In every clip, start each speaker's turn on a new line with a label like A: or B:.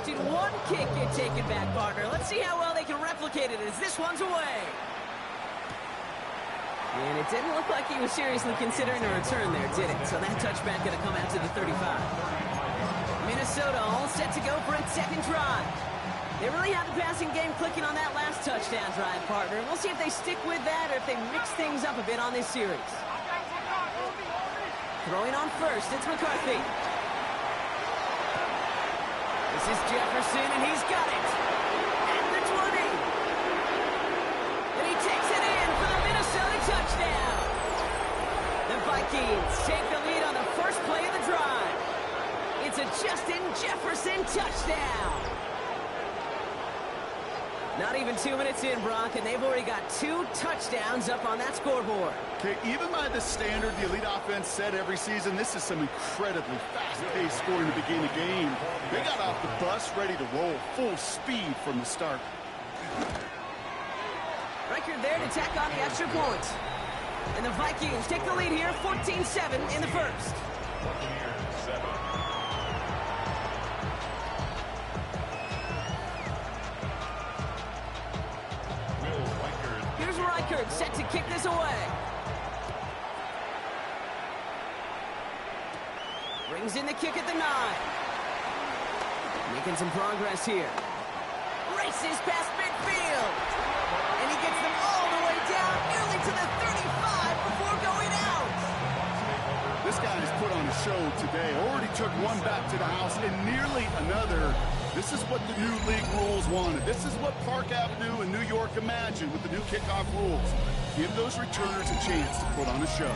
A: watching one kick get taken back, partner. Let's see how well they can replicate it as this one's away. And it didn't look like he was seriously considering a return there, did it? So that touchback going to come out to the 35. Minnesota all set to go for its second drive. They really have the passing game clicking on that last touchdown drive, partner. We'll see if they stick with that or if they mix things up a bit on this series. Throwing on first, it's McCarthy. This is Jefferson, and he's got it. At the 20. And he takes it in for the Minnesota touchdown. The Vikings take the lead on the first play of the drive. It's a Justin Jefferson touchdown. Not even 2 minutes in, Brock, and they've already got 2 touchdowns up on that scoreboard.
B: Okay, even by the standard the elite offense set every season, this is some incredibly fast-paced scoring to begin a game. They got off the bus ready to roll full speed from the start.
A: Record there to tack on the extra point. And the Vikings take the lead here, 14-7 in the first. Set to kick this away. Brings in the kick at the 9. Making some progress here. Races past midfield. And he gets them all the way down, nearly to the 35 before going out.
B: This guy has put on a show today. Already took one back to the house and nearly another. This is what the new league rules wanted. This is what Park Avenue in New York imagined with the new kickoff rules. Give those returners a chance to put on a show.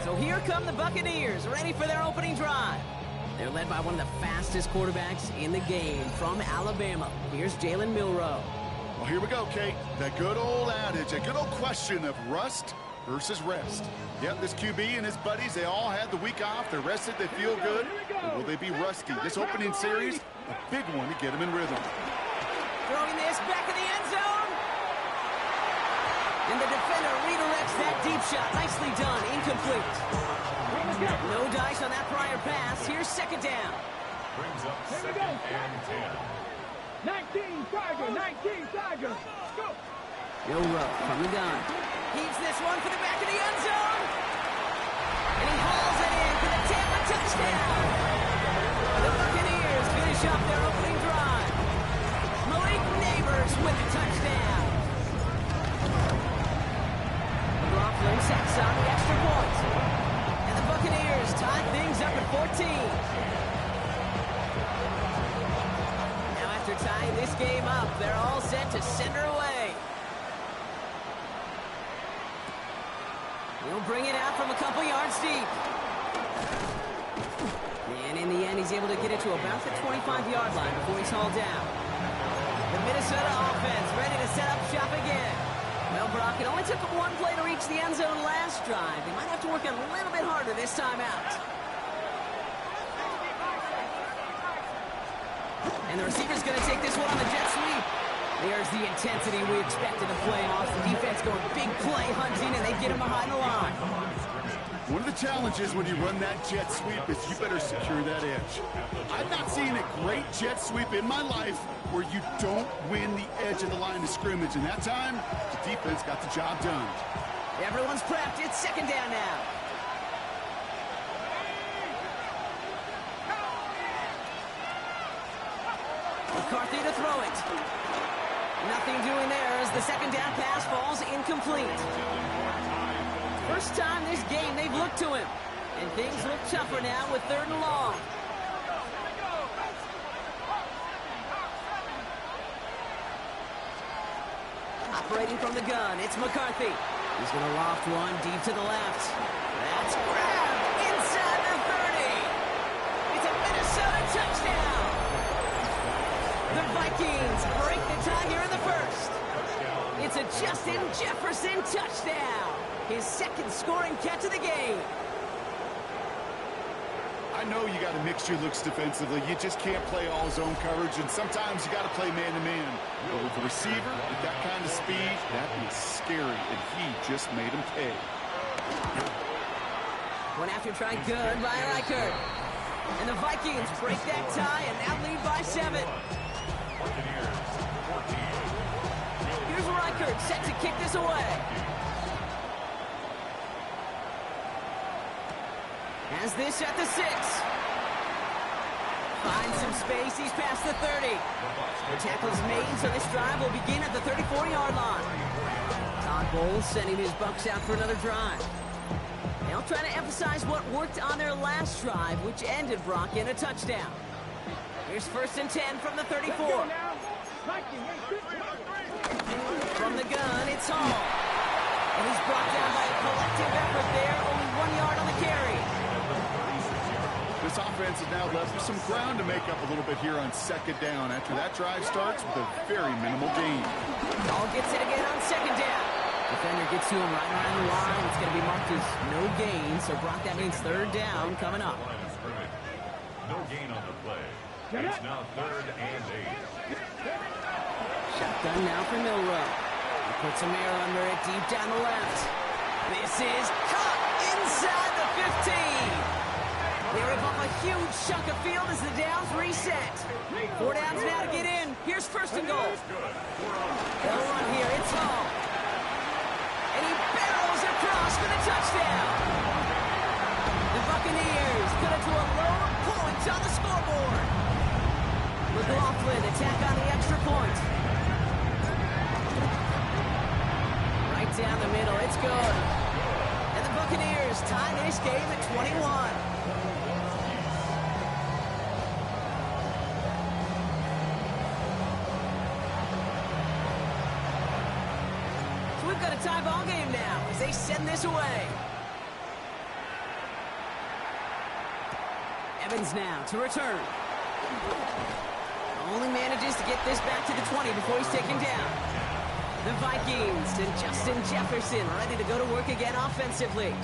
A: So here come the Buccaneers, ready for their opening drive. They're led by one of the fastest quarterbacks in the game from Alabama. Here's Jalen Milroe.
B: Well, here we go, Kate. That good old adage, a good old question of rust versus rest. Yep, this QB and his buddies, they all had the week off. They're rested, they feel good. Or will they be rusty? This opening series, a big one to get them in rhythm.
A: Throwing this back in the end zone. And the defender redirects that deep shot. Nicely done. Incomplete. No dice on that prior pass. Here's second down.
C: Brings up second and 10. 19 Tiger. Go.
A: Milroe from the gun. Heaves this one for the back of the end zone. And he hauls it in for the Tampa touchdown. The Buccaneers finish up their opening drive. Malik Neighbors with the touchdown. McLaughlin sets on the extra point. And the Buccaneers tie things up at 14. Now after tying this game up, they're all set to send her away. He'll bring it out from a couple yards deep. And in the end, he's able to get it to about the 25-yard line before he's hauled down. The Minnesota offense ready to set up shop again. Well, Brock, it only took them one play to reach the end zone last drive. They might have to work a little bit harder this time out. And the receiver's going to take this one on the jet sweep. There's the intensity we expect in the playoffs. The defense going big play hunting, and they get him behind the line.
B: One of the challenges when you run that jet sweep is you better secure that edge. I've not seen a great jet sweep in my life where you don't win the edge of the line of scrimmage. And that time, the defense got the job done.
A: Everyone's prepped. It's second down now. McCarthy to throw it. Nothing doing there as the second down pass falls incomplete. First time this game they've looked to him. And things look tougher now with third and long. Operating from the gun, it's McCarthy. He's going to loft one deep to the left. That's grabbed inside the 30. It's a Minnesota touchdown. The Vikings break the tie here in the first. It's a Justin Jefferson touchdown. His second scoring catch of the game.
B: I know you got to mix your looks defensively. You just can't play all zone coverage, and sometimes you got to play man-to-man. But with the receiver, with that kind of speed, that is scary, and he just made him pay.
A: One after try good by Reichert. And the Vikings break that tie and now lead by 7. Here's Reichert set to kick this away. Has this at the 6. Finds some space. He's past the 30. The tackle's made, so this drive will begin at the 34-yard line. Todd Bowles sending his Bucs out for another drive. They'll try to emphasize what worked on their last drive, which ended, Brock, in a touchdown. Here's 1st and 10 from the 34. From the gun, it's Hall. And he's brought down by a collective effort there, only 1 yard on the carry.
B: This offense is now left with some ground to make up a little bit here on 2nd down after that drive starts with a very minimal gain.
A: Hall gets it again on 2nd down. Defender gets to him right around the line. It's going to be marked as no gain, so Brock, that means 3rd down coming up.
C: No gain on the play. It's now 3rd and 8.
A: Shotgun now for Milrow. He puts a mirror under it deep down the left. This is caught inside the 15. They rip up a huge chunk of field as the downs reset. 4 downs now to get in. Here's 1st and goal. They'll run here. It's Hall. And he barrels across for the touchdown. The Buccaneers cut it to a lone point on the scoreboard. McLaughlin attack on the extra point. Right down the middle. It's good. And the Buccaneers tie this game at 21. We've got a tie ball game now as they send this away. Evans now to return. Only manages to get this back to the 20 before he's taken down. The Vikings and Justin Jefferson ready to go to work again offensively.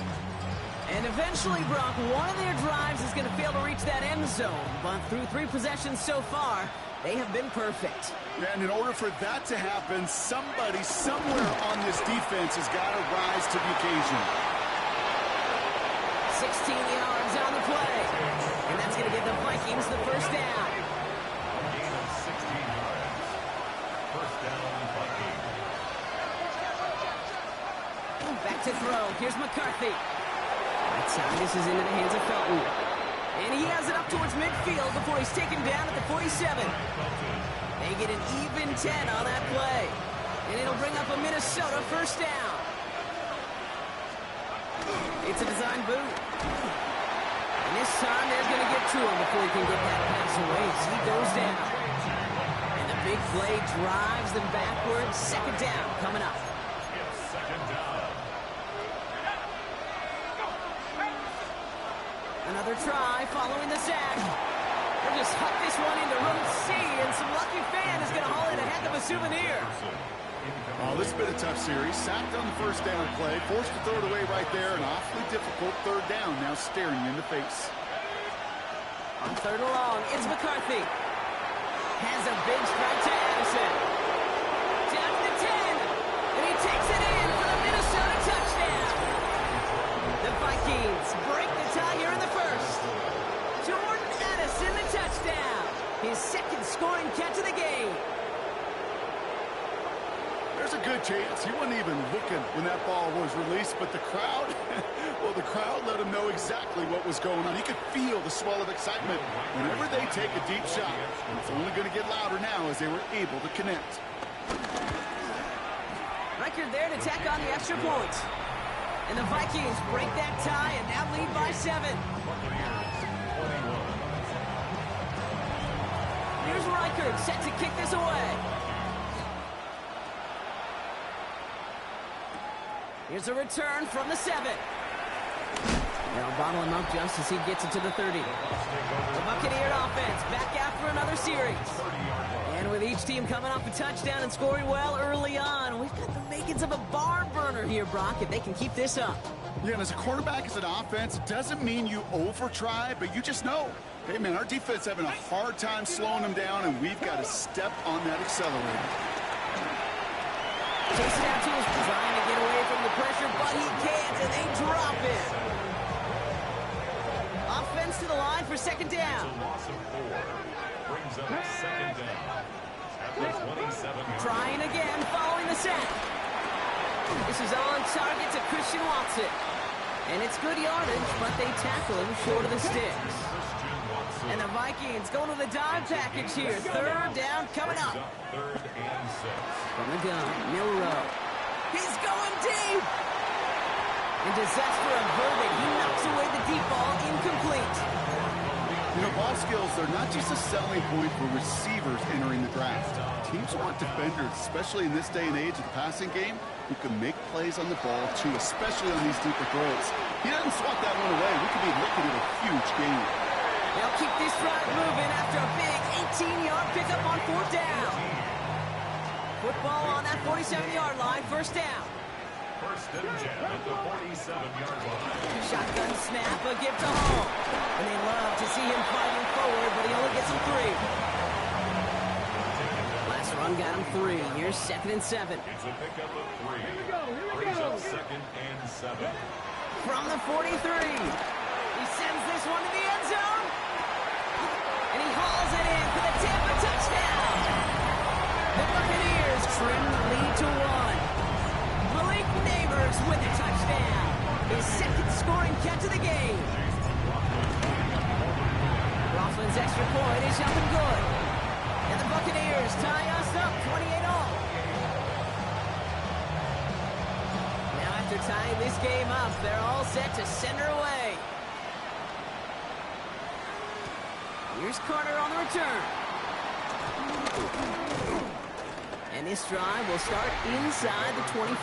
A: And eventually, Brock, one of their drives is going to fail to reach that end zone. But through 3 possessions so far, they have been perfect.
B: And in order for that to happen, somebody somewhere on this defense has got to rise to the occasion.
A: 16 yards on the play. And that's going to give the Vikings the 1st down.
C: Gain of 16 yards. 1st down, Vikings.
A: Back to throw. Here's McCarthy. Outside, this is into the hands of Felton. And he has it up towards midfield before he's taken down at the 47. They get an even 10 on that play. And it'll bring up a Minnesota 1st down. It's a design boot. And this time they're going to get to him before he can get that pass away. So he goes down. And the big play drives them backwards. 2nd down coming up.
C: It's 2nd down.
A: Another try following the sack. They'll just huck this one into row C, and some lucky fan is going to haul in a heck of a souvenir.
B: Oh, this has been a tough series. Sacked on the 1st down play, forced to throw it away right there. An awfully difficult 3rd down now staring you in the face.
A: On 3rd and long, it's McCarthy. Has a big strike to Addison. Down to the 10, and he takes it in for the Minnesota touchdown. The Vikings break the tie here in the 1st. Jordan Addison, the touchdown. His 2nd scoring catch of the game.
B: There's a good chance he wasn't even looking when that ball was released, but the crowd, well, the crowd let him know exactly what was going on. He could feel the swell of excitement whenever they take a deep shot. And it's only going to get louder now as they were able to connect.
A: Record there to tack on the extra point. And the Vikings break that tie and now lead by 7. Here's Reichert set to kick this away. Here's a return from the 7. They'll bottle him up just as he gets it to the 30. The Buccaneer offense back out for another series. And with each team coming off a touchdown and scoring well early on, we've got the makings of a barn burner here, Brock, if they can keep this up.
B: Yeah, and as a quarterback, as an offense, it doesn't mean you over-try, but you just know, hey, man, our defense having a hard time slowing them down, and we've got to step on that accelerator.
A: Chasing out to his trying to get away from the pressure, but he can't, and they drop it. to the line for second down.
C: It's a loss of 4. Brings up second down. At the 27 yard.
A: Trying again following the sack. This is on target to Christian Watson. And it's good yardage, but they tackle him short of the sticks. And the Vikings going to the dime package here. Third down coming up.
C: Third and 6.
A: From the gun, Milrow. He's going deep. And disaster averted. He knocks away the deep ball, incomplete.
B: You know, ball skills, they're not just a selling point for receivers entering the draft. Teams want defenders, especially in this day and age of the passing game, who can make plays on the ball, too, especially on these deeper throws. He doesn't swat that one away. We could be looking at a huge game.
A: They'll keep this drive moving after a big 18-yard pickup on fourth down. Football on that 47-yard line, first down.
C: First and 10 at the 47-yard line.
A: Shotgun snap, a give to Hall. And they love to see him fighting forward, but he only gets him 3. Last run got him 3. Here's second and 7.
C: It's a pickup of 3. Brings up second and 7.
A: From the 43. He sends this one to the end zone. And he hauls it in for the Tampa touchdown. The Buccaneers trim the lead to 1. Malik Neighbors with a touchdown. His second scoring catch of the game. Coughlin's extra point is up and good. And the Buccaneers tie us up 28-all. Now after tying this game up, they're all set to send her away. Here's Carter on the return. And this drive will start inside the 25.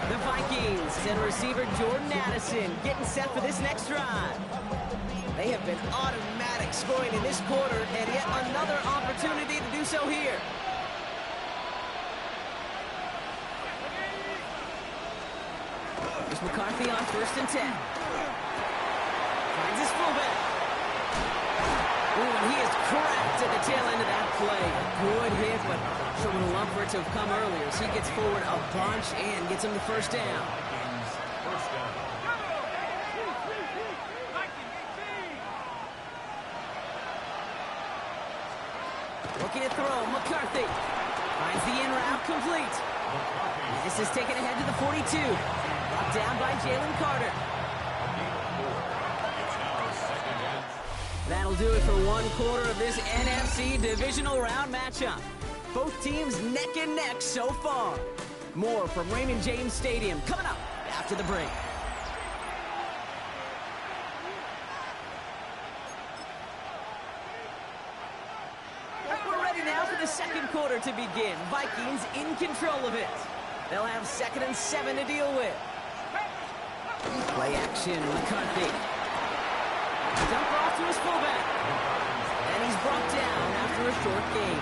A: The Vikings and receiver Jordan Addison getting set for this next drive. They have been automatic scoring in this quarter, and yet another opportunity to do so here. Here's McCarthy on first and 10. Finds his fullback. Ooh, and he is cracked at the tail end of that play. Good hit, but sure would love for it to have come earlier. So he gets forward a bunch and gets him the first down.
C: First down.
A: Looking to throw, McCarthy. Finds the in route complete. And this is taken ahead to the 42. Brought down by Jalen Carter. That'll do it for one quarter of this NFC divisional round matchup. Both teams neck and neck so far. More from Raymond James Stadium coming up after the break. We're ready now for the second quarter to begin. Vikings in control of it. They'll have second and 7 to deal with. Play action, McCarthy. Dump off to his fullback. And he's brought down after a short gain.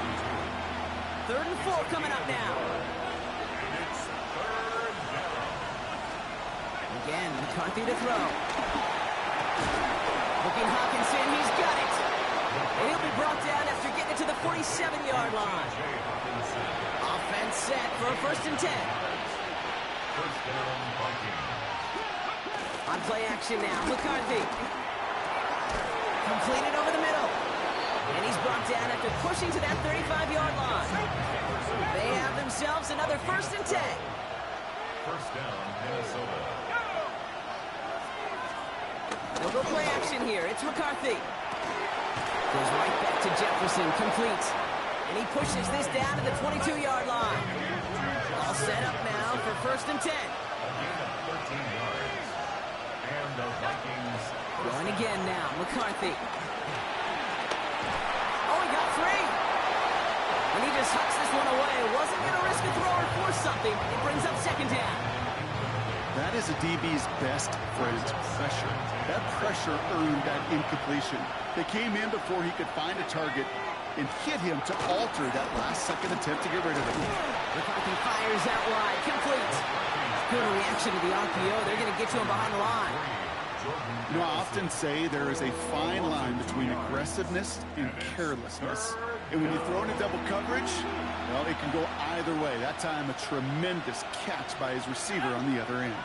A: Third and 4 coming up now. Again, McCarthy to throw. Looking Hawkinson, he's got it. And he'll be brought down after getting it to the 47-yard line. Offense set for a first and 10.
C: First down, Vikings.
A: On play action now, McCarthy. Completed over the middle. And he's brought down after pushing to that 35-yard line. They have themselves another first and 10.
C: First down, Minnesota.
A: They'll go play action here. It's McCarthy. Goes right back to Jefferson, complete. And he pushes this down to the 22-yard line. All set up now for first and 10.
C: A gain of 13 yards. And the Vikings.
A: Going again now, McCarthy. Oh, he got 3. And he just hucks this one away. Wasn't going to risk a throw or force something. It brings up second down.
B: That is a DB's best friend, pressure. That pressure earned that incompletion. They came in before he could find a target and hit him to alter that last-second attempt to get rid of him.
A: McCarthy fires out wide, complete. Good reaction to the RPO. They're going to get to him behind the line.
B: You know, I often say there is a fine line between aggressiveness and carelessness. And when you throw into double coverage, well, it can go either way. That time, a tremendous catch by his receiver on the other end.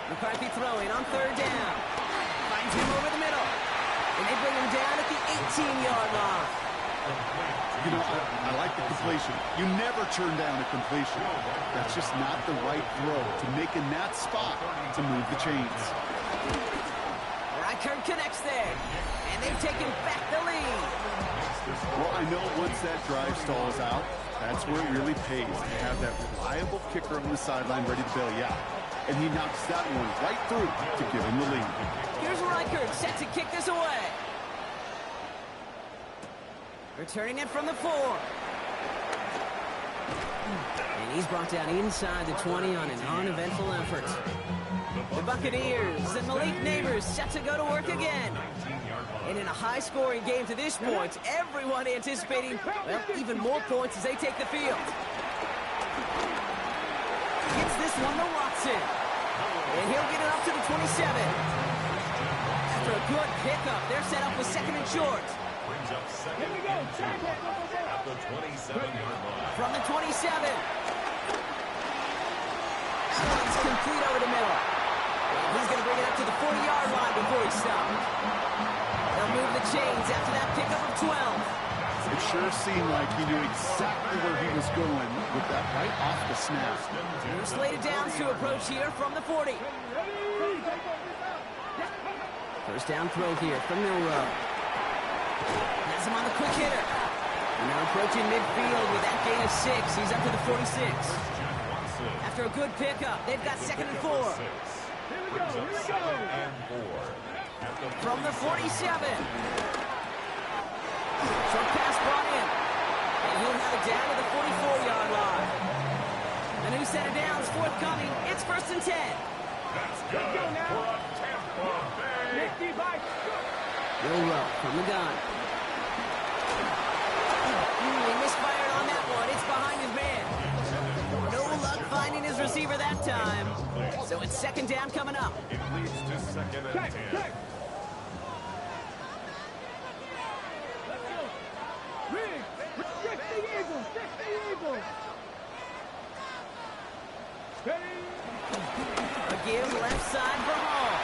A: McCarthy throwing on third down. Finds finds him over the middle. And they bring him down at the 18-yard line.
B: You know, I like the completion. You never turn down a completion. That's just not the right throw to make in that spot to move the chains.
A: Reichert connects there. And they've taken back the lead.
B: Well, I know once that drive stalls out, that's where it really pays to have that reliable kicker on the sideline ready to bail you out. And he knocks that one right through to give him the lead.
A: Here's Reichert set to kick this away. Returning it from the 4. And he's brought down inside the 20 on an uneventful effort. The Buccaneers and Malik Neighbors set to go to work again. And in a high-scoring game to this point, everyone anticipating, well, even more points as they take the field. Gets this one to Watson. And he'll get it up to the 27. After a good pickup, they're set up with 2nd and short.
C: Brings up 2nd and 2 at the 27-yard line.
A: From the 27. It's complete over the middle. He's going to bring it up to the 40-yard line before he stops. They'll move the chains after that pickup of 12.
B: It sure seemed like he knew exactly where he was going with that right off the snap.
A: Slated downs to approach here from the 40. First down throw here from Milrow. Has him on the quick hitter. And now approaching midfield with that gain of 6. He's up to the 46. After a good pickup, they've got 2nd and 4. From the 47. Short pass brought in. And he'll have it down to the 44-yard line. A new set of downs forthcoming. It's 1st and 10.
C: That's good for a Tampa Bay.
A: Milrow from the gun. He misfired on that one. It's behind his man. No luck finding his receiver that time. So it's 2nd down coming up.
C: It leads to 2nd and 10.
A: A give left side for Hall.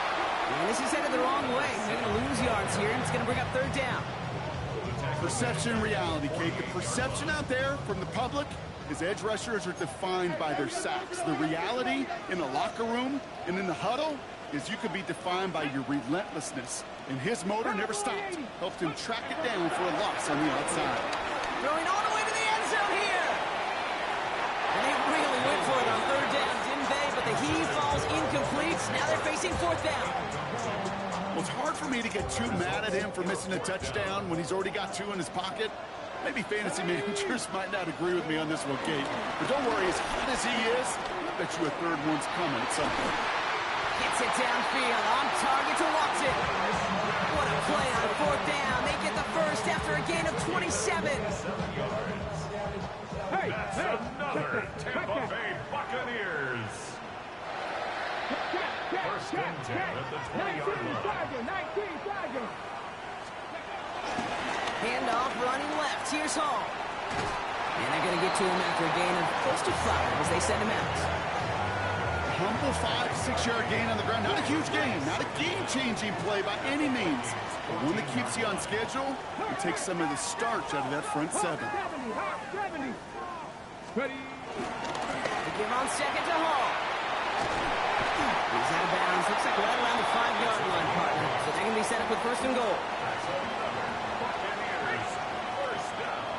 A: And this is headed the wrong way. They're going to lose yards here, and it's going to bring up 3rd down.
B: Perception and reality, Kate. The perception out there from the public is edge rushers are defined by their sacks. The reality in the locker room and in the huddle is you could be defined by your relentlessness. And his motor never stopped. Helped him track it down for a loss on the outside.
A: Throwing all the way to the end zone here. And they really went for it on 3rd down, didn't they? But the heave falls incomplete. Now they're facing 4th down.
B: Well, it's hard for me to get too mad at him for missing a touchdown when he's already got 2 in his pocket. Maybe fantasy managers might not agree with me on this one, Kate. But don't worry, as hot as he is, I bet you a 3rd one's coming at some point.
A: Gets it downfield, on target to Watson. What a play on 4th down. They get the first after a gain of 27.
C: That's another Tampa Bay Buccaneers. 1st and 10 at the 20-yard line.
A: Handoff running left. Here's Hall. And they're going to get to him after a gain of close to 5 as they send him out.
B: Humble 5-6-yard gain on the ground. Not a huge gain, not a game-changing play by any means, but one that keeps you on schedule and takes some of the starch out of that front 7.
A: Ready. They give on 2nd to Hall. He's out of bounds. Looks like right around the 5-yard line, partner. So they're going to be set up with 1st and goal.
C: Buccaneers, 1st down.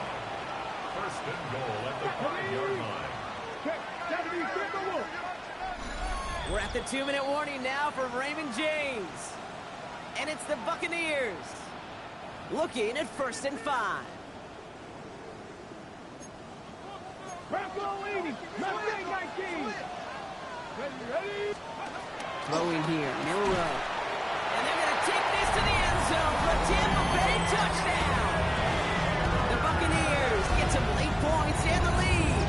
C: 1st and goal at the 5-yard line.
A: We're at the 2-minute warning now from Raymond James. And it's the Buccaneers looking at 1st and 5. Throwing here, Milrow. And they're going to take this to the end zone for a Tampa Bay touchdown. The Buccaneers get some late points and the lead.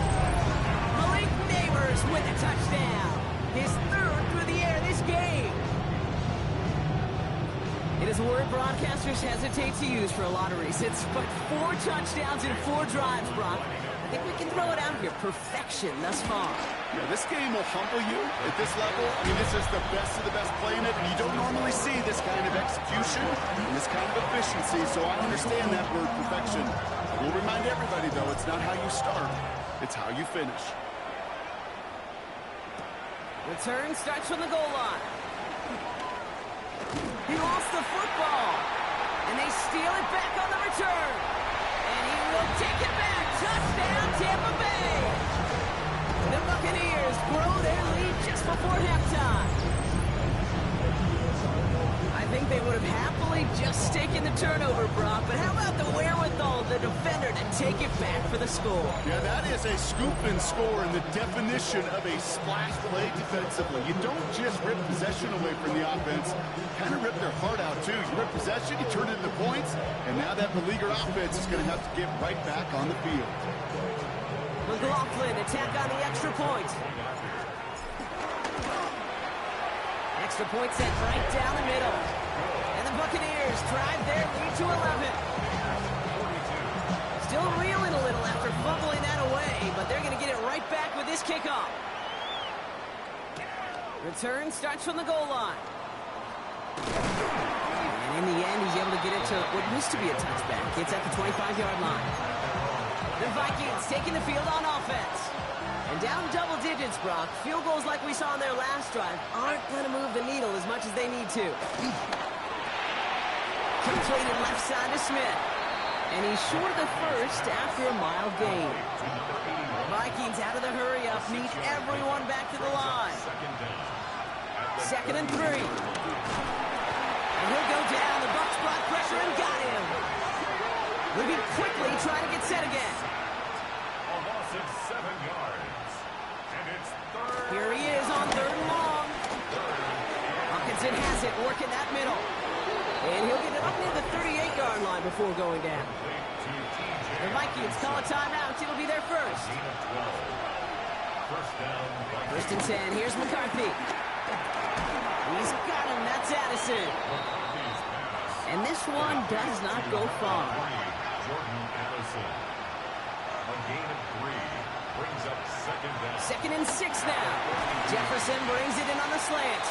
A: Malik Neighbors with a touchdown. His 3rd through the air this game. It is a word broadcasters hesitate to use for a lot of reasons, but 4 touchdowns in 4 drives, Brock. think we can throw it out here. Perfection thus far.
B: Yeah, this game will humble you at this level. I mean, this is the best of the best playing it, and you don't normally see this kind of execution and this kind of efficiency, so I understand that word perfection. We'll remind everybody, though, it's not how you start, it's how you finish.
A: Return starts from the goal line. He lost the football, and they steal it back on the return. And he will take it back. Touchdown, Tampa Bay. The Buccaneers grow their lead just before halftime. I think they would have happily just taken the turnover, Brock, but how about the wherewithal of the defender to take it back for the score?
B: Yeah, that is a scoop and score in the definition of a splash play defensively. You don't just rip possession away from the offense, you kind of rip their heart out too. You rip possession, you turn it into points, and now that beleaguered offense is going to have to get right back on the field.
A: McLaughlin attack on the extra point. Extra point set right down the middle. And the Buccaneers drive their lead to 11. Still reeling a little after fumbling that away, but they're going to get it right back with this kickoff. Return starts from the goal line. And in the end, he's able to get it to what used to be a touchback. It's at the 25-yard line. The Vikings taking the field on offense. And down double digits, Brock. Field goals like we saw on their last drive aren't going to move the needle as much as they need to. Completed left side to Smith. And he's short of the first after a mile gain. Vikings out of the hurry-up need everyone back to the line. 2nd and 3. And he'll go down. The Bucs brought pressure and got him. Moving quickly, trying to get set again.
C: A loss of 7 yards. And it's third.
A: Here he is on 3rd and long. Hawkinson has it, working that middle. And he'll get it up near the 38-yard line before going down. The Vikings call a timeout. It'll be their first. First and 10. Here's McCarthy. He's got him. That's Addison. And this one does not go far.
C: Jordan Addison. A gain of 3 brings up 2nd down.
A: 2nd and 6 now. Jefferson brings it in on the slant.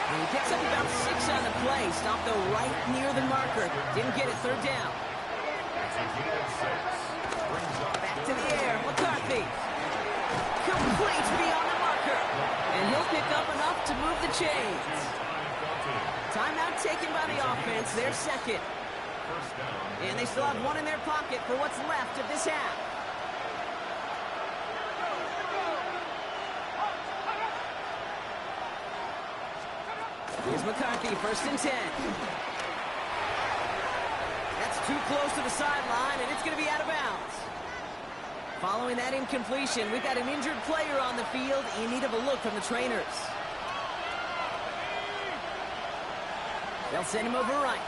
A: And he picks up about 6 on the play. Stopped though right near the marker. Didn't get it. 3rd down.
C: It's a gain of 6. Brings up
A: Back to the air. McCarthy. Complete beyond the marker. And he'll pick up enough to move the chains. Timeout taken by the offense. Their second.
C: First down.
A: And they still have one in their pocket for what's left of this half. Here's McCarthy, 1st and 10. That's too close to the sideline, and it's going to be out of bounds. Following that incompletion, we've got an injured player on the field in need of a look from the trainers. They'll send him over right.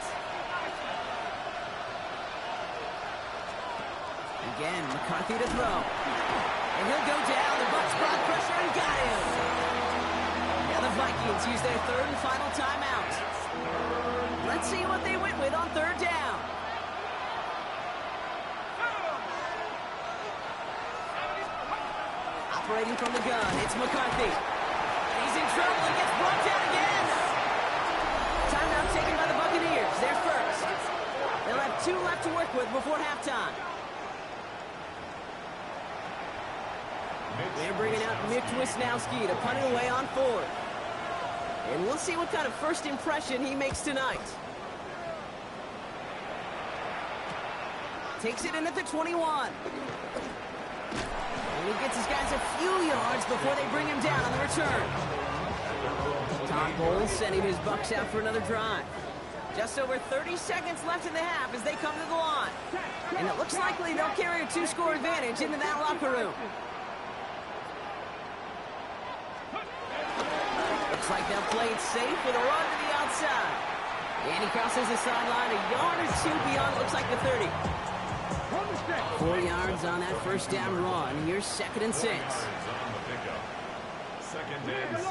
A: Again, McCarthy to throw. And he'll go down. The Bucs brought pressure and got him. Now the Vikings use their 3rd and final timeout. Let's see what they went with on 3rd down. Operating from the gun, it's McCarthy. He's in trouble and gets brought down again. Timeout taken by the Buccaneers. They're first. They'll have 2 left to work with before halftime. They're bringing out Mitch Wisnowski to punt it away on 4th. And we'll see what kind of first impression he makes tonight. Takes it in at the 21. And he gets his guys a few yards before they bring him down on the return. Todd Bowles sending his Bucs out for another drive. Just over 30 seconds left in the half as they come to the line. And it looks likely they'll carry a 2-score advantage into that locker room. Looks like they'll play it safe with a run to the outside. And he crosses the sideline a yard or 2 beyond, looks like the 30. 4 yards on that first down run. Here's 2nd and 6.
C: 2nd and 6.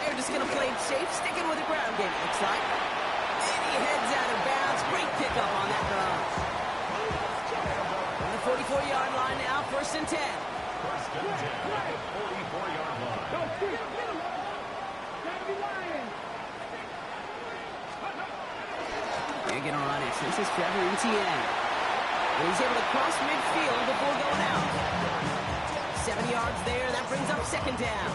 A: They're just going to play it safe, sticking with the ground game, it looks like. And he heads out of bounds. Great pickup on that run. On the 44-yard line now, 1st and 10.
C: First and 10 at the 44-yard line.
A: They're going to run it. This is Trevor Etienne. And he's able to cross midfield before going out. 7 yards there. That brings up 2nd down.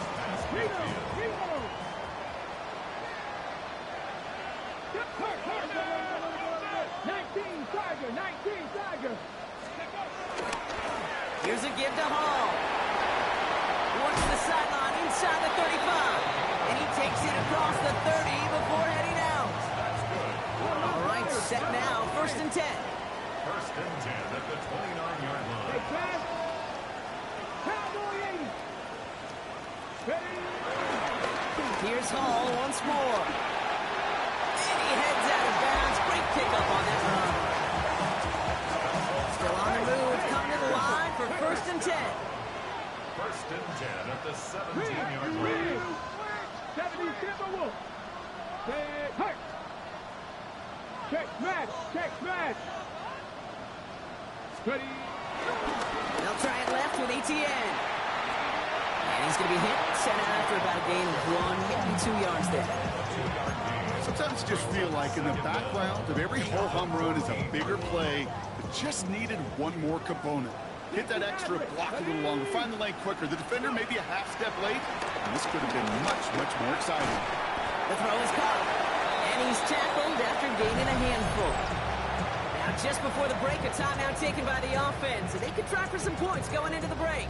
A: Here's a give to Hall. Works the sideline inside the 35. And he takes it across the 30 before heading out. All right, set now. 1st and 10.
C: First and 10 at the 29-yard line.
A: Here's Hall once more. And he heads out of bounds. Great pickup on that run. Still on the move. Coming to the line for 1st and 10.
C: First and 10 at the 17-yard line.
D: Check match. Ready.
A: They'll try it left with Etienne. And he's going to be hit, sent out after about a gain of 1, maybe 2 yards there.
B: Sometimes you just feel like in the background of every ho-hum run is a bigger play that just needed one more component. Hit that extra block a little longer, find the lane quicker. The defender may be a half step late, and this could have been much, much more exciting.
A: The throw is caught. And he's tackled after gaining a handful. Now, just before the break, a timeout taken by the offense. And they could try for some points going into the break.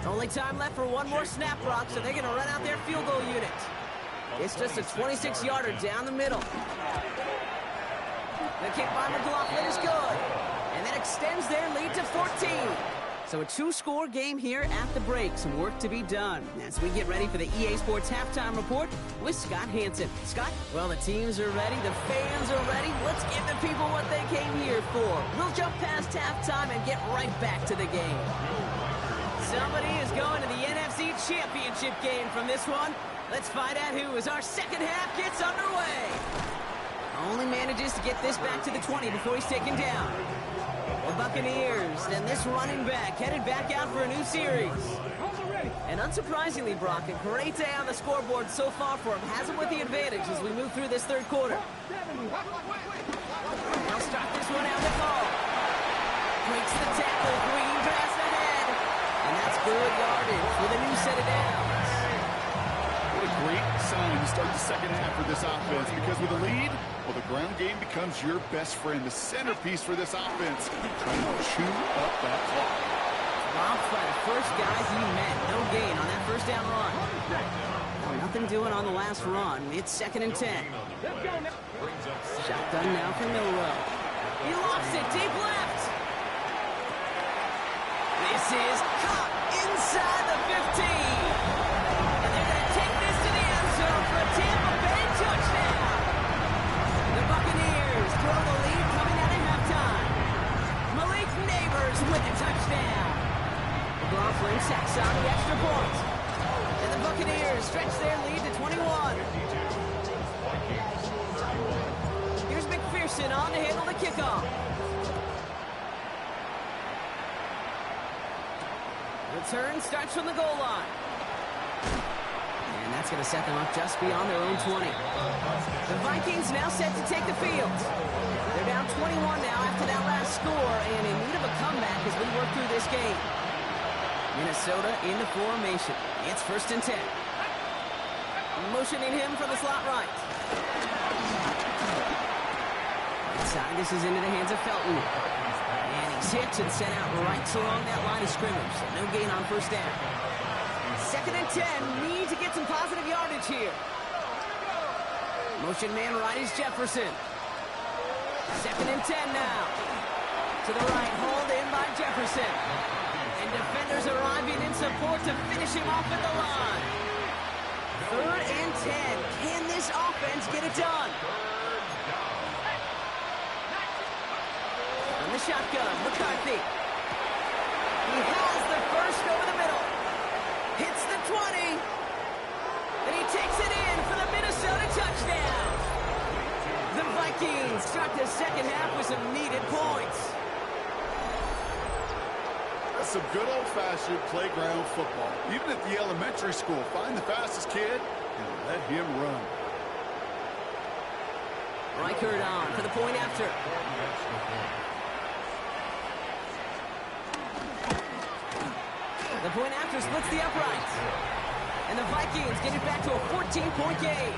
A: Only time left for one more snap block, so they're going to run out their field goal unit. It's just a 26-yarder down the middle. The kick by McLaughlin is good. And that extends their lead to 14. So a 2-score game here at the break. Some work to be done as we get ready for the EA Sports Halftime Report with Scott Hansen. Scott, well, the teams are ready. The fans are ready. Let's give the people what they came here for. We'll jump past halftime and get right back to the game. Somebody is going to the NFC Championship game from this one. Let's find out who as our second half gets underway. Only manages to get this back to the 20 before he's taken down. The Buccaneers, and this running back headed back out for a new series. And unsurprisingly, Brock, a great day on the scoreboard so far for him. Has him with the advantage as we move through this third quarter. They'll start this one out with Hall. Breaks the tackle, green pass ahead. And that's good yardage with a new set of downs.
B: What a great sign to start the second half for this offense, because with a lead, well, the ground game becomes your best friend, the centerpiece for this offense, trying to chew up that clock.
A: Robbed by the first guy he met. No gain on that first down run. Well, nothing doing on the last run. It's 2nd and 10. Shotgun now for Millwell. He lofts it deep left. This is caught inside the 15. And they're going to take this to the end zone for a Tampa Bay touchdown. The Buccaneers throw the lead coming out at halftime. Malik Neighbors with a touchdown. McLaughlin sacks on the extra point. And the Buccaneers stretch their lead to 21. Here's McPherson on to handle the kickoff. Return starts from the goal line. And that's going to set them up just beyond their own 20. The Vikings now set to take the field. They're down 21 now after that last score and in need of a comeback as we work through this game. Minnesota in the formation. It's 1st and 10. Motioning him from the slot right. Inside, this is into the hands of Felton. And he's hit and sent out right along that line of scrimmage. So no gain on first down. 2nd and 10. Need to get some positive yardage here. Motion man right is Jefferson. 2nd and 10 now. To the right, hauled in by Jefferson. And defenders arriving in support to finish him off at the line. 3rd and 10. Can this offense get it done? On the shotgun, McCarthy. He has the first over the middle. Hits the 20. And he takes it in for the Minnesota touchdown. Vikings start the second half with some needed points.
B: That's some good old-fashioned playground football. Even at the elementary school, find the fastest kid and let him run.
A: Reichert on for the point after. The point after splits the uprights. And the Vikings get it back to a 14-point game.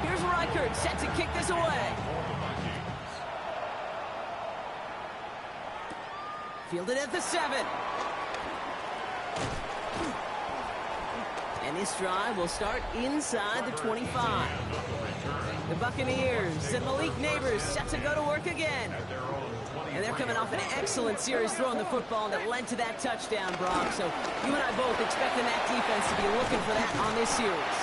A: Here's Reichert set to kick this away. Fielded at the 7. And this drive will start inside the 25. The Buccaneers and Malik Neighbors set to go to work again. And they're coming off an excellent series throwing the football that led to that touchdown, Brock. So you and I both expecting that defense to be looking for that on this series.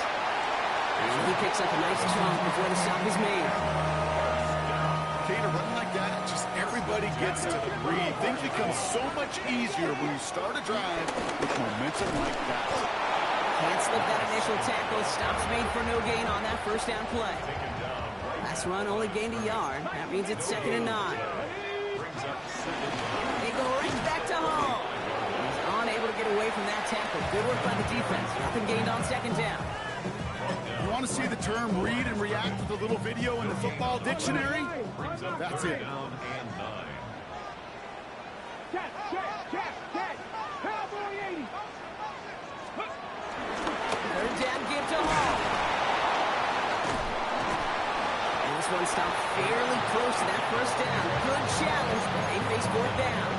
A: And he picks up a nice chunk before the stop is made.
B: Kate, a run like that, just everybody gets to breathe. Things become so much easier when you start a drive with momentum like that.
A: Can't slip that initial tackle. Stops made for no gain on that first down play. Last run only gained a yard. That means it's 2nd and 9. They go right back to Hall. He's unable to get away from that tackle. Good work by the defense. Nothing gained on 2nd down.
B: You want to see the term read and react with a little video in the football dictionary? That's it.
A: Third down give to Hall. And this one stopped fairly close to that first down. Good challenge, but they face 4th down.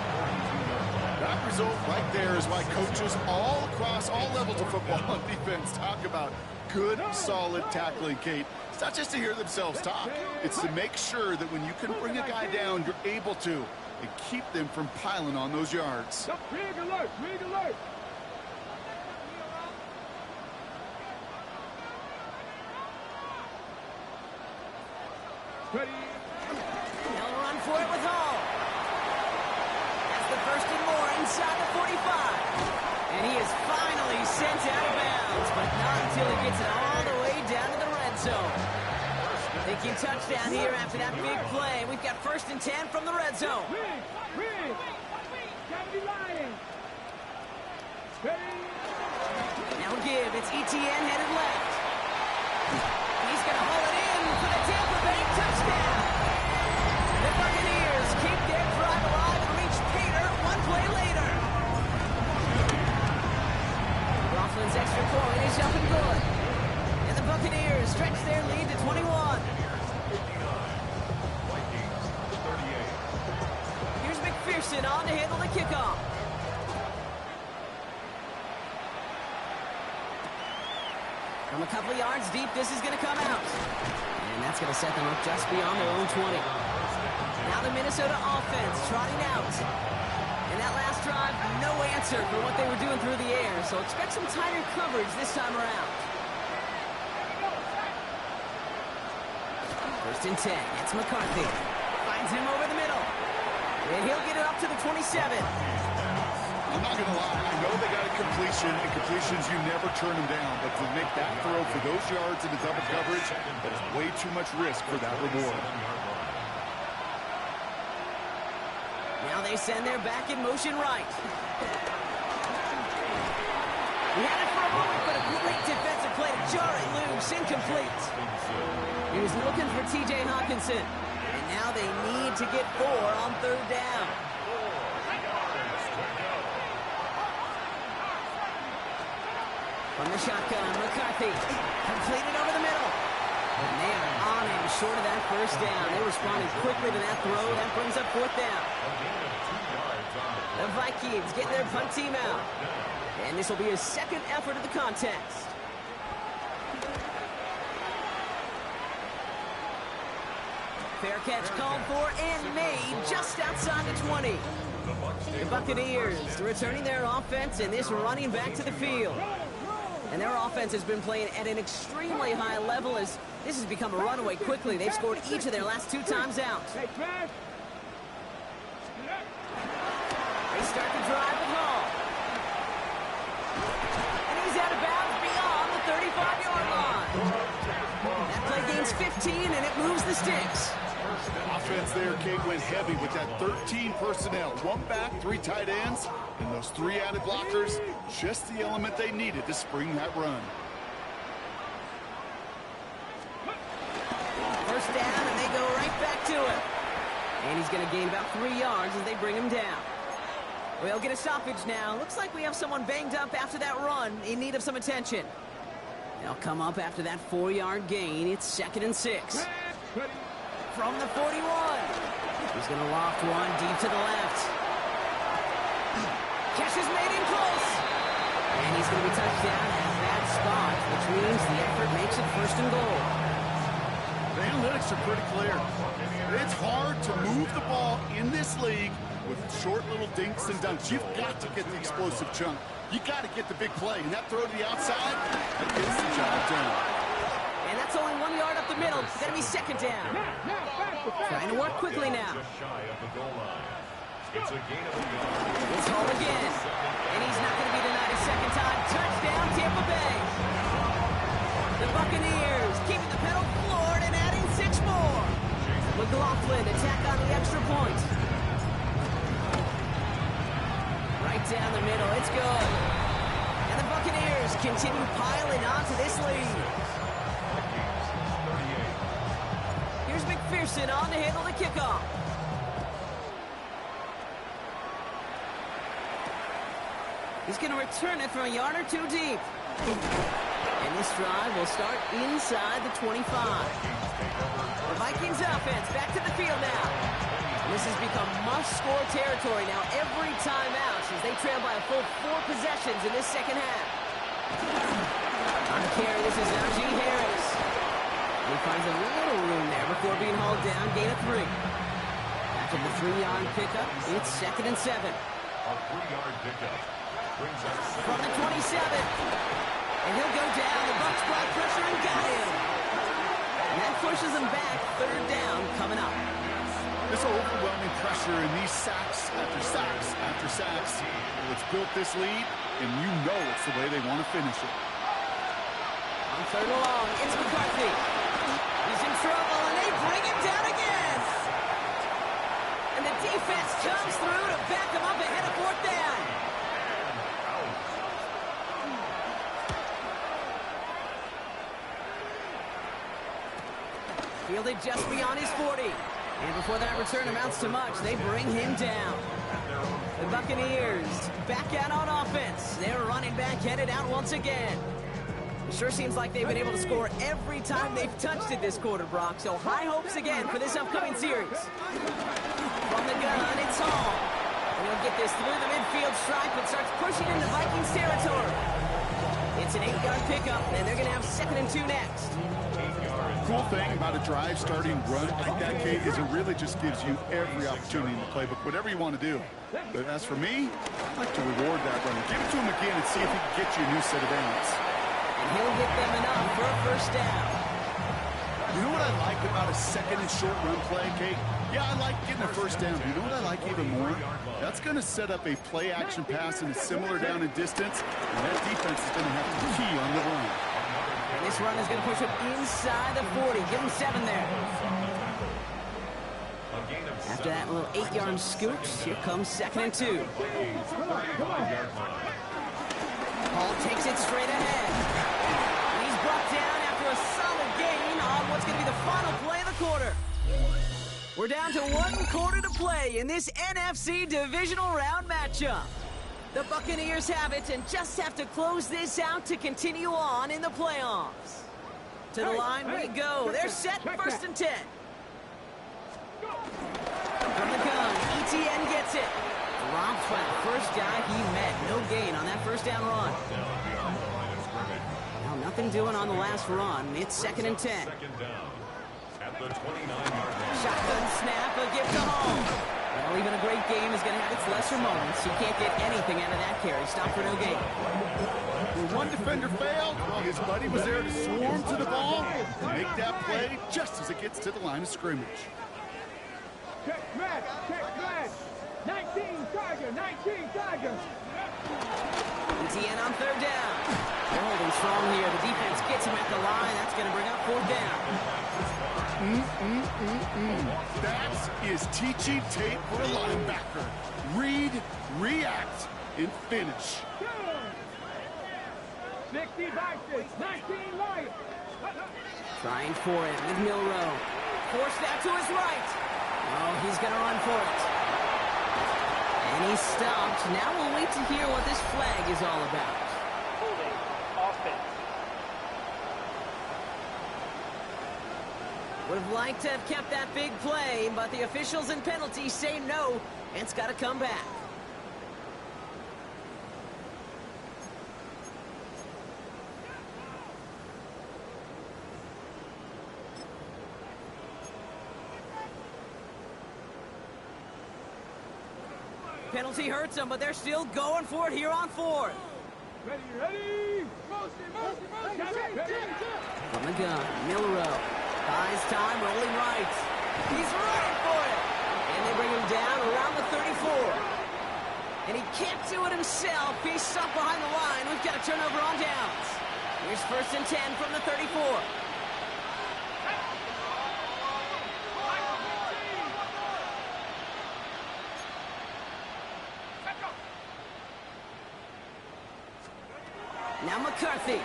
B: That result right there is why coaches all across all levels of football on defense talk about good, solid tackling, Kate. It's not just to hear themselves talk. It's to make sure that when you can bring a guy down, you're able to, and keep them from piling on those yards.
D: Big alert, big alert. Ready.
A: They'll run for it with Hall. That's the first and more inside the 45. And he is finally sent out of bounds, but not until he gets it all the way down to the red zone. Thinking touchdown here after that big play. We've got 1st and 10 from the red zone.
D: Rig. Gotta be lying. Ready.
A: Now give. It's ETN headed left. He's going to haul it in for the Tampa Bay touchdown. The Buccaneers keep their drive alive and reach Pater 1 play later. Coughlin's extra point is up and good. And the Buccaneers stretch their lead to 21. Here's McPherson on to handle the kickoff. From a couple of yards deep, this is going to come out. And that's going to set them up just beyond their own 20. Now the Minnesota offense trotting out. And that last drive, no answer for what they were doing through the air. So expect some tighter coverage this time around. 1st and 10. It's McCarthy. Finds him over the middle. And he'll get it up to the 27.
B: I'm not going to lie. I know they got a completion, and completions, you never turn them down. But to make that throw for those yards into double coverage, that is way too much risk for that reward.
A: Now they send their back in motion right. He had it for a moment, but a great defensive play to jar it loose. Incomplete. He was looking for T.J. Hawkinson. And now they need to get 4 on 3rd down. From the shotgun, McCarthy completed over the middle. And they are on him short of that first down. They responded quickly to that throw. That brings up 4th down. The Vikings getting their punt team out. And this will be his 2nd effort of the contest. Fair catch called for and made just outside the 20. The Buccaneers returning their offense and this running back to the field. And their offense has been playing at an extremely high level as this has become a runaway quickly. They've scored each of their last 2 times out. They start the drive with Hall. And he's out of bounds beyond the 35. It's 15, and it moves the sticks.
B: Offense there, Kate, went heavy with that 13 personnel. One back, 3 tight ends, and those 3 added blockers, just the element they needed to spring that run.
A: First down, and they go right back to it. And he's going to gain about 3 yards as they bring him down. We'll get a stoppage now. Looks like we have someone banged up after that run, in need of some attention. They'll come up after that 4-yard gain. It's 2nd and 6. From the 41. He's going to loft one deep to the left. Catch is made in close. And he's going to be touched down at that spot, which means the effort makes it 1st and goal.
B: The analytics are pretty clear. It's hard to move the ball in this league with short little dinks and dunks. You've got to get the explosive chunk. You got to get the big play. And that throw to the outside, that gets the job done.
A: And that's only 1 yard up the middle. It's going to be 2nd down. Trying to work quickly now.
C: Just shy of the goal line. It's a gain of a yard.
A: It's Hall again. And he's not going to be denied a 2nd time. Touchdown, Tampa Bay. The Buccaneers keeping the pedal floored and adding 6 more. McLaughlin attack on the extra point. Right down the middle. It's good. And the Buccaneers continue piling onto this lead. Here's McPherson on to handle the kickoff. He's going to return it from a yard or 2 deep. And this drive will start inside the 25. The Vikings offense back to the field now. And this has become must-score territory now every time out as they trail by a full 4 possessions in this 2nd half. On the carry, this is Najee Harris. He finds a little room there before being hauled down, gain of 3. After the 3-yard pickup, it's 2nd and 7.
C: A 3-yard pickup brings up
A: From the 27. And he'll go down. The Bucs brought pressure and got him. And that pushes him back. 3rd down coming up.
B: This overwhelming pressure and these sacks after sacks after sacks, it's built this lead, and you know it's the way they want to finish it.
A: On 3rd and long, it's McCarthy. He's in trouble, and they bring him down again. And the defense comes through to back him up ahead of 4th down. Fielded just beyond his 40. And before that return amounts to much, they bring him down. The Buccaneers back out on offense. Their running back headed out once again. It sure seems like they've been able to score every time they've touched it this quarter, Brock. So high hopes again for this upcoming series. From the gun, it's Hall. And he'll get this through the midfield stripe and starts pushing into Vikings territory. It's an 8-yard pickup, and they're going to have 2nd and 2 next.
B: Cool thing about a drive starting run like that, Kate, is it really just gives you every opportunity in the playbook, whatever you want to do. But as for me, I'd like to reward that runner. Give it to him again and see if he can get you a new set of downs.
A: And he'll get them enough for a 1st down.
B: You know what I like about a 2nd and short run play, Kate? Yeah, I like getting a 1st down. But you know what I like even more? That's going to set up a play-action pass in a similar down and distance, and that defense is going to have to key on the run.
A: And this run is going to push him inside the 40. Give him 7 there. After that little 8-yard scooch, here comes 2nd and 2. Hall takes it straight ahead. And he's brought down after a solid gain on what's going to be the final play of the quarter. We're down to 1 quarter to play in this NFC divisional round matchup. The Buccaneers have it and just have to close this out to continue on in the playoffs. To the line we go. They're set, 1st and 10. From the gun, ETN gets it. Dropped by the first guy he met. No gain on that 1st down run. Now nothing doing on the last run. It's 2nd and 10.
C: At the 29-yard line.
A: Shotgun snap, a gift to Hall. Well, even a great game is going to have its lesser moments. He can't get anything out of that carry. Stop for no gain.
B: When one defender failed, his buddy was there to swarm to the ball and make that play just as it gets to the line of scrimmage.
D: Check flag, 19 Tiger.
A: ETN on 3rd down. They're holding strong here. The defense gets him at the line. That's going to bring up 4th down.
B: That is teaching tape for a linebacker. Read, react, and finish.
D: 60 boxes, 19 Lions.
A: Trying for it with Milrow. Forced out to his right. Oh, he's going to run for it. And he's stopped. Now we'll wait to hear what this flag is all about.
E: Holding offense.
A: Would have liked to have kept that big play, but the officials and penalties say no, and it's got to come back. Penalty hurts them, but they're still going for it here on fourth.
D: Ready, ready.
A: From the gun, Milrow. Buys time, rolling right. He's running for it. And they bring him down around the 34. And he can't do it himself. He's stuck behind the line. We've got a turnover on downs. Here's 1st and 10 from the 34. Now McCarthy.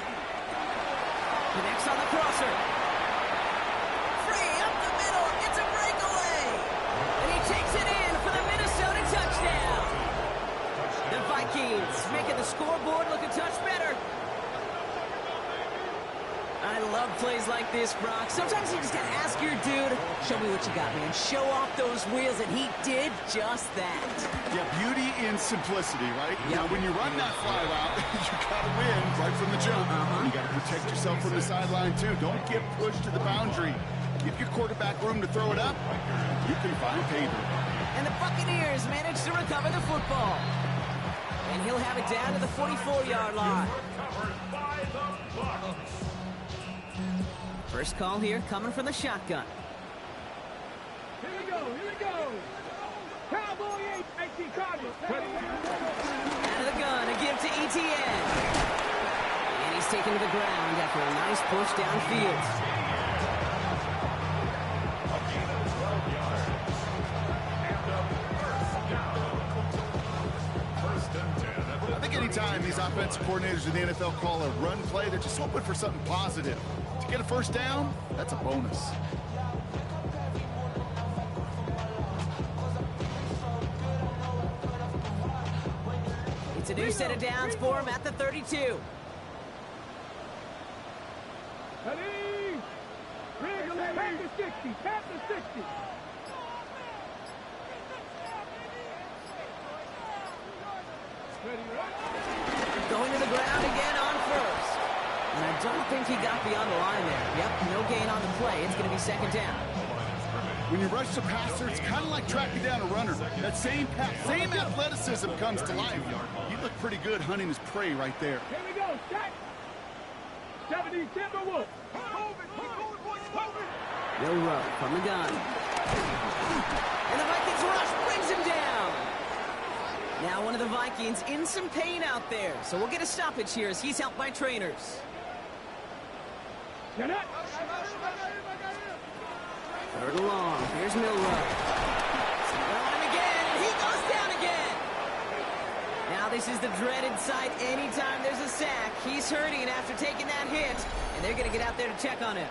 A: Connects on the crosser. Free up the middle. It's a breakaway. And he takes it in for the Minnesota touchdown. The Vikings making the scoreboard look a touch better. I love plays like this, Brock. Sometimes you just gotta ask your dude, show me what you got, man. Show off those wheels, and he did just that.
B: Yeah, beauty in simplicity, right?
A: Yep.
B: Now, when you run that fly route, you gotta win right from the jump. You gotta protect yourself from the sideline, too. Don't get pushed to the boundary. Give your quarterback room to throw it up. You can find pavement.
A: And the Buccaneers manage to recover the football. And he'll have it down to the 44-yard line. First call here coming from the shotgun.
D: Here we go, here we go. Cowboy 8, I see Cardinals.
A: Out of the gun, a give to ETN. And he's taken to the ground after a nice push downfield.
B: I think anytime these offensive coordinators in the NFL call a run play, they're just hoping for something positive. To get a first down, that's a bonus.
A: It's a new set of downs for him at the 32.
D: Ready? Tap the 60, tap the 60. Ready, ready.
A: Going to the ground again on first. And I don't think he got beyond the line there. Yep, no gain on the play. It's going to be 2nd down.
B: When you rush the passer, it's kind of like tracking down a runner. That same athleticism comes to life. You look pretty good hunting his prey right there.
D: Here we go, set. 70 Timberwolves.
A: Milrow from the gun. And the Vikings rush brings him down. Now one of the Vikings in some pain out there. So we'll get a stoppage here as he's helped by trainers.
D: Get up.
A: 3rd and long. Here's Milrow. On him again, and he goes down again. Now this is the dreaded sight anytime there's a sack. He's hurting after taking that hit, and they're going to get out there to check on him.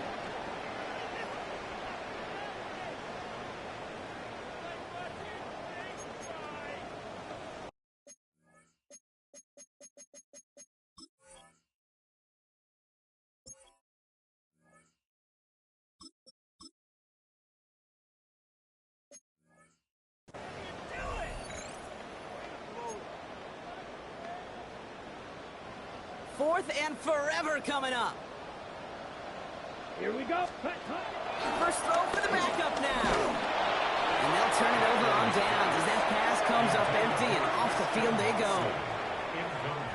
A: Fourth and forever coming up.
D: Here we go.
A: First throw for the backup now. And they'll turn it over on downs as that pass comes up empty and off the field they go.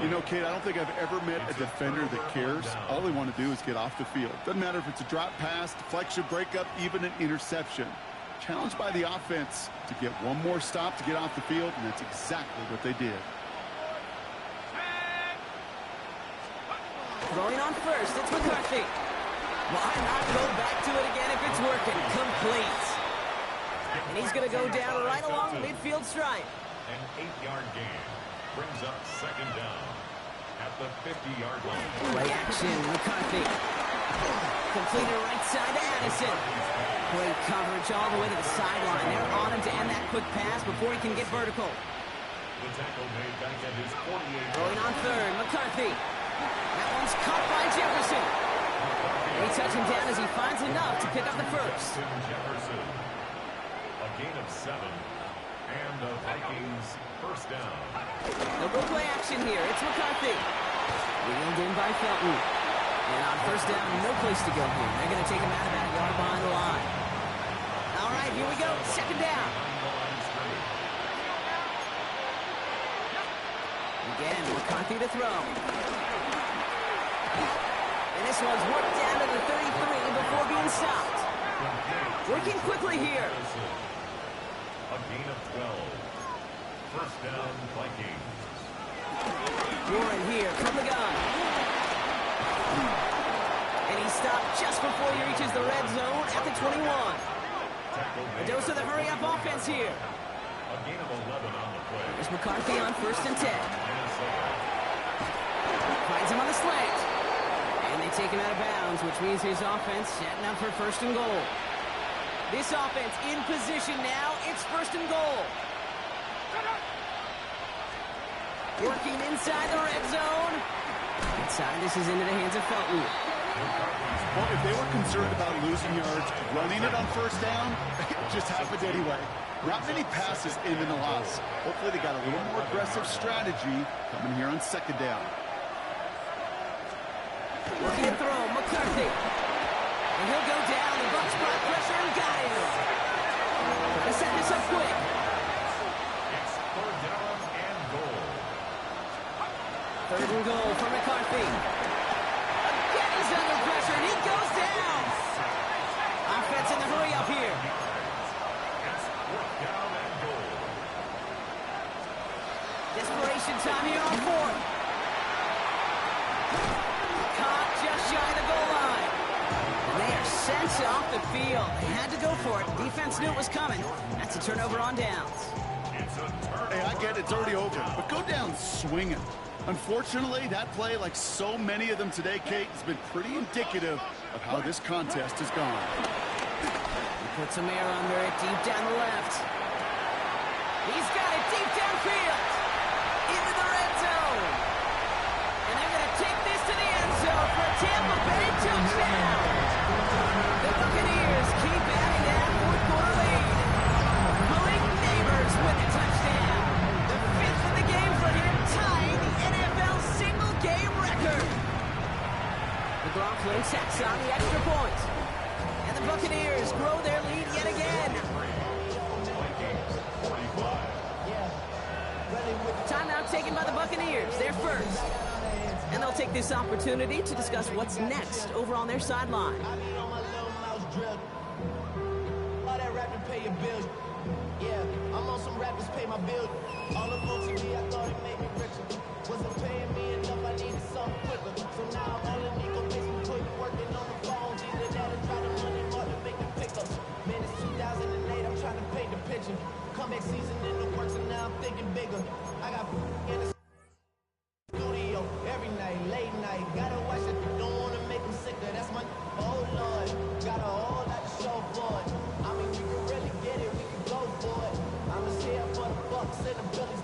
B: You know, Kate, I don't think I've ever met a defender that cares. All they want to do is get off the field. Doesn't matter if it's a drop pass, deflection, breakup, even an interception. Challenged by the offense to get one more stop to get off the field, and that's exactly what they did.
A: Throwing on first, it's McCarthy. Why not go back to it again if it's working? Complete. And he's going to go down right along the midfield stripe.
C: An 8-yard gain brings up second down at the 50-yard line.
A: Play action, McCarthy. Completed right side to Addison. Great coverage all the way to the sideline. They're on him to end that quick pass before he can get vertical.
C: The tackle made back at his 48.
A: Going on third, McCarthy. That one's caught by Jefferson. They touch him down as he finds enough to pick up the first.
C: Jefferson. A gain of 7. And the Vikings first down.
A: They'll go play action here. It's McCarthy. Wheeled in by Felton. And on first down, no place to go here. They're going to take him out about a yard behind the line. All right, here we go. Second down. Again, McCarthy to throw. And this one's worked down to the 33 before being stopped. Working quickly here.
C: A gain of 12. First down, Vikings.
A: Warren here from the gun. And he stopped just before he reaches the red zone at the 21. A dose of the hurry-up offense here.
C: A gain of 11 on the play.
A: There's McCarthy on first and 10. Finds him on the slant. And they take him out of bounds, which means his offense setting up for first and goal. This offense in position now. It's first and goal. Working inside the red zone. Inside, this is into the hands of Felton.
B: Well, if they were concerned about losing yards, running it on first down, it just happened anyway. Not many passes in the loss. Hopefully they got a little more aggressive strategy coming here on second down.
A: Looking to throw, McCarthy. And he'll go down. The Bucs brought pressure and got him. Let's set this up quick.
C: It's third down and goal.
A: Third and goal for McCarthy. Again, he's under pressure, and he goes down. Offense in the hurry up here.
C: It's fourth down and goal.
A: Desperation time here on fourth. Caught just shy of the goal line. And they are sent off the field. They had to go for it. Defense knew it was coming. That's a turnover on downs.
C: It's a turnover.
B: Hey, I get it's already over, but go down swinging. Unfortunately, that play, like so many of them today, Kate, has been pretty indicative of how this contest has gone.
A: He puts some air under it, deep down the left. He's got it deep downfield. Into the red zone. And they're going to take this to the end zone for a Tampa Bay touchdown. The Buccaneers keep adding that fourth-quarter lead. Malik Neighbors with the touchdown. The fifth of the game for him, tying the NFL single-game record. McLaughlin sacks on the extra point. And the Buccaneers grow their lead yet again. Timeout taken by the Buccaneers. They're first. And they'll take this opportunity to discuss what's next over on their sideline.
F: All that rapping pay your bills. Yeah, I'm on some rappers pay my bills. All up on TV, I thought it made me richer. Wasn't paying me enough, I needed something quicker. So now I'm all in Nico basement, putting working on the phone. Either that or try to money more to make the pickups. Man, it's 2008, I'm trying to paint the picture. Comeback season in the works, and now I'm thinking bigger. I got in the studio every night, late night. Gotta watch it, don't wanna make them sicker. That's my, oh Lord. Got a whole lot to show for it. I mean, we can really get it, we can go for it. I'm just here for the Bucks and the Billies.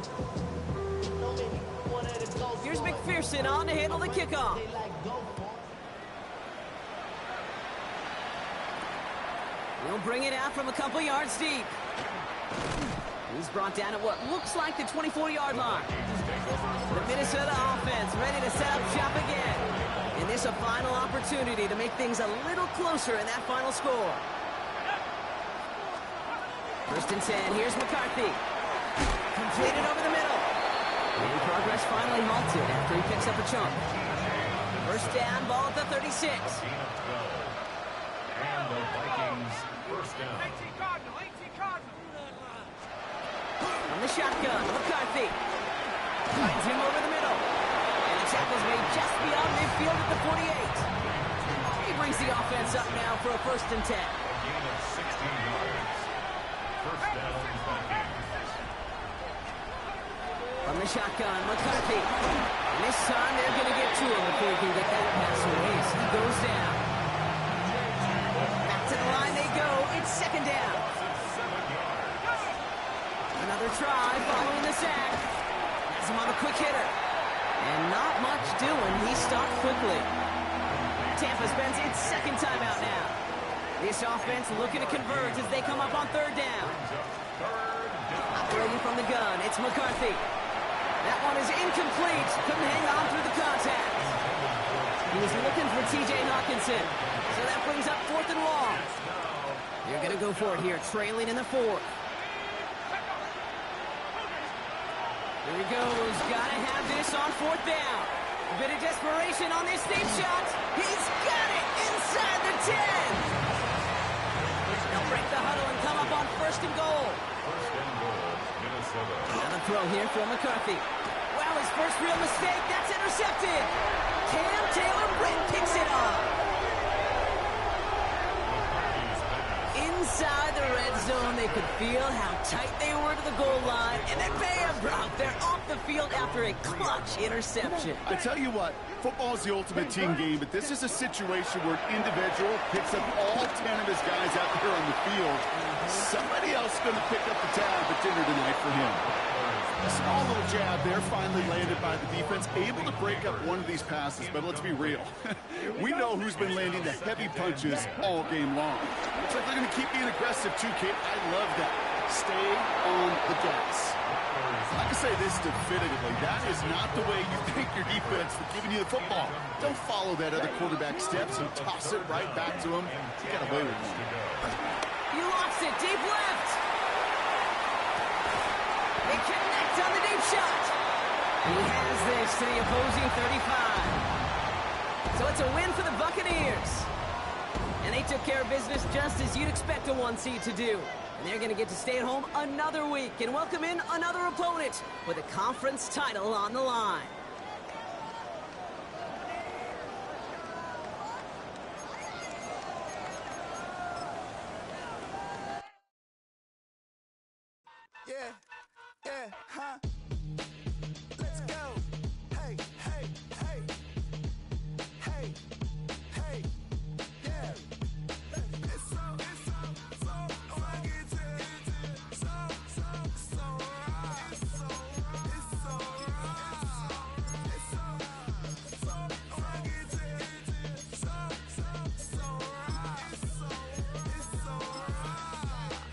F: No, maybe one of the goals.
A: Here's McPherson on to handle the kickoff.
F: They like go for it.
A: He'll bring it out from a couple yards deep. He's brought down at what looks like the 24-yard line. The Minnesota offense ready to set up shop again. And this a final opportunity to make things a little closer in that final score. First and 10, here's McCarthy. Completed over the middle. And progress finally halted after he picks up a chunk. First down, ball at the 36.
C: Gain of 12. And the Vikings first down.
A: From the shotgun, McCarthy finds him over the middle. And the tackle's made just beyond midfield at the 48. He brings the offense up now for a 1st and 10.
C: A gain of 16 yards. First down, Vikings.
A: From the shotgun, McCarthy. And this time they're going to get to him before he can get that pass away. He goes down. Back to the line they go. It's 2nd down. Another try following the sack. Has him on a quick hitter. And not much doing. He stopped quickly. Tampa spends its 2nd timeout now. This offense looking to converge as they come up on 3rd down. Operating from the gun, it's McCarthy. That one is incomplete. Couldn't hang on through the contact. He was looking for T.J. Hawkinson. So that brings up 4th and long. They're going to go for it here, trailing in the 4th. Here he goes. Got to have this on 4th down. A bit of desperation on this deep shot. He's got it inside the 10. They'll break the huddle and come up on 1st and goal.
C: 1st and goal, Minnesota.
A: Another throw here from McCarthy. Wow, his first real mistake. That's intercepted. Cam Taylor-Britt picks it up. Inside the red zone, they could feel how tight they were to the goal line, and then bam, Brock, they're off the field after a clutch interception.
B: I tell you what, football is the ultimate team game, but this is a situation where an individual picks up all 10 of his guys out there on the field. Somebody else is going to pick up the tab at dinner tonight for him. A small little jab there finally landed by the defense, able to break up one of these passes, but let's be real. We know who's been landing the heavy punches all game long. Looks like they're going to keep being aggressive too, Kate. I love that. Stay on the gas. I can say this definitively. That is not the way you thank your defense for giving you the football. Don't follow that other quarterback steps and toss it right back to him. You got away with one.
A: He lost it deep left. They connect on the deep shot. He has this to the opposing 35. So it's a win for the Buccaneers. And they took care of business just as you'd expect a 1 seed to do. And they're going to get to stay at home another week and welcome in another opponent with a conference title on the line.
F: Yeah, huh? Let's go. Hey, hey, hey. Hey, hey, yeah. It's so rugged. So right. It's so rugged. It's so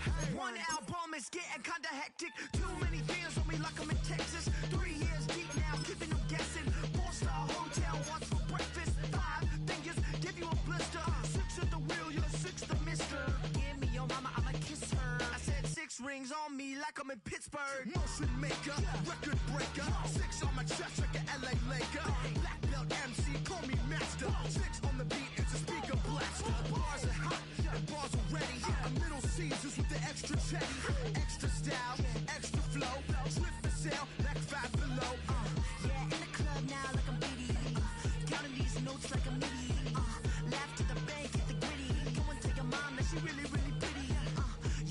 F: right. One album is getting kinda hectic. Too many fans on me like I'm in Texas. 3 years deep now, keeping them guessing. 4-star hotel, once for breakfast. 5 fingers, give you a blister. 6 at the wheel, you're 6 the mister. Give me your mama, I'ma kiss her. I said 6 rings on me like I'm in Pittsburgh. Motion maker, record breaker. 6 on my chest like an LA Laker. Black belt MC, call me master. 6 on the beat, it's a speaker blaster. Bars are hot, and bars are ready. A middle Caesars with the extra chetty. Extra style, extra flow. Slip for sale, like 5 below. Yeah, in the club now like I'm Diddy. Counting these notes like I'm Nitty. Laugh to the bank, hit the gritty. Go and tell your mom that she really, really pretty.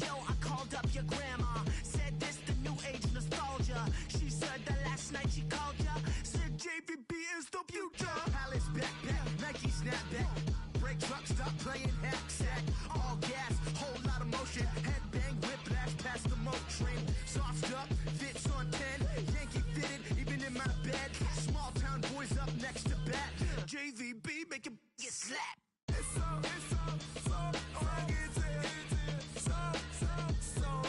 F: Yo, I called up your grandma. Said this the new age nostalgia. She said that last night she called ya. Said JVB is the future. Palace backpack, Nike snapback. Break truck, stop playing hack sack. All gas, whole lot of motion. Headbang, whiplash, past the moat train. Sauced up, fits on 10. Yankee fitted, even in my bed. Small town boys up next to bat. JVB, make it get slapped. It's so rugged. So right. It's so rugged. It's so right.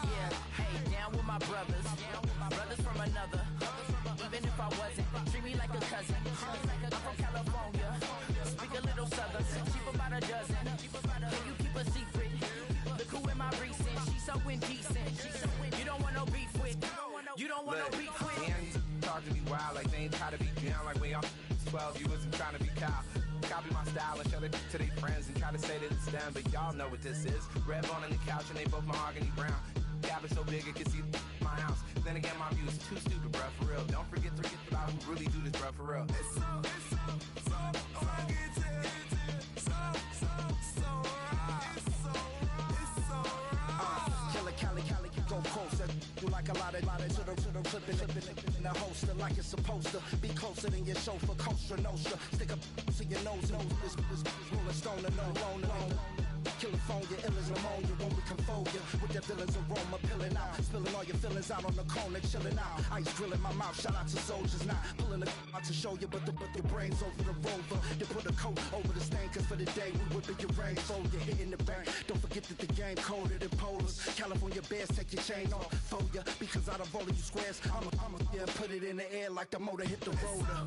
F: Yeah, hey, down with my brothers. Brothers from another. Even if I wasn't, treat me like a cousin. I'm from California. Speak a little southern. Cheap about a dozen. Can you keep a secret? Look who in my recent. She's so indecent. You don't want no beef with. You don't want no beef with.
G: Talk to me wild like they ain't try to be down like way off 12 you wasn't trying to be cow copy my style and show it to their friends and try to say that it's them, but y'all know what this is. Red bone on the couch and they both mahogany brown. Cabin so big it can see my house. Then again, my view is too stupid, bruh, for real. Don't forget about who really do this, bruh, for real. It's so Cali, go closer. You like a lot of to the clipping in the holster like it's supposed to be closer than your chauffeur, Costa Nostra. Stick up to your nose, this rolling stone and no loner. California, ill as pneumonia when we confold you with that villain's aroma, pilling out, spilling all your feelings out on the corner, chilling out. Ice grilling my mouth, shout out to soldiers, not pulling the out to show you, but the brains over the rover. You put a coat over the stain, cause for the day we whipping your range, so you're hitting the bank. Don't forget that the game coded in polars. California bears, take your chain off for ya, because out of all of you squares, I'ma yeah, put it in the air like the motor hit the roller.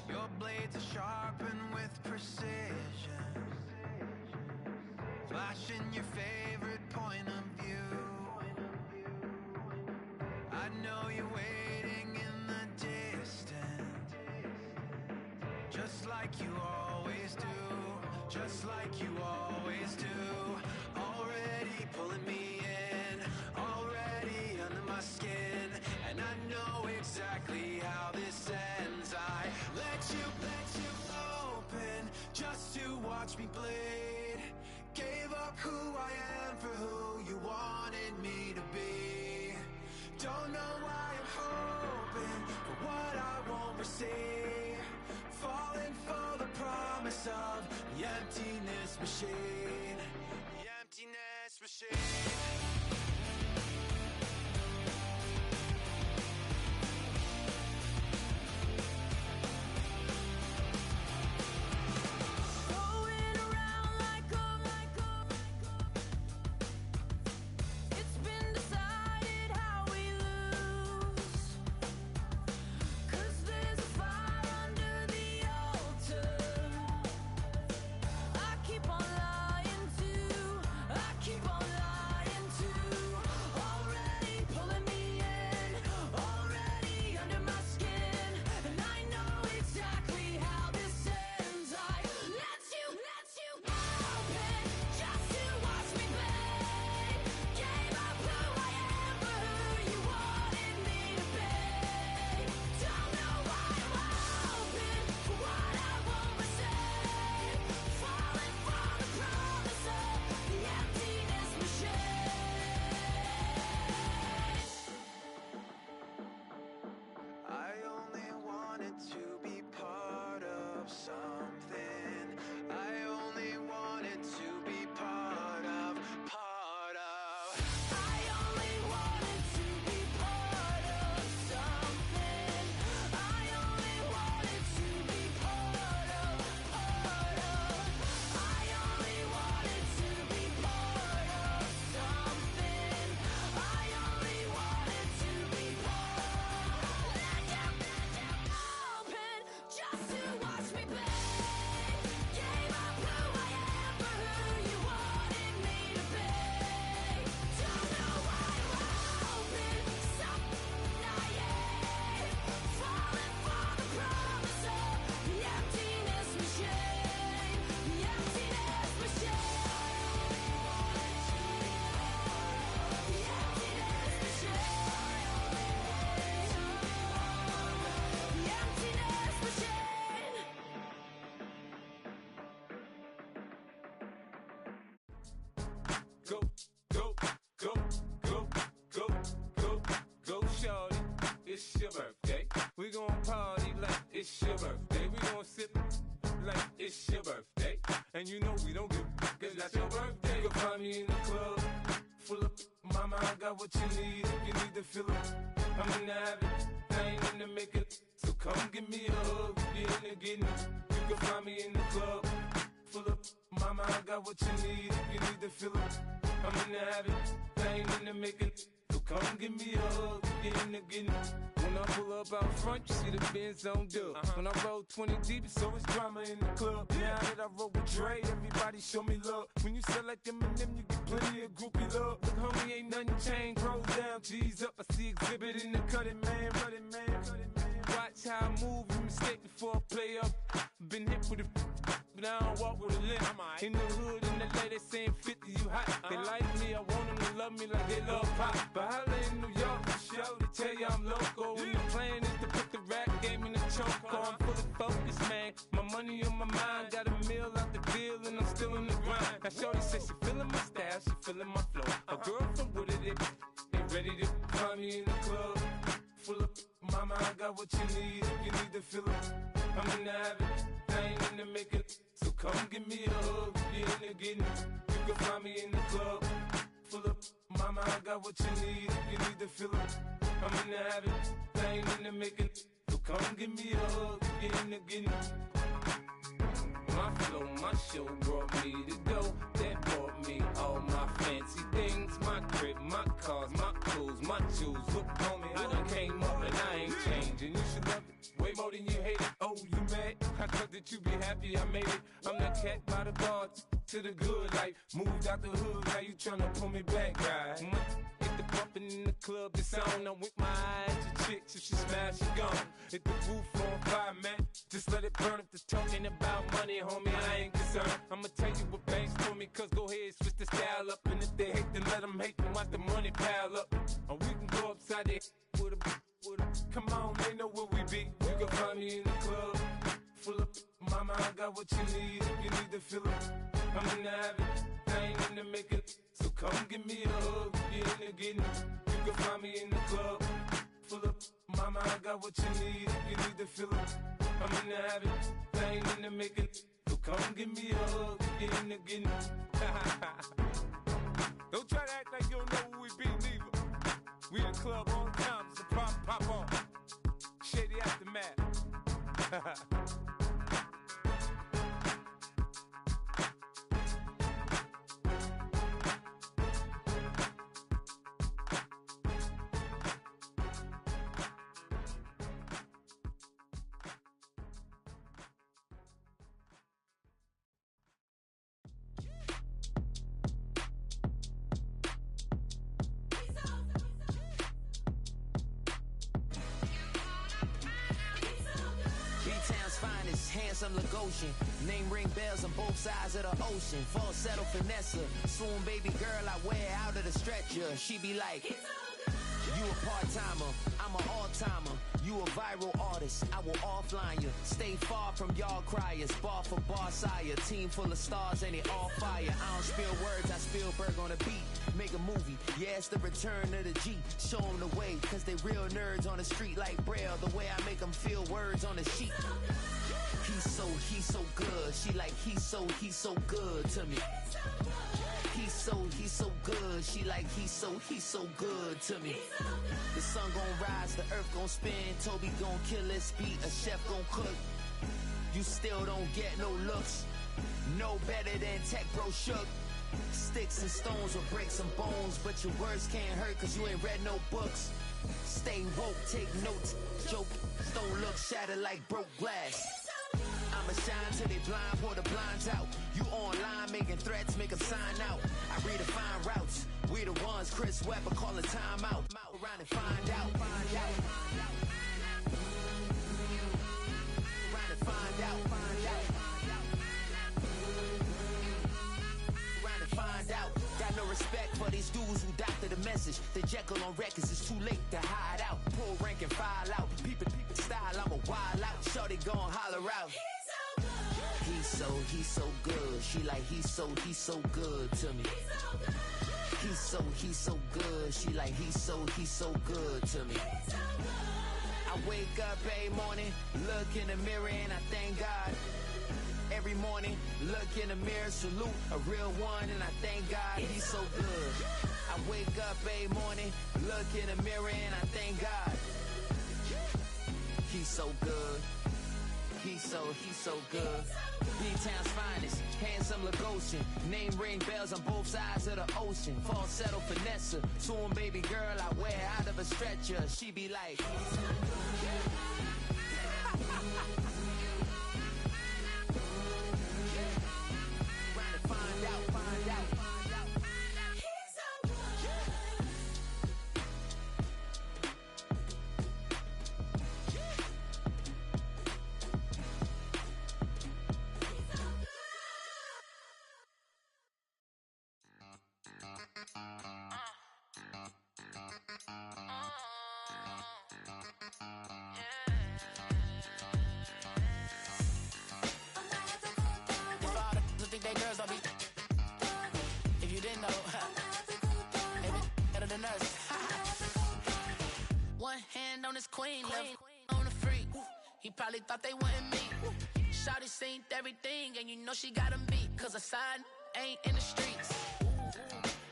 H: Your blades are sharpened with precision, flashing your favorite point of view. I know you're waiting in the distance, just like you always do, just like you always do. Already pulling me in, already under my skin, and I know exactly how this ends. I let you open just to watch me bleed. Gave up who I am for who you wanted me to be. Don't know why I'm hoping for what I won't receive. Falling for the promise of the emptiness machine. The emptiness machine.
I: It's your birthday. We gon' party like it's your birthday. We gon' sip like it's your birthday. And you know we don't give cause that's your birthday. You'll find me in the club, full of mama, I got what you need. If you need to fill up, I'm in the habit, I ain't in the makeup. So come give me a hug, get in the getting. You can find me in the club, full of. Mama, I got what you need if you need to fill it. I'm in the habit, I ain't in the making. So come give me a hug, get in the getting. When I pull up out front, you see the Benz on dub. When I roll 20 deep, it's always drama in the club. Now that I roll with Dre, everybody show me love. When you sell like them and them, you get plenty of groupie love. Look, homie, ain't nothing changed. Rolls down, G's up. I see exhibit in the cutting, man. Watch how I move, you mistake before I play up. Been hit with a but I don't walk with a limp. In the hood, in the lady saying 50, you hot. They like me, I want them to love me like they love pop. But holla in New York, for show, they tell you I'm local. And the plan is to put the rap game in the choke. I'm fully focused, man. My money on my mind, got a meal out the deal, and I'm still in the grind. Now shorty said she feeling my style, she feeling my flow. A girl from Wooded, they ready to find me in the club. Full of mama, I got what you need if you need to fill it. I'm in the habit, I ain't in the making. So come give me a hug, get in the getting. You can find me in the club. Full of mama, I got what you need if you need to fill it. I'm in the habit, I ain't in the making. So come give me a hug, get in the getting. My flow, my show brought me to go. That brought me all my fancy things. My crib, my cars, my clothes, my jewels. Look, homie, I done came up and I ain't changing. You should love it way more than you hate it. Oh, you mad? I thought that you be happy I made it. I'm that cat by the bar to the good life. Moved out the hood, now you tryna pull me back, right? Hit the bumpin' in the club, the sound. I'm with my eyes, your chicks, if she smash, she gone. Hit the roof on fire, man. Just let it burn if they're talking about money, homie, I ain't concerned. I'ma tell you what banks told me, cause go ahead, switch the style up. And if they hate, then let them hate, then watch the money pile up. Or we can go upside there with a come on, they know where we be. You can find me in the club. Full of mama, I got what you need if you need to fill it. I'm in the habit, I ain't in the making. So come give me a hug, get in the getting. You can find me in the club. Full of mama, I got what you need if you need to fill it. I'm in the habit, I ain't in the making. So come give me a hug, get in the getting. Don't try to act like you don't know who we be, neither. We in the club on time, so pop on. Shady Aftermath.
A: Handsome Lagosian, name ring bells on both sides of the ocean. Falsetto finesse, soon baby girl I wear out of the stretcher. She be like, you a part-timer, I'm an all-timer. You a viral artist, I will offline you. Stay far from y'all criers, bar for bar sire. Team full of stars and it all fire. I don't spill words, I Spielberg on a beat. Make a movie, yeah, it's the return of the G. Show them the way, cause they real nerds on the street like Braille. The way I make them feel words on the sheet. He's so good. She like, he's so good to me. He's so good. She like, he's so good to me. The sun gon' rise, the earth gon' spin. Toby gon' kill this beat, a chef gon' cook. You still don't get no looks. No better than Tech Bro Shook. Sticks and stones will break some bones, but your words can't hurt cause you ain't read no books. Stay woke, take notes, joke. Don't look shattered like broke glass. I'ma shine till they blind, pour the blinds out. You online making threats, make them sign out. I redefine routes. We the ones Chris Webber calling time out. Around and find out. Around and find out. Around and find out. Got no respect for these dudes who doctor the message. The Jekyll on records, it's too late to hide out. Pull rank and file out. Peep style, I'm a wild out. Shorty gon' holler out. He's so good. She like, he's so good to me. He's so good. She like, he's so good to me. I wake up every morning, look in the mirror and I thank God. Every morning, look in the mirror, salute a real one and I thank God he's so good. I wake up every morning, look in the mirror and I thank God. He's so good. He's so good. B-Town's finest, handsome Lagosian. Name ring bells on both sides of the ocean. Falsetto finesse, soon baby girl I wear out of a stretcher. She be like, find out.
J: One hand on his queen, left on the freak. He probably thought they wouldn't meet. Shawty seen everything, and you know she got him beat. Cause her side ain't in the streets.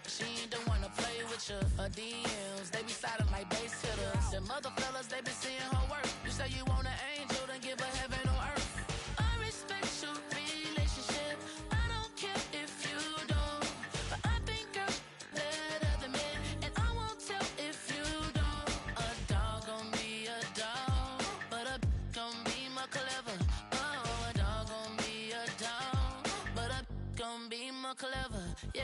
J: She ain't the one to play with you. Her DMs, they be silent like bass hitters. Them other fellas, they be seeing her work. You say you want an angel, then give her heaven on earth. I respect your relationship. I don't care if you don't. But I think girls better than men. And I won't tell if you don't. A dog gon' be a dog. But a gon' be more clever. Oh, a dog gon' be a dog. But a gon' be more clever. Yeah.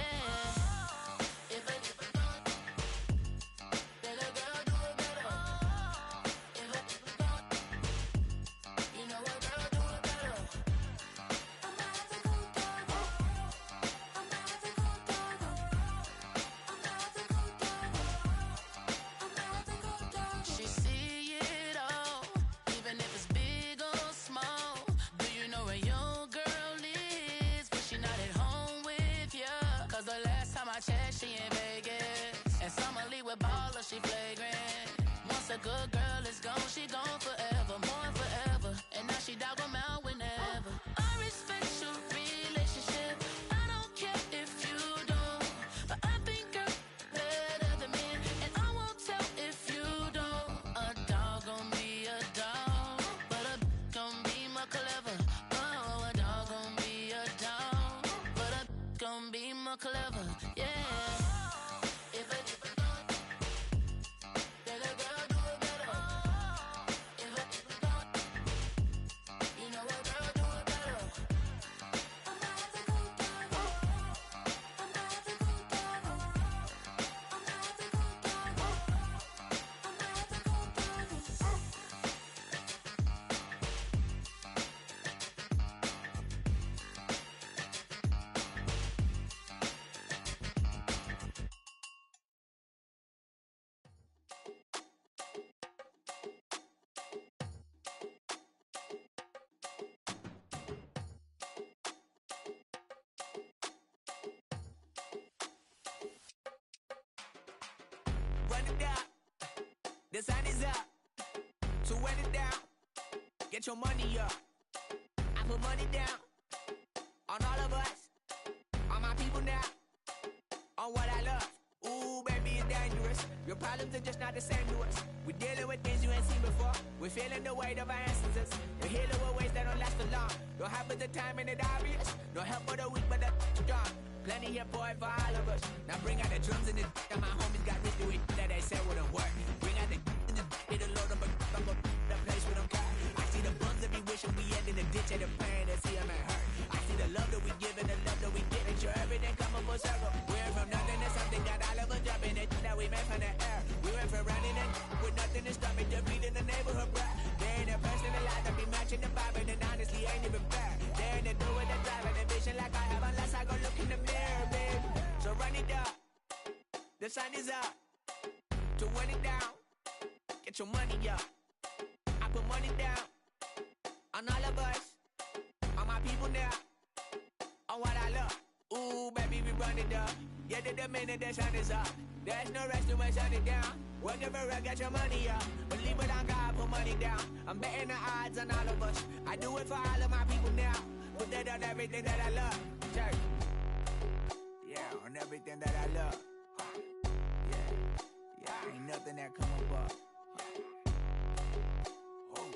J: She in Vegas, and Summer Lee with baller, she flagrant. Once a good girl is gone, she gone forever, more forever. And now she dog 'em out whenever. I respect your relationship. I don't care if you don't, but I think girls better than men, and I won't tell if you don't. A dog gon' be a dog, but a gon' be more clever. Oh, a dog gon' be a dog, but a gon' be more clever. Yeah.
A: The sun is up, so run it down, get your money up. I put money down on all of us, on my people now, on what I love. Ooh, baby, it's dangerous. Your problems are just not the same to us. We're dealing with things you ain't seen before. We're feeling the weight of our ancestors. We're healing with ways that don't last for long. Don't have the time and it obvious. No help for the weak, but the strong. Plenty here for it for all of us. Now bring out the drums and the and my homies got rich doing that they said wouldn't work. Bring out the and the it'll load up, I'm gonna the place we don't care. I see the bums that be wishing we end in the ditch and the pain that see them and hurt. I see the love that we give and the love that we get. And sure everything come up full circle. We went from nothing to something, got all of us jumping it that we made from the air. We went from running and with nothing to stop it, just beating the neighborhood bruh. There ain't a person alive that be matching the vibe, and honestly ain't even fair. There ain't a do with the drive and the vision like I have unless I go look in the mirror, babe. So run it up, the sun is up, to run it down, get your money up. I put money down on all of us, on my people now, on what I love. Ooh, baby, we run it up. Yeah, the minute the sun is up, there's no rest to my shut it down. Working for real, get your money up. Believe it on God, put money down. I'm betting the odds on all of us. I do it for all of my people now. Put that on everything that I love. Church. Yeah, on everything that I love. Yeah, ain't nothing that come above. Oh.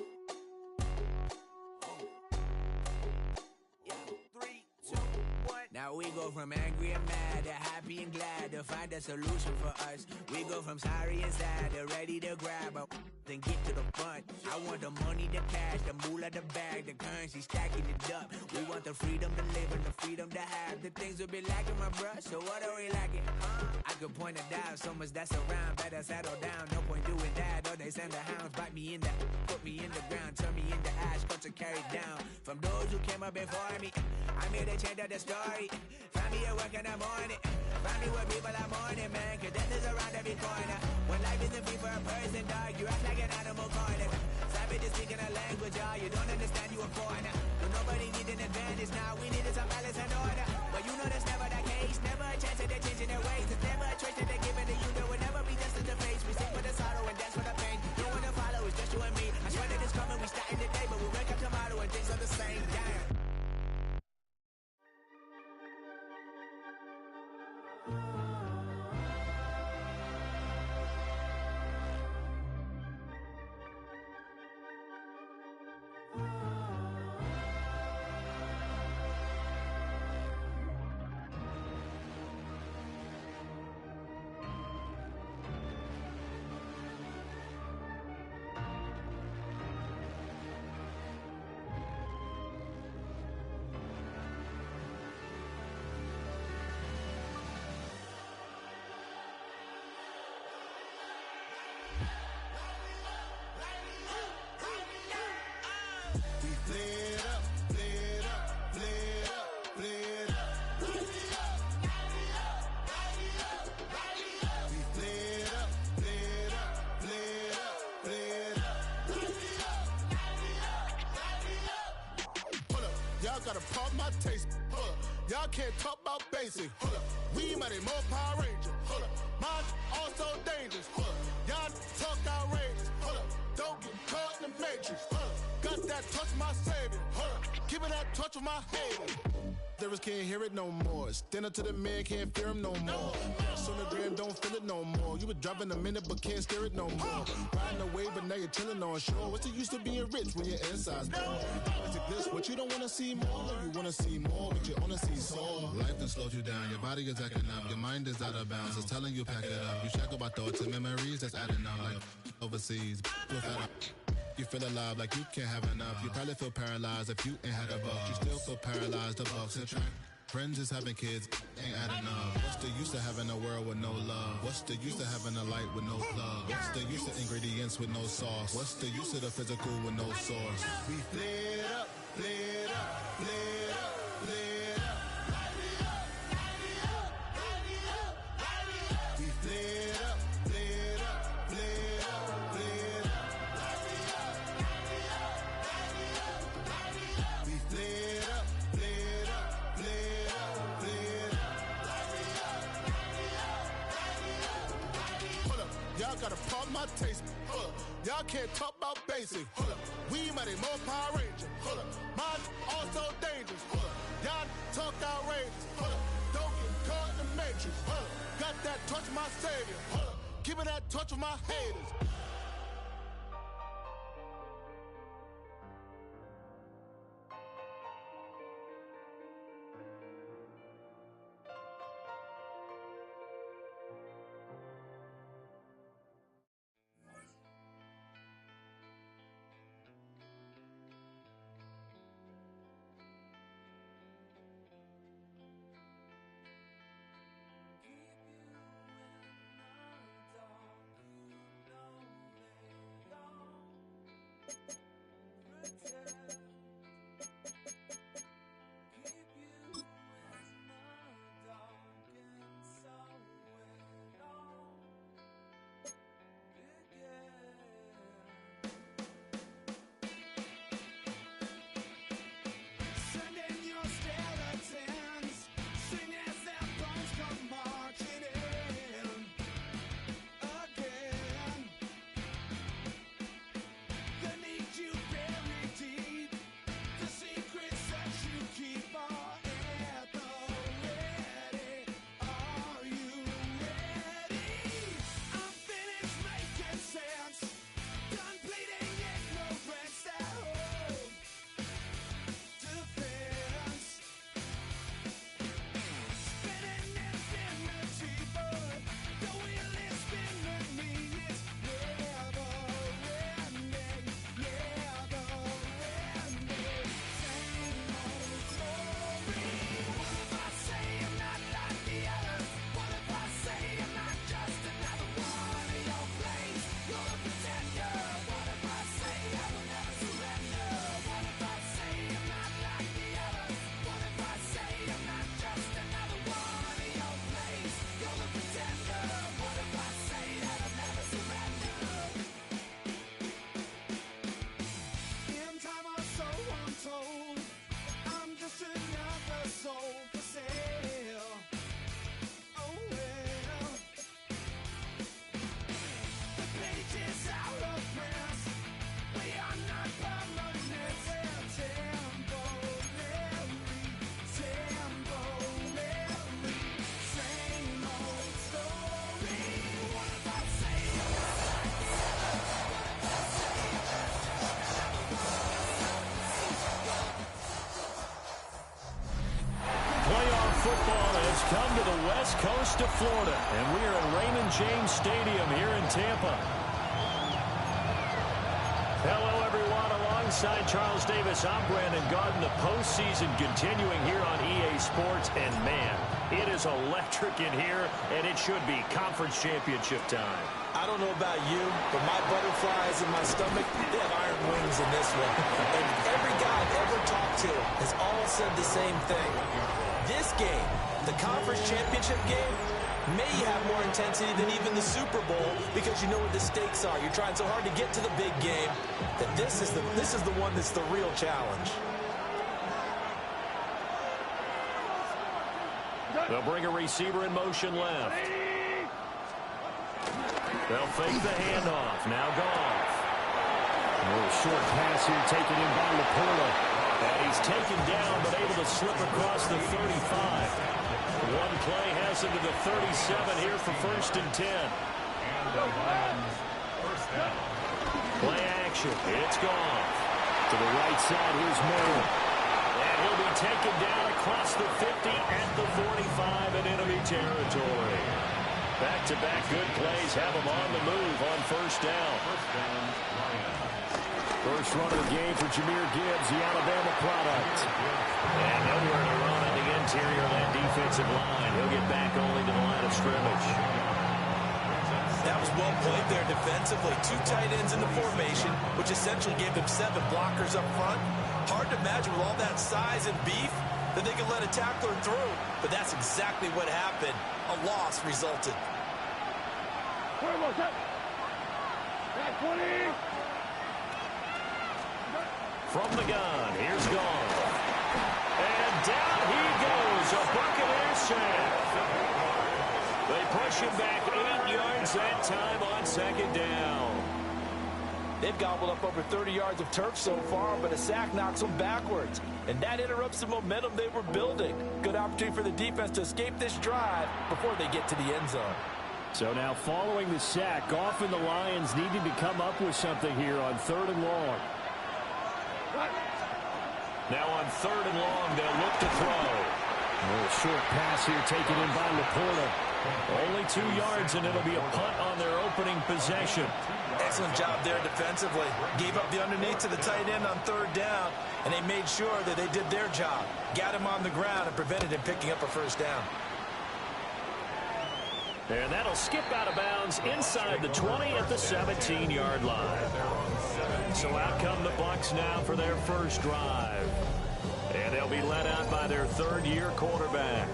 K: Now we go from angry and mad to happy and glad to find a solution for us. We go from sorry and sad to ready to grab a then get to the front. I want the money, the cash, the moolah, the bag, the currency, stacking it up. We want the freedom to live and the freedom to have. The things will be lacking, my bruh, so what are we lacking? I could point it down, so much that's around. Better settle down, no point doing that. Or they send the hounds, bite me in the, put me in the ground, turn me into ash, cut to carry down. From those who came up before me, I'm here to change up the story. Find me at work in the morning, find me where people are mourning, man, cause death is around every corner. When life isn't free for a person, dog, you act like an animal corner. Savage is speaking a language, y'all, you don't understand, you a foreigner. But nobody needs an advantage now, we needed some balance and order. But you know that's never the case, never a chance that they're changing their ways. There's never a choice that they're giving to you, there will never be just in the face. We sing for the sorrow and dance for the pain. No one to follow, it's just you and me. I swear that it's coming, we starting today, but we wake up tomorrow and things are the same. Damn.
L: Gotta pop my taste. Hold up. Y'all can't talk about basic. Hold up. We mighty more Power Ranger. Hold up. Mine also dangerous. Hold up. Y'all talk outrageous. Hold up. Don't get caught in the matrix. Hold up. Got that touch of my savior. Hold up. Give me that touch of my haters. Lyrics can't hear it no more. Stand up to the man, can't fear him no more. Sonogram don't feel it no more. You were driving a minute but can't steer it no more. Riding away but now you're chilling on shore. What's the use to being rich when your inside's poor? It's like this, what you don't wanna see more. You wanna see more, but you wanna see sore.
M: Life done slowed you down, your body is acting up. Your mind is out of bounds, it's telling you pack it up. You shackle by thoughts and memories that's adding up. Like overseas, without you feel alive like you can't have enough. You probably feel paralyzed if you ain't had a buck. You still feel paralyzed, the bucks and track. Friends is having kids, ain't adding up. What's the use of having a world with no love? What's the use of having a light with no plug? What's the use of ingredients with no sauce? What's the use of the physical with no source?
L: We flared up, flared up, flared up, flared up. We flared up, flared up, flared up, flared up. We flared up, flared up, flared up, flared up. Hold up, y'all gotta pop my taste. Hold up, y'all can't talk about basic. Hold up, we mighty more Power Ranger. Hold up, mine also dangerous. Hold up, y'all talk outrageous. Hold up, don't get caught in the matrix. Hold up, got that touch of my savior. Hold up, give me that touch of my haters.
N: come to the west coast of Florida, and we are at Raymond James Stadium here in Tampa. Hello, everyone. Alongside Charles Davis, I'm Brandon Garden. The postseason continuing here on EA Sports, and man, it is electric in here, and it should be conference championship time.
O: I don't know about you, but my butterflies in my stomach, they have iron wings in this one. And every guy I've ever talked to has all said the same thing. This game, the conference championship game, may have more intensity than even the Super Bowl because you know what the stakes are. You're trying so hard to get to the big game that this is the one that's the real challenge.
N: They'll bring a receiver in motion left. They'll fake the handoff. Now Goff. A little short pass here taken in by Laporta. And he's taken down but able to slip across the 35. One play has him to the 37 here for 1st and 10. Play action. It's Goff. To the right side, here's Moore. And he'll be taken down across the 50 at the 45 in enemy territory. Back-to-back good plays have him on the move on 1st down. First run of the game for Jahmyr Gibbs, the Alabama product. And nowhere to run on the interior of that defensive line. He'll get back only to the line of scrimmage.
O: That was well played there defensively. 2 tight ends in the formation, which essentially gave them 7 blockers up front. Hard to imagine with all that size and beef that they could let a tackler through. But that's exactly what happened. A loss resulted.
N: From the gun, here's Goff. And down he goes, a Buccaneer sack. They push him back 8 yards that time on 2nd down.
O: They've gobbled up over 30 yards of turf so far, but a sack knocks them backwards. And that interrupts the momentum they were building. Good opportunity for the defense to escape this drive before they get to the end zone.
N: So now following the sack, Goff and the Lions needing to come up with something here on 3rd and long. Now on 3rd and long, they'll look to throw. A little short pass here taken in by Laporta. Only 2 yards, and it'll be a punt on their opening possession.
O: Excellent job there defensively. Gave up the underneath to the tight end on 3rd down, and they made sure that they did their job. Got him on the ground and prevented him picking up a 1st down.
N: And that'll skip out of bounds inside the 20 at the 17-yard line. So out come the Bucs now for their first drive. And they'll be led out by their 3rd-year quarterback.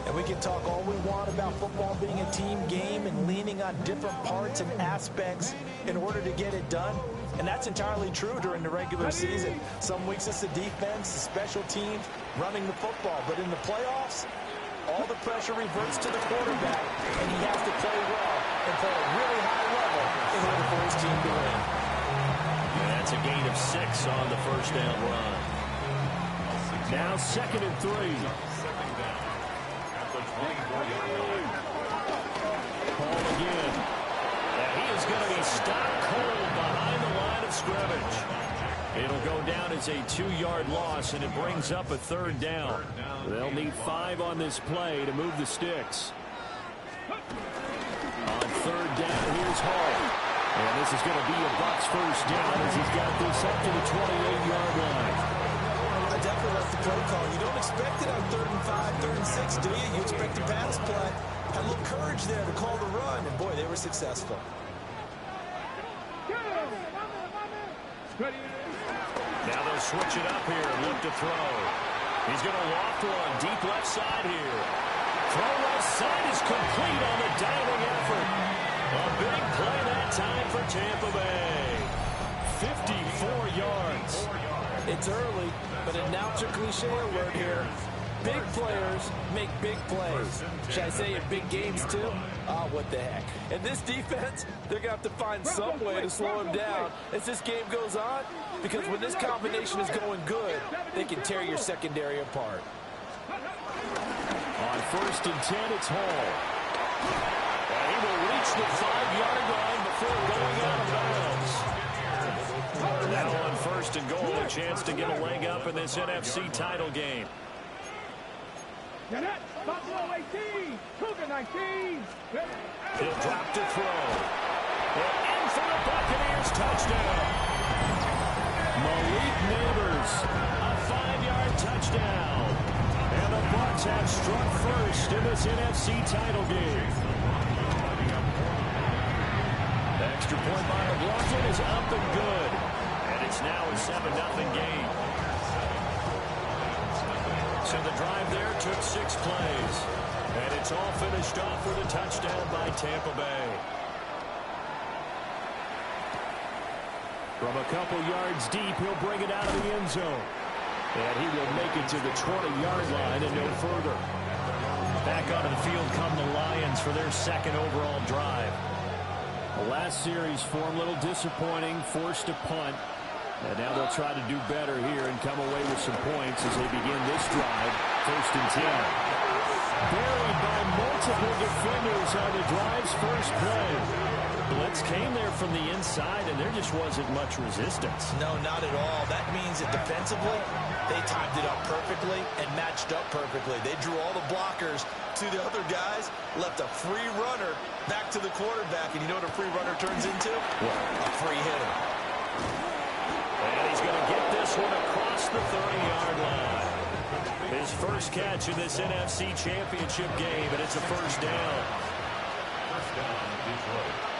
O: And we can talk all we want about football being a team game and leaning on different parts and aspects in order to get it done. And that's entirely true during the regular season. Some weeks it's the defense, the special teams, running the football. But in the playoffs, all the pressure reverts to the quarterback, and he has to play well and play at a really high level in order for his team to win.
N: And that's a gain of 6 on the 1st down run. Now 2nd and 3. Ball again. And he is going to be stopped cold behind the line of scrimmage. It'll go down as a 2-yard loss, and it brings up a 3rd down. They'll need 5 on this play to move the sticks. On 3rd down, here's Hall. And this is going to be a Bucs 1st down as he's got this up to the 28-yard line.
O: I definitely like the play call. You don't expect it on 3rd and 5, 3rd and 6, do you? You expect a pass play. Had a little courage there to call the run, and boy, they were successful.
N: Now they'll switch it up here and look to throw. He's going to loft one deep left side here. Throw left side is complete on the diving effort. A big play that time for Tampa Bay. 54 yards.
O: It's early, but announcer cliche alert here. Big players make big plays. Should I say in big games too? Oh, what the heck. And this defense, they're going to have to find some way to slow him down as this game goes on, because when this combination is going good, they can tear your secondary apart.
N: On 1st and 10, it's Hall. And he will reach the 5-yard line before going out of bounds. Now on 1st and goal, a chance to get a leg up in this NFC title game.
D: Jeanette, Buffalo 18, Cougar 19.
N: He'll drop to throw. And in for the Buccaneers touchdown. Malik Neighbors, a 5-yard touchdown. And the Bucs have struck first in this NFC title game. The extra point by McLaughlin is up and good. And it's now a 7-0 game. So the drive there took 6 plays. And it's all finished off with a touchdown by Tampa Bay. From a couple yards deep, he'll bring it out of the end zone. And he will make it to the 20-yard line and no further. Back onto the field come the Lions for their second overall drive. The last series for him, a little disappointing, forced to punt. And now they'll try to do better here and come away with some points as they begin this drive, 1st and 10. Buried by multiple defenders on the drive's first play. Blitz came there from the inside, and there just wasn't much resistance.
O: No, not at all. That means that defensively, they timed it up perfectly and matched up perfectly. They drew all the blockers to the other guys, left a free runner back to the quarterback, and you know what a free runner turns into?
N: What?
O: A free hitter.
N: And he's going to get this one across the 30-yard line. His first catch in this NFC Championship game, and it's a first down.
C: First down, Detroit.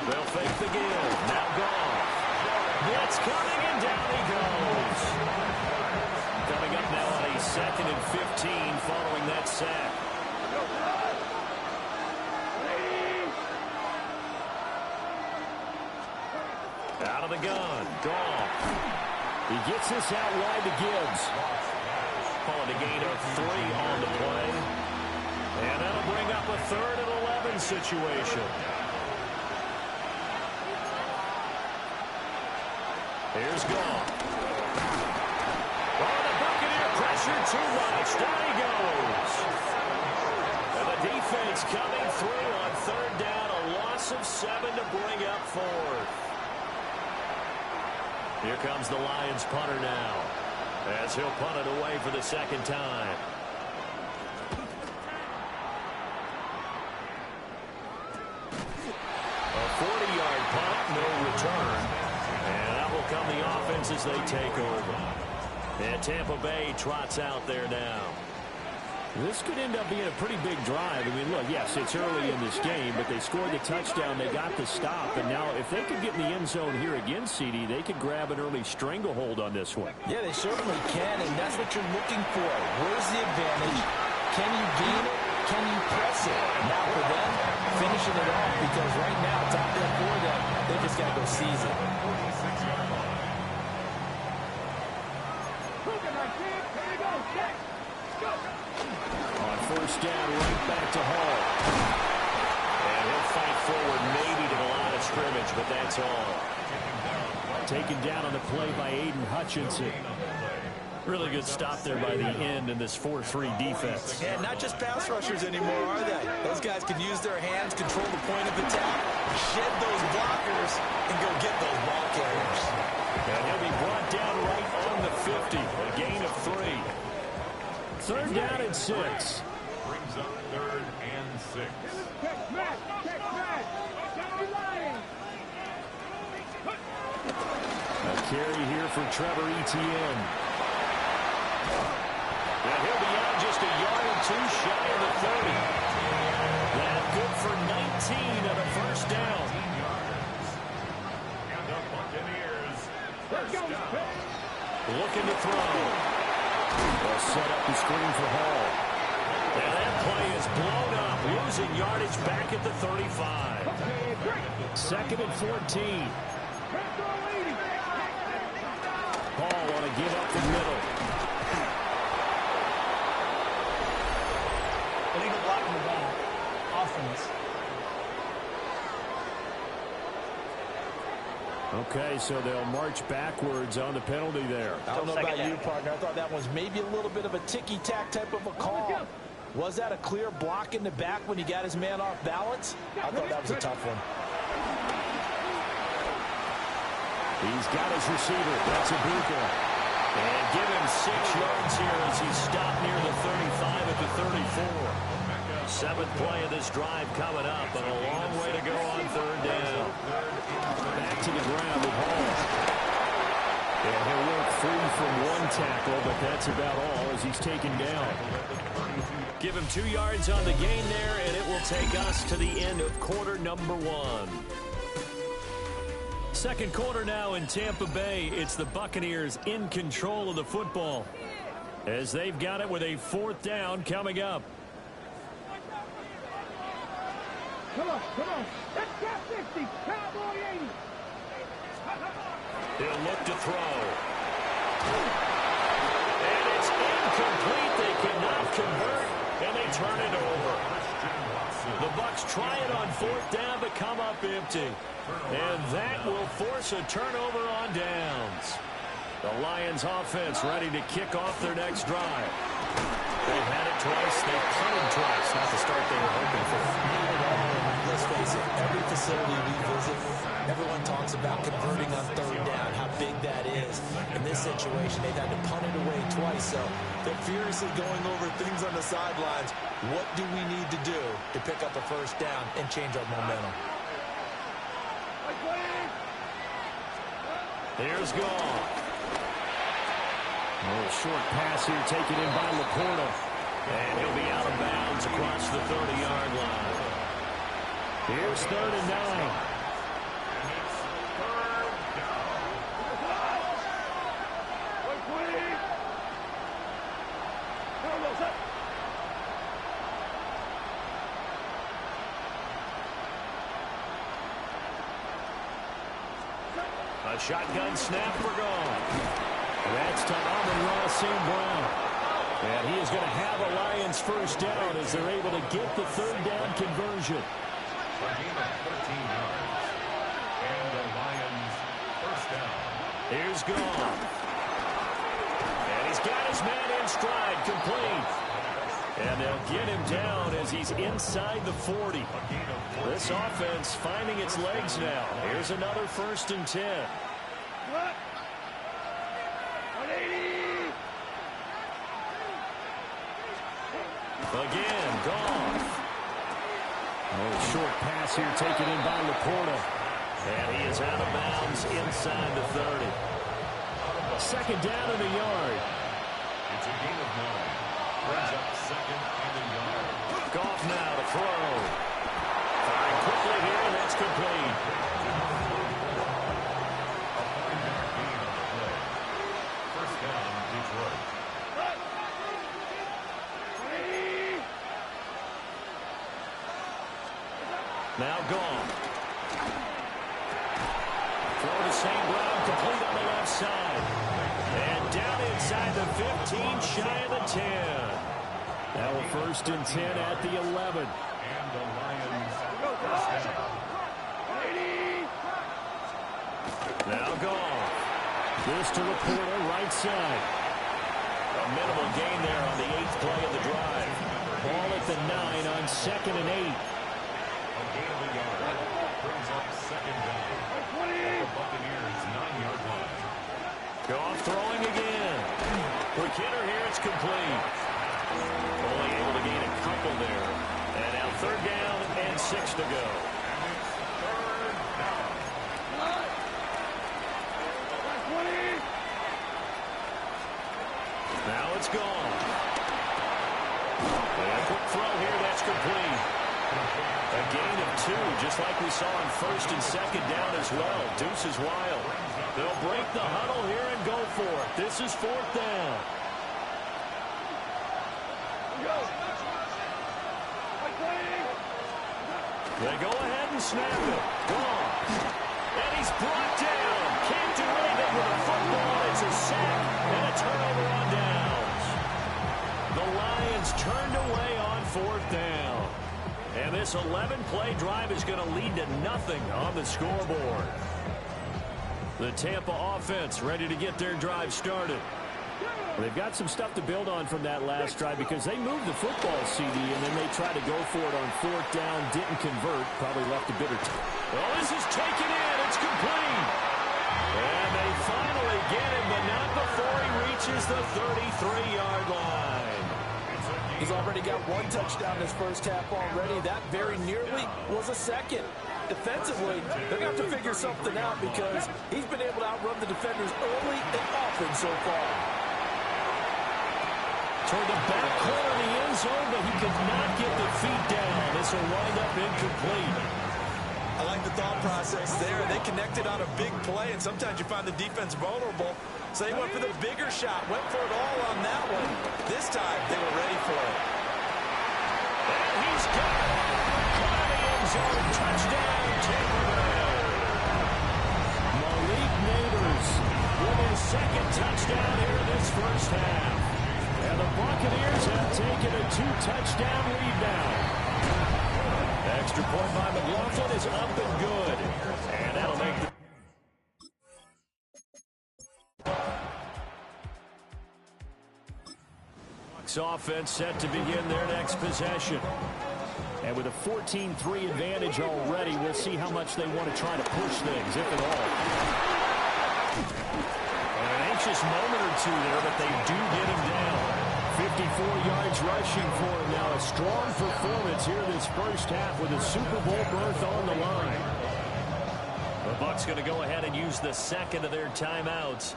N: They'll fake the give. Now gone. Blitz coming, and down he goes. Coming up now on a 2nd and 15 following that sack. Out of the gun. Gone. He gets this out wide to Gibbs. Calling a gain of 3 on the play. And that'll bring up a 3rd and 11 situation. Here's Gone. Oh, the Buccaneer pressure too much. Down he goes. And the defense coming through on 3rd down. A loss of 7 to bring up 4th. Here comes the Lions punter now, as he'll punt it away for the 2nd time. A 40-yard punt, no return. And that will come the offense as they take over. And Tampa Bay trots out there now. This could end up being a pretty big drive. I mean, look, yes, it's early in this game, but they scored the touchdown. They got the stop. And now if they could get in the end zone here again, CD, they could grab an early stranglehold on this one.
O: Yeah, they certainly can, and that's what you're looking for. Where's the advantage? Can you gain it? Can you press it? Now for them, finishing it off, because right now it's out there for them. They just got to go seize it.
N: On 1st down, right back to Hall. And he'll fight forward maybe to the line of scrimmage, but that's all. Taken down on the play by Aiden Hutchinson. Really good stop there by the end in this 4-3 defense.
O: And not just pass rushers anymore, are they? Those guys can use their hands, control the point of attack, shed those blockers, and go get those ball carriers.
N: And he'll be brought down right on the 50. A gain of 3. 3rd down and 6.
C: Brings up 3rd and 6.
N: A carry here for Trevor Etienne. And he'll be out just a yard or 2 shy of the 30. And good for 19 of the 1st down.
C: And the Buccaneers first down.
N: Looking to throw. They'll set up the screen for Hall. And that play is blown up, losing yardage back at the 35. 2nd and 14. Hall want to give up the middle.
P: Illegal block in the back. Offense.
N: Okay, so they'll march backwards on the penalty there.
O: I don't know about you, partner. I thought that was maybe a little bit of a ticky-tack type of a call. Was that a clear block in the back when he got his man off balance? I thought that was a tough one.
N: He's got his receiver. That's Ibuka. And give him 6 yards here as he stopped near the 35 at the 34. 7th play of this drive coming up, but a long way to go on 3rd down. Back to the ground with Hall. And he'll work free from 1 tackle, but that's about all as he's taken down. Give him 2 yards on the gain there, and it will take us to the end of quarter number 1. Second quarter now in Tampa Bay. It's the Buccaneers in control of the football as they've got it with a 4th down coming up.
D: Come on. Let's get 50. Cowboy 80.
N: He'll look to throw. And it's incomplete. They cannot convert, and they turn it over. The Bucs try it on 4th down, but come up empty. And that will force a turnover on downs. The Lions offense ready to kick off their next drive. They've had it twice. They've punted twice. Not the start they were hoping for.
O: Let's face it, every facility we visit, everyone talks about converting on 3rd down, how big that is. In this situation, they've had to punt it away twice, so they're furiously going over things on the sidelines. What do we need to do to pick up a 1st down and change our momentum?
N: Here's Goff. A little short pass here taken in by Laporta. And he'll be out of bounds across the 30-yard line. Here's 3rd and 9. A shotgun snap for Goff. That's to Amon-Ra St. Brown. And he is going to have a Lions 1st down as they're able to get the 3rd down conversion.
C: A gain of 14 yards. And the Lions 1st down.
N: Here's Goff. And he's got his man in stride, complete. And they'll get him down as he's inside the 40. This offense finding its legs now. Here's another 1st and 10. Again, Goff. A short pass here taken in by Laporta. And he is out of bounds inside the 30. 2nd down in the yard.
C: It's a gain of 9. Brings up 2nd and a yard.
N: Goff now to throw. Firing quickly here, and that's complete.
C: A 5-yard gain on the play. 1st down, Detroit.
N: Now Goff. Throw to St. Brown, complete on the left side. And down inside the 15, shy of the 10. Now a 1st and 10 at the 11.
C: And the Lions 1st down.
N: Now Goff. This to Laporta, right side. A minimal gain there on the 8th play of the drive. Ball at the 9 on 2nd and 8.
C: A gain of a yard. Brings up 2nd down. At the Buccaneers 9-yard line.
N: Goff throwing again. Quick hitter here, it's complete. Only able to gain a couple there. And now 3rd down and 6 to go. Now it's gone. And a quick throw here, that's complete. A gain of 2, just like we saw on 1st and 2nd down as well. Deuce is wild. They'll break the huddle here and go for it. This is 4th down. They go ahead and snap it. Gone. And he's brought down. Can't do anything with the football. It's a sack and a turnover on downs. The Lions turned away on 4th down. And this 11-play drive is going to lead to nothing on the scoreboard. The Tampa offense ready to get their drive started. They've got some stuff to build on from that last drive because they moved the football, CD, and then they tried to go for it on 4th down, didn't convert, probably left a bitter. Well, this is taken in. It's complete. And they finally get him, but not before he reaches the 33-yard line.
O: He's already got one touchdown this first half already. That very nearly was a second. Defensively, they're going to have to figure something out because he's been able to outrun the defenders early and often so far.
N: Toward the back corner of the end zone, but he could not get the feet down. This will wind up incomplete.
O: I like the thought process there. They connected on a big play, and sometimes you find the defense vulnerable. So they went for the bigger shot, went for it all on that one. This time, they were ready for it.
N: And he's got it. Caught in the end zone. Touchdown, Tampa Bay. Malik Neighbors with his second touchdown here in this first half. And the Buccaneers have taken a 2-touchdown lead now. Extra point by McLaughlin is up and good. And that'll make the offense set to begin their next possession. And with a 14-3 advantage already, we'll see how much they want to try to push things, if at all. And an anxious moment or two there, but they do get him down. 54 yards rushing for him now. A strong performance here this first half with a Super Bowl berth on the line. The Bucs going to go ahead and use the second of their timeouts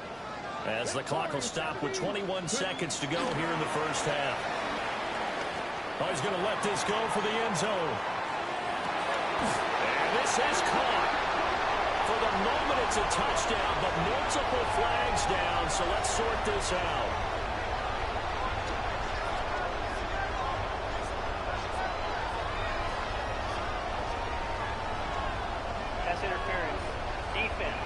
N: as the clock will stop with 21 seconds to go here in the first half. Oh, he's going to let this go for the end zone. And this is caught. For the moment, it's a touchdown, but multiple flags down, so let's sort this out.
E: Pass interference. Defense.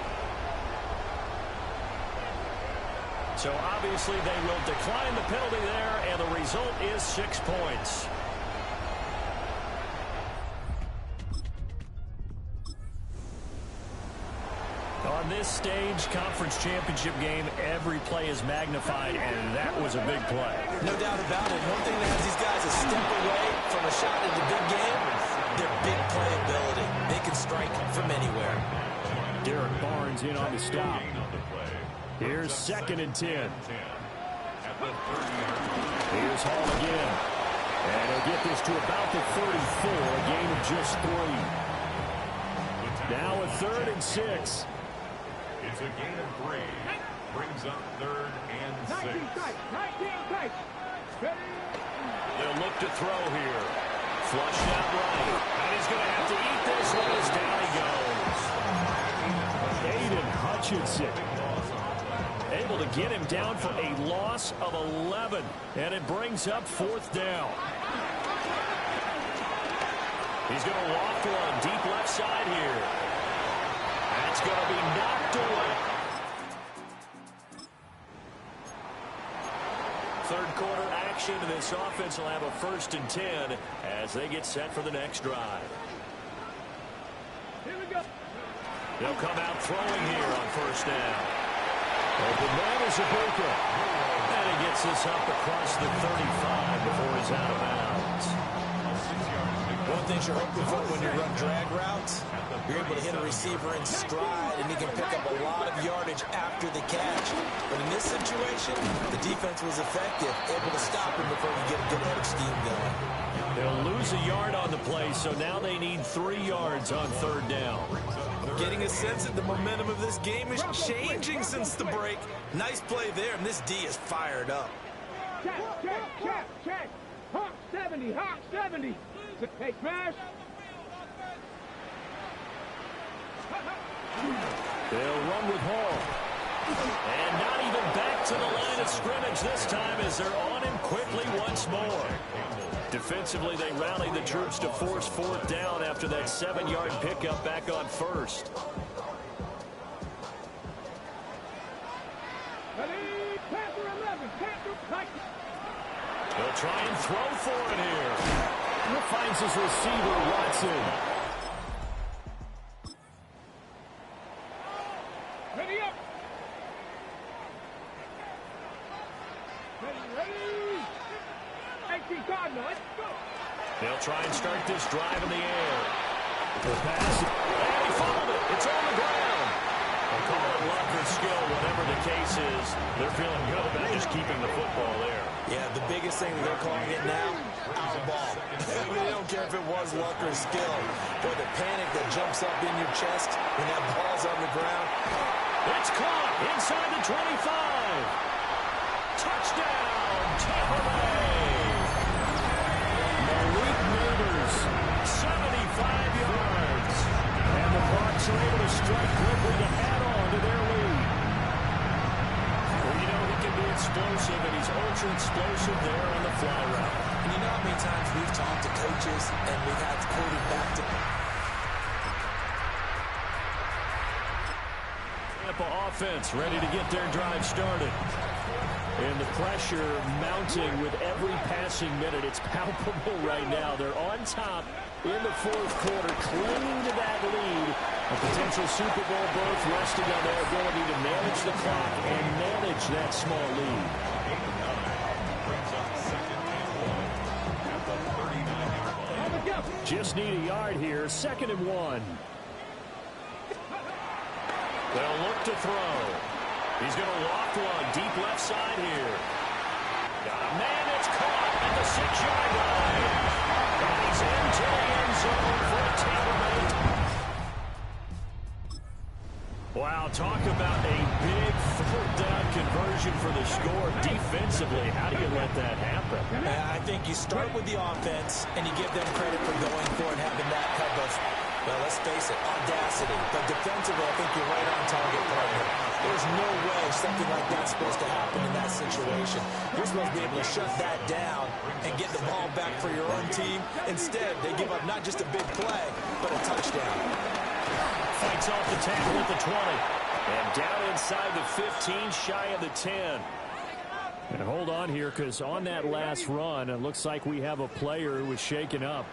N: So obviously they will decline the penalty there, and the result is 6 points. On this stage, conference championship game, every play is magnified, and that was a big play.
O: No doubt about it. One thing that has these guys a step away from a shot in the big game, their big play ability. They can strike from anywhere.
N: Derek Barnes in on the stop. Here's 2nd and 10. Here's Hall again. And he'll get this to about the 34, a gain of just 3. Now a 3rd and 6.
C: It's a gain of 3. Brings up 3rd and 6.
N: They'll look to throw here. Flushed out right. And he's going to have to eat this one as down he goes. Aiden Hutchinson able to get him down for a loss of 11. And it brings up 4th down. He's going to loft one deep left side here. That's going to be knocked away. 3rd quarter action, and this offense will have a 1st and 10 as they get set for the next drive.
D: Here we go.
N: They'll come out throwing here on 1st down. Open man is a breaker. And he gets this up across the 35 before he's out of bounds.
O: One thing you're hoping for when you run drag routes, you're able to hit a receiver in stride, and he can pick up a lot of yardage after the catch. But in this situation, the defense was effective, able to stop him before he get a good head of steam going.
N: They'll lose a yard on the play, so now they need 3 yards on 3rd down.
O: I'm getting a sense that the momentum of this game is changing since the break. Nice play there, and this D is fired up.
D: Check. Hawk 70, Hawk 70. Hey, smash.
N: They'll run with Hall. And not even back to the line of scrimmage this time as they're on him quickly once more. Defensively, they rallied the troops to force 4th down after that 7-yard pickup back on 1st. They'll try and throw for it here. And finds his receiver, Watson.
D: Ready up. Ready. 18 Cardinal, let's go.
N: They'll try and start this drive in the air. The pass. And he fumbled it. It's on the ground. Well, call it luck or skill, whatever the case is, they're feeling good about just keeping the football there.
O: Yeah, the biggest thing they're calling it now, our ball. They don't care if it was luck or skill. Boy, the panic that jumps up in your chest when that ball's on the ground.
N: It's caught inside the 25. Touchdown, Tampa Bay. Malik Neighbors, 75 yards. And the Bucs are able to strike quickly to add on to their lead. Well, you know, he can be explosive, and he's ultra explosive there on the fly route.
O: And you know how many times we've talked to coaches and we've had to quote it back to
N: Tampa offense ready to get their drive started. And the pressure mounting with every passing minute. It's palpable right now. They're on top in the fourth quarter, clinging to that lead. A potential Super Bowl berth resting on their ability to manage the clock and manage that small lead. Just need a yard here. 2nd and 1. They'll look to throw. He's going to loft one deep left side here. Got a man, it's caught at the 6-yard line. And he's into the end zone for a Tampa Bay. Wow, talk about a big 4th down conversion for the score. Defensively, how do you let that happen?
O: I think you start with the offense and you give them credit for going for it, having that type of, well, let's face it, audacity. But defensively, I think you're right on target, partner. There's no way something like that's supposed to happen in that situation. You're supposed to be able to shut that down and get the ball back for your own team. Instead, they give up not just a big play, but a touchdown.
N: Fights off the tackle at the 20. And down inside the 15, shy of the 10. And hold on here, because on that last run, it looks like we have a player who was shaken up.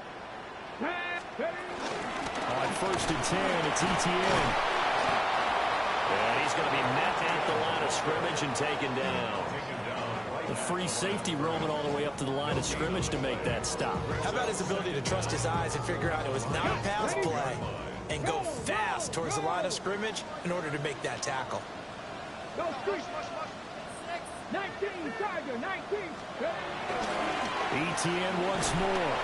N: On 1st and 10, it's Etienne. And he's going to be met at the line of scrimmage and taken down. The free safety roaming all the way up to the line of scrimmage to make that stop.
O: How about his ability to trust his eyes and figure out it was not a pass play and go fast towards the line of scrimmage in order to make that tackle?
D: Go street. 19, Tiger, 19.
N: Etienne once more.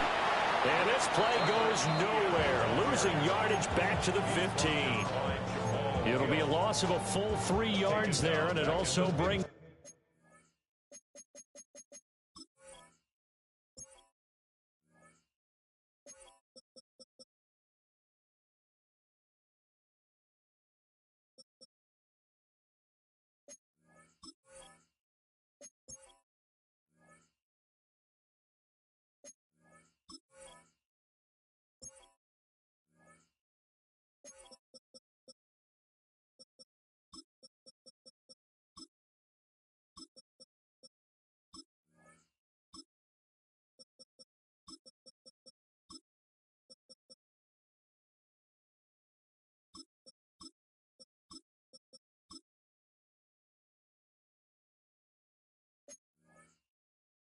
N: And this play goes nowhere. Losing yardage back to the 15. It'll be a loss of a full 3 yards there, and it also brings...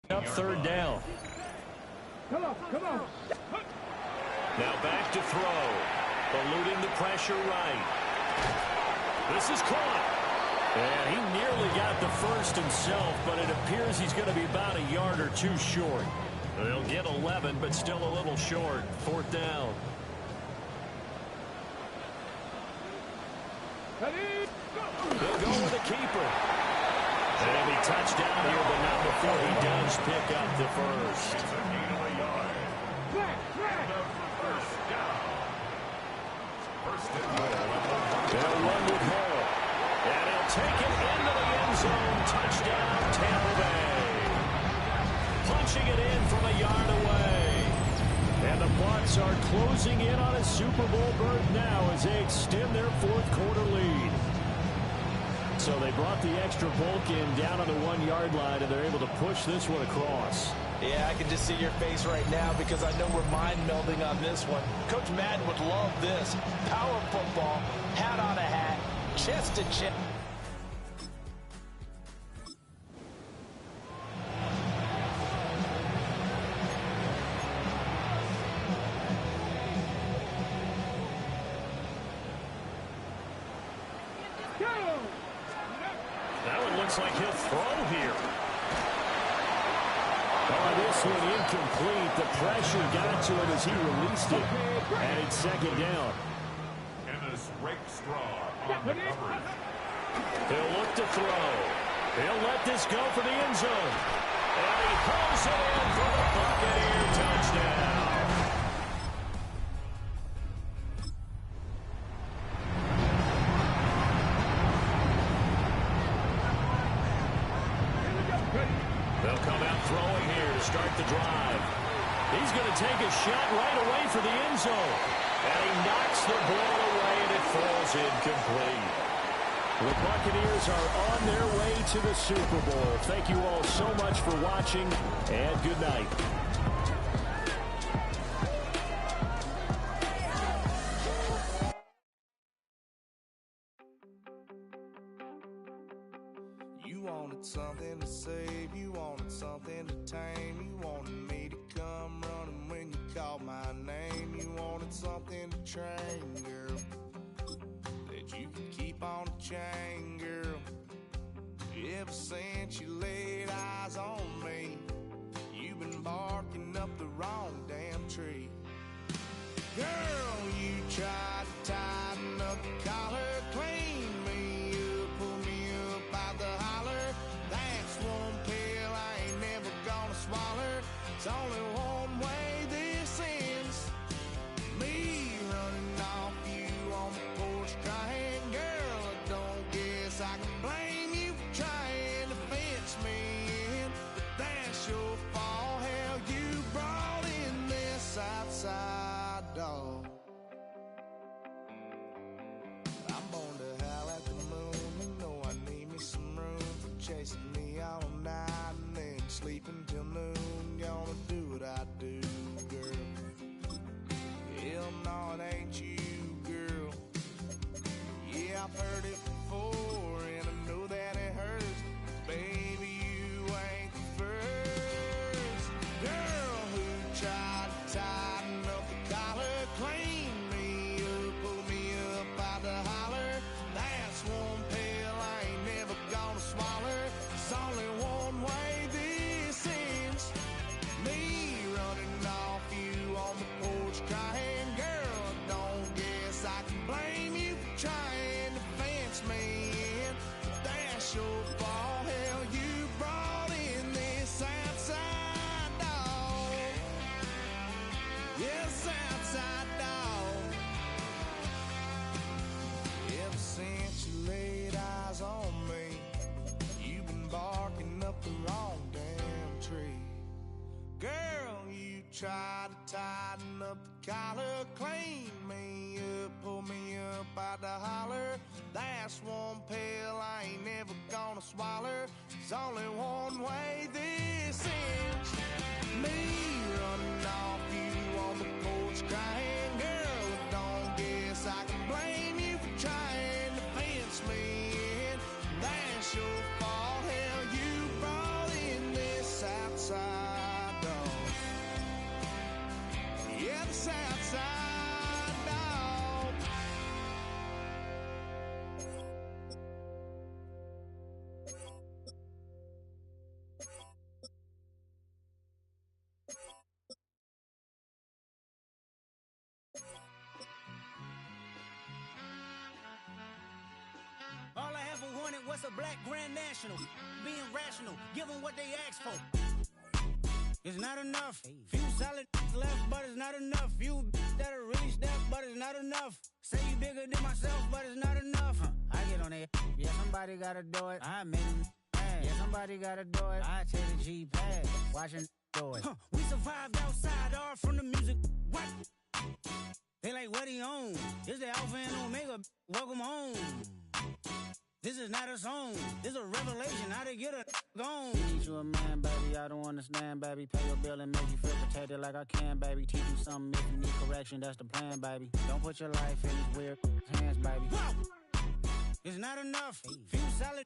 N: Up 3rd down.
D: Come on.
N: Now back to throw. Eluding the pressure right. This is caught. And he nearly got the first himself, but it appears he's going to be about a yard or 2 short. They'll get 11, but still a little short. 4th down. They'll go with the keeper. And he'll be touched down here, but not before he does pick up the first. They'll run with Hall. And he'll take it into the end zone. Touchdown, Tampa Bay. Punching it in from a yard away. And the Bucs are closing in on a Super Bowl berth now as they extend their 4th quarter lead. So they brought the extra bulk in down on the 1-yard line, and they're able to push this one across.
O: Yeah, I can just see your face right now because I know we're mind-melding on this one. Coach Madden would love this. Power football, hat on a hat, chest to chest.
N: That one looks like he'll throw here. Oh, this one incomplete. The pressure got to him as he released it. And it's second down.
C: Ennis Rakestraw on the coverage.
N: He'll look to throw. He'll let this go for the end zone. And he pulls it in for the Buccaneer touchdown. They'll come out throwing here to start the drive. He's going to take a shot right away for the end zone. And he knocks the ball away, and it falls incomplete. The Buccaneers are on their way to the Super Bowl. Thank you all so much for watching, and good night.
H: You wanted something to save, you wanted something to tame, you wanted me to come running when you called my name, you wanted something to train, girl, that you could keep on the chain, girl. Ever since you laid eyes on me, you've been barking up the wrong damn tree. Girl, you tried to tighten up the collar, clean me up, pull me up out the holler. That's one pill I ain't never gonna swallow. It's only one way this ends. Me running off you on the porch crying. Girl, I don't guess I can blame you for trying to fence me in. But that's your fault. Hell, you brought in this outside dog. I'm born to howl at the moon. You know I need me some room for chasing me all night and then sleeping till noon. You wanna do what I do, girl? Hell no, it ain't you, girl. Yeah, I've heard it before and I know that it hurts. Baby, you ain't the first girl who tried to tighten up the collar, clean me up, pull me up out the holler. That's one pill I ain't never gonna swallow. It's only one way this ends. Me running off you on the porch crying. Girl, I don't guess I can blame you for trying to fence me in. But that's your fault. Hell, you brought in this outside dog. Yes, outside dog. Ever since you laid eyes on me, you've been barking up the wrong damn tree. Girl, you tried to tighten up the collar, clean me up, pull me up out the holler. That's one pill I ain't never gonna swallow. There's only one way this ends. Me running off you on the porch crying. Girl, I don't guess I can blame you for trying to fence me in. That's your fault. Hell, you brought in this outside dog. Yeah, this outside dog.
Q: All I ever wanted was a black grand national. Being rational, give them what they ask for. It's not enough. Few solid left, but it's not enough. Few that are really step, but it's not enough. Say you bigger than myself, but it's not enough. I get on it. Yeah, somebody gotta do it. I made it. Yeah, somebody gotta do it. I take the G-pad. Watching do it. We survived outside, all from the music. What? They like, what he on? This the Alpha and Omega. Welcome home. This is not a song. This a revelation. How to get a gone. Need you a man, baby. I don't understand, baby. Pay your bill and make you feel protected like I can, baby. Teach you something if you need correction. That's the plan, baby. Don't put your life in these weird hands, baby. Whoa! It's not enough. Few solid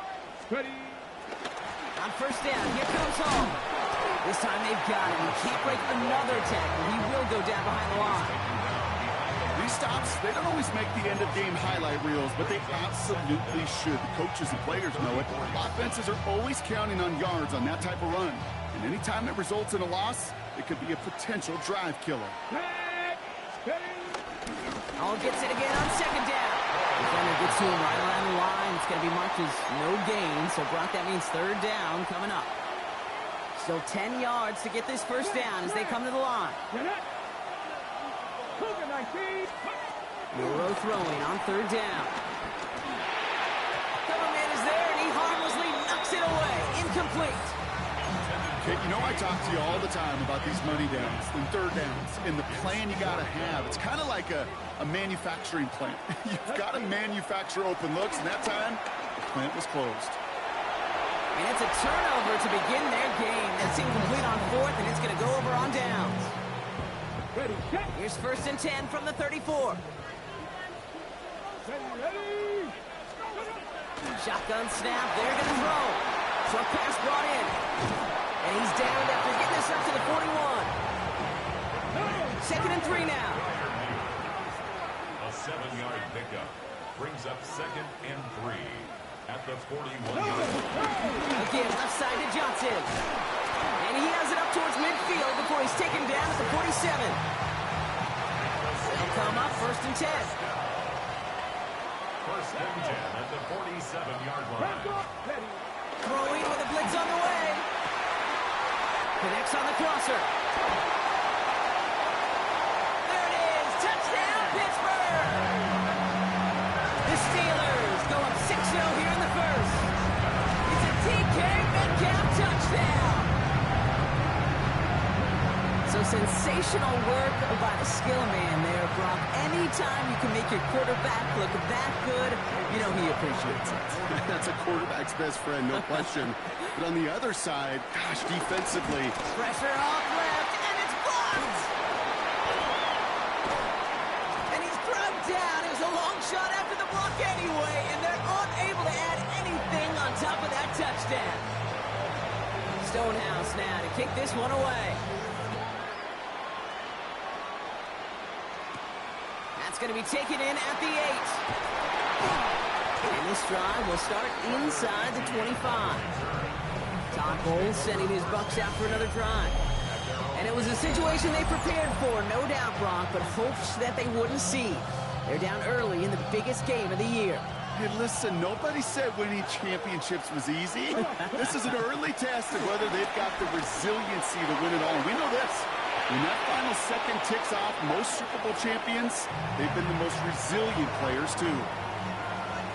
D: Ready.
A: On first down, here comes Hall. This time they've got him. He can't break another tackle. He will go down behind the line.
B: These stops, they don't always make the end-of-game highlight reels, but they absolutely should. The coaches and players know it. Offenses are always counting on yards on that type of run. And anytime it results in a loss, it could be a potential drive killer.
A: Hall gets it again on second down. Defender gets to him right around the line. It's going to be marked as no gain. So, Brock, that means third down coming up. Still 10 yards to get this first down as they come to the line. Muro throwing on third down. Coverman is there, and he harmlessly knocks it away. Incomplete.
B: Okay, you know I talk to you all the time about these money downs and third downs and the plan you got to have. It's kind of like a manufacturing plant. You've got to manufacture open looks, and that time, the plant was closed.
A: And it's a turnover to begin their game. That's incomplete on fourth, and it's going to go over on downs. Here's first and 10 from the 34. Shotgun snap. They're going to throw. Short pass brought in. And he's down after getting this up to the 41. Second and 3 now.
C: A 7-yard pickup brings up second and 3 at the 41-yard line.
A: Again, left side to Johnson. And he has it up towards midfield before he's taken down at the 47. They'll come up first and 10.
C: First and 10 at the 47-yard line.
A: Throwing with a blitz on the way. Connects on the crosser. There it is. Touchdown, Pittsburgh. The Steelers go up 6-0 here in the first. It's a DK Metcalf touchdown. So sensational work by the skill man there, Brock. Anytime you can make your quarterback look that good, you know he appreciates it.
B: That's a quarterback's best friend, no question. But on the other side, gosh, defensively.
A: Pressure off left, and it's blocked! And he's drugged down. It was a long shot after the block anyway, and they're unable to add anything on top of that touchdown. Stonehouse now to kick this one away. That's going to be taken in at the 8. And this drive will start inside the 25. Todd Bowles sending his Bucks out for another drive. And it was a situation they prepared for, no doubt, Brock, but hopes that they wouldn't see. They're down early in the biggest game of the year.
B: Hey, listen, nobody said winning championships was easy. This is an early test of whether they've got the resiliency to win it all. We know this. When that final second ticks off, most Super Bowl champions, they've been the most resilient players, too.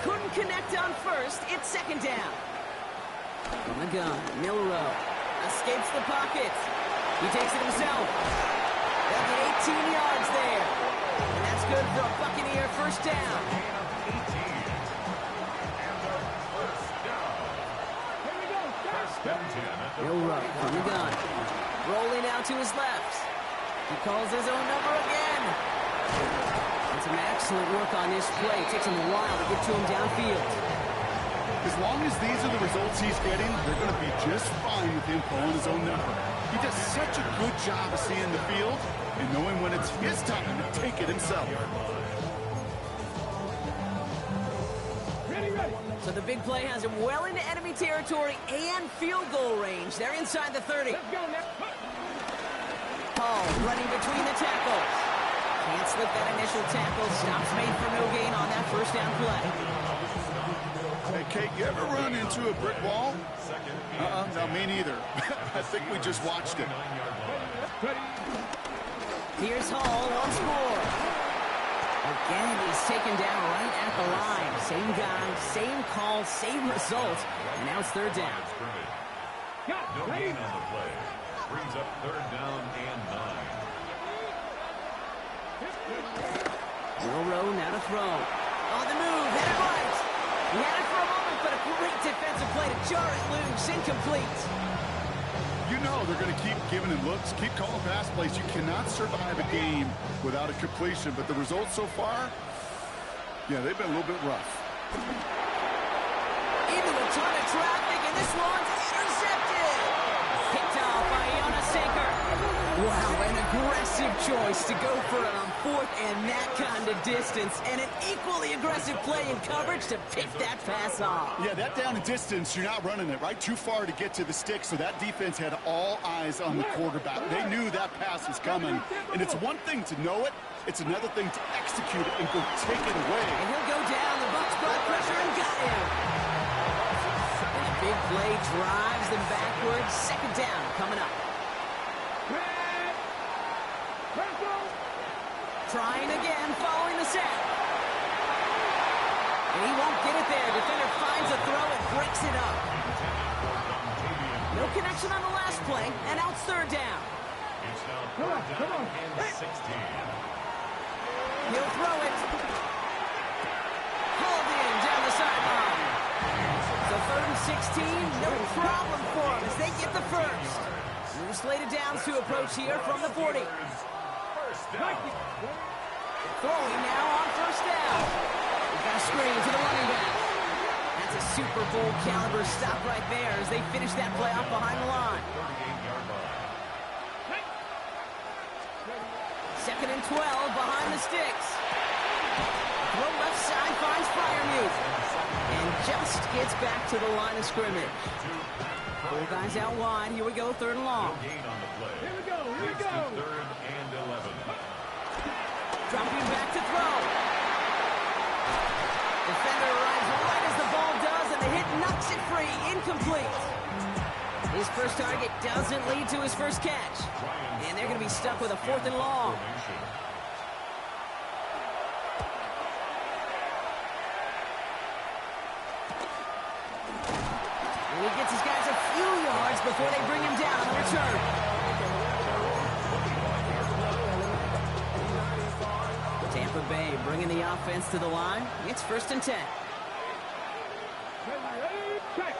A: Couldn't connect on first. It's second down. From the gun, Milrow escapes the pocket. He takes it himself. They'll get 18 yards there. And that's good for a Buccaneer first down. Milrow from the gun. Rolling out to his left. He calls his own number again. And some excellent work on this play. It takes him a while to get to him downfield.
B: As long as these are the results he's getting, they're going to be just fine with him calling his own number. He does such a good job of seeing the field and knowing when it's his time to take it himself.
A: So the big play has him well into enemy territory and field goal range. They're inside the 30. Hall running between the tackles. Can't slip that initial tackle. Stops made for no gain on that first down play.
B: Hey, Kate, you ever run into a brick wall? No, me neither. I think we just watched it.
A: Here's Hall once more. Again, he's taken down right at the line. Same guy, same call, same result. And now it's third down.
C: No gain on the play. Brings up third down and 9.
A: Milrow now to throw. On the move, hit it right. He had it for a moment, but a great defensive play to jar it loose. Incomplete.
B: You know they're going to keep giving him looks, keep calling pass plays. You cannot survive a game without a completion, but the results so far, yeah, they've been a little bit rough.
A: into a ton of traffic, and this one's intercepted. Picked off by Jonas Sanker. Wow, an aggressive choice to go for it on fourth and that kind of distance, and an equally aggressive play in coverage to pick that pass off.
B: Yeah, that down and distance, you're not running it, right? Too far to get to the stick, so that defense had all eyes on the quarterback. They knew that pass was coming, and it's one thing to know it, it's another thing to execute it and go take it away.
A: And he'll go down. The Bucs brought pressure and got him. And a big play drives them backwards. Second down coming up. Trying again, following the set. And he won't get it there. Defender finds a throw and breaks it up. No connection on the last play, and now it's third down.
C: Come on. 16.
A: He'll throw it. Hauled in down the sideline. So third and 16, no problem for them as they get the first. New slated downs to approach here from the 40. Throwing now on first down. He's got a screen to the running back. That's a Super Bowl caliber stop right there as they finish that play off behind the line.
C: 38-yard line.
A: Second and 12 behind the sticks. Throw left side finds Freiermuth. And just gets back to the line of scrimmage. 4 guys out wide. Here we go, third and long.
C: Gain on the play.
D: Here we go.
C: Third and 11.
A: Dropping back to throw. Defender arrives right as the ball does, and the hit knocks it free. Incomplete. His first target doesn't lead to his first catch. And they're going to be stuck with a fourth and long. And he gets his guys a few yards before they bring him down on the return. Tampa Bay bringing the offense to the line. It's first and 10.
D: Check.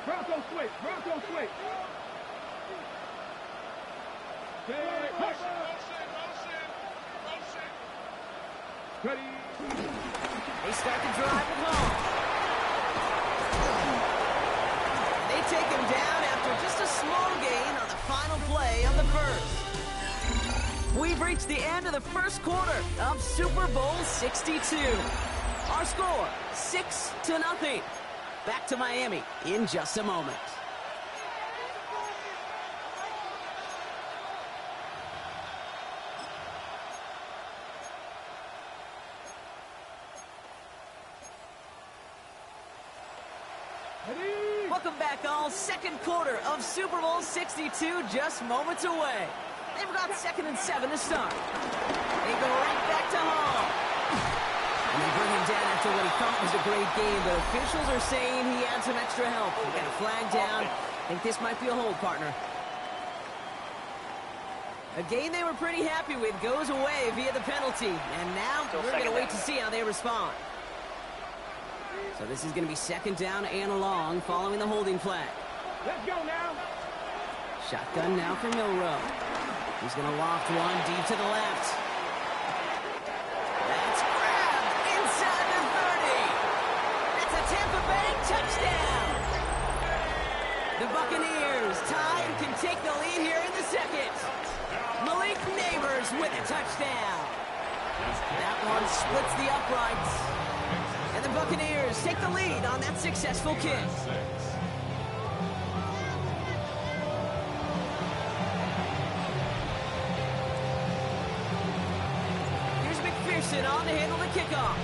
D: Bronco switch. Ready.
A: They start to drive it home. They take him down after just a small gain on the final play of the first. We've reached the end of the first quarter of Super Bowl 62. Our score, 6-0. Back to Miami in just a moment. Welcome back, all. Second quarter of Super Bowl 62 just moments away. They've got 2nd and 7 to start. They go right back to home. And they bring him down after what he thought was a great game, but officials are saying he had some extra help. He got a flag down. I think this might be a hold, partner. A game they were pretty happy with goes away via the penalty. And now we're going to wait to see how they respond. So this is going to be second down and long following the holding flag.
D: Let's go now.
A: Shotgun now for Milrow. He's going to loft one deep to the left. That's grabbed inside the 30. That's a Tampa Bay touchdown. The Buccaneers tie and can take the lead here in the second. Malik Neighbors with a touchdown. That one splits the uprights. And the Buccaneers take the lead on that successful kick. Here's McPherson on to handle the kickoff.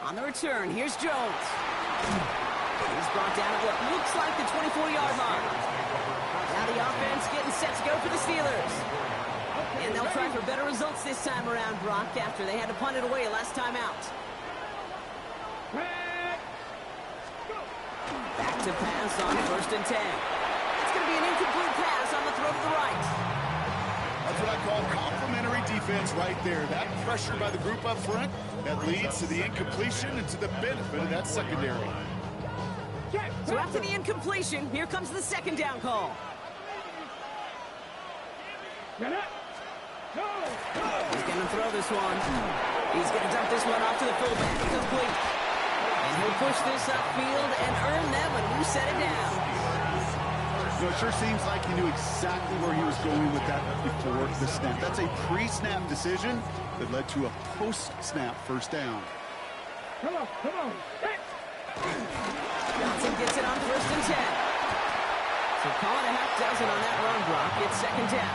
A: On the return, here's Jones. He's brought down at what looks like the 24-yard line. Now the offense getting set to go for the Steelers. And they'll try for better results this time around, Brock, after they had to punt it away last time out. Back to pass on 1st and 10. It's going to be an incomplete pass on the throw to the right.
B: That's what I call complimentary defense right there. That pressure by the group up front, that leads to the incompletion and to the benefit of that secondary.
A: So after the incompletion, here comes the second down call. He's going to throw this one. He's going to dump this one off to the fullback. Complete. And he'll push this upfield and earn that one. Who set it down?
B: So it sure seems like he knew exactly where he was going with that before the snap. That's a pre-snap decision that led to a post-snap first down.
D: Come on, come on.
A: Johnson gets it on 1st and 10. So call it a half dozen on that run block. It's 2nd down.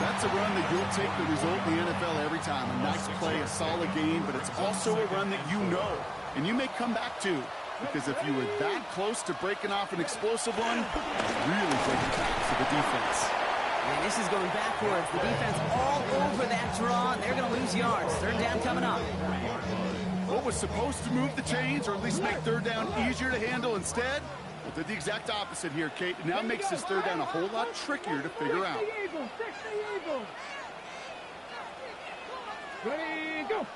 B: That's a run that you'll take the result in the NFL every time. A nice play, a solid game, but it's also a run that you know, and you may come back to. Because if you were that close to breaking off an explosive one, it's really taking back to the defense.
A: And this is going backwards. The defense all over that draw, and they're going to lose yards. 3rd down coming up.
B: What was supposed to move the chains, or at least make 3rd down easier to handle instead, well, did the exact opposite here, Kate. It now makes this 3rd down a whole lot trickier to figure out.
D: Ready, go.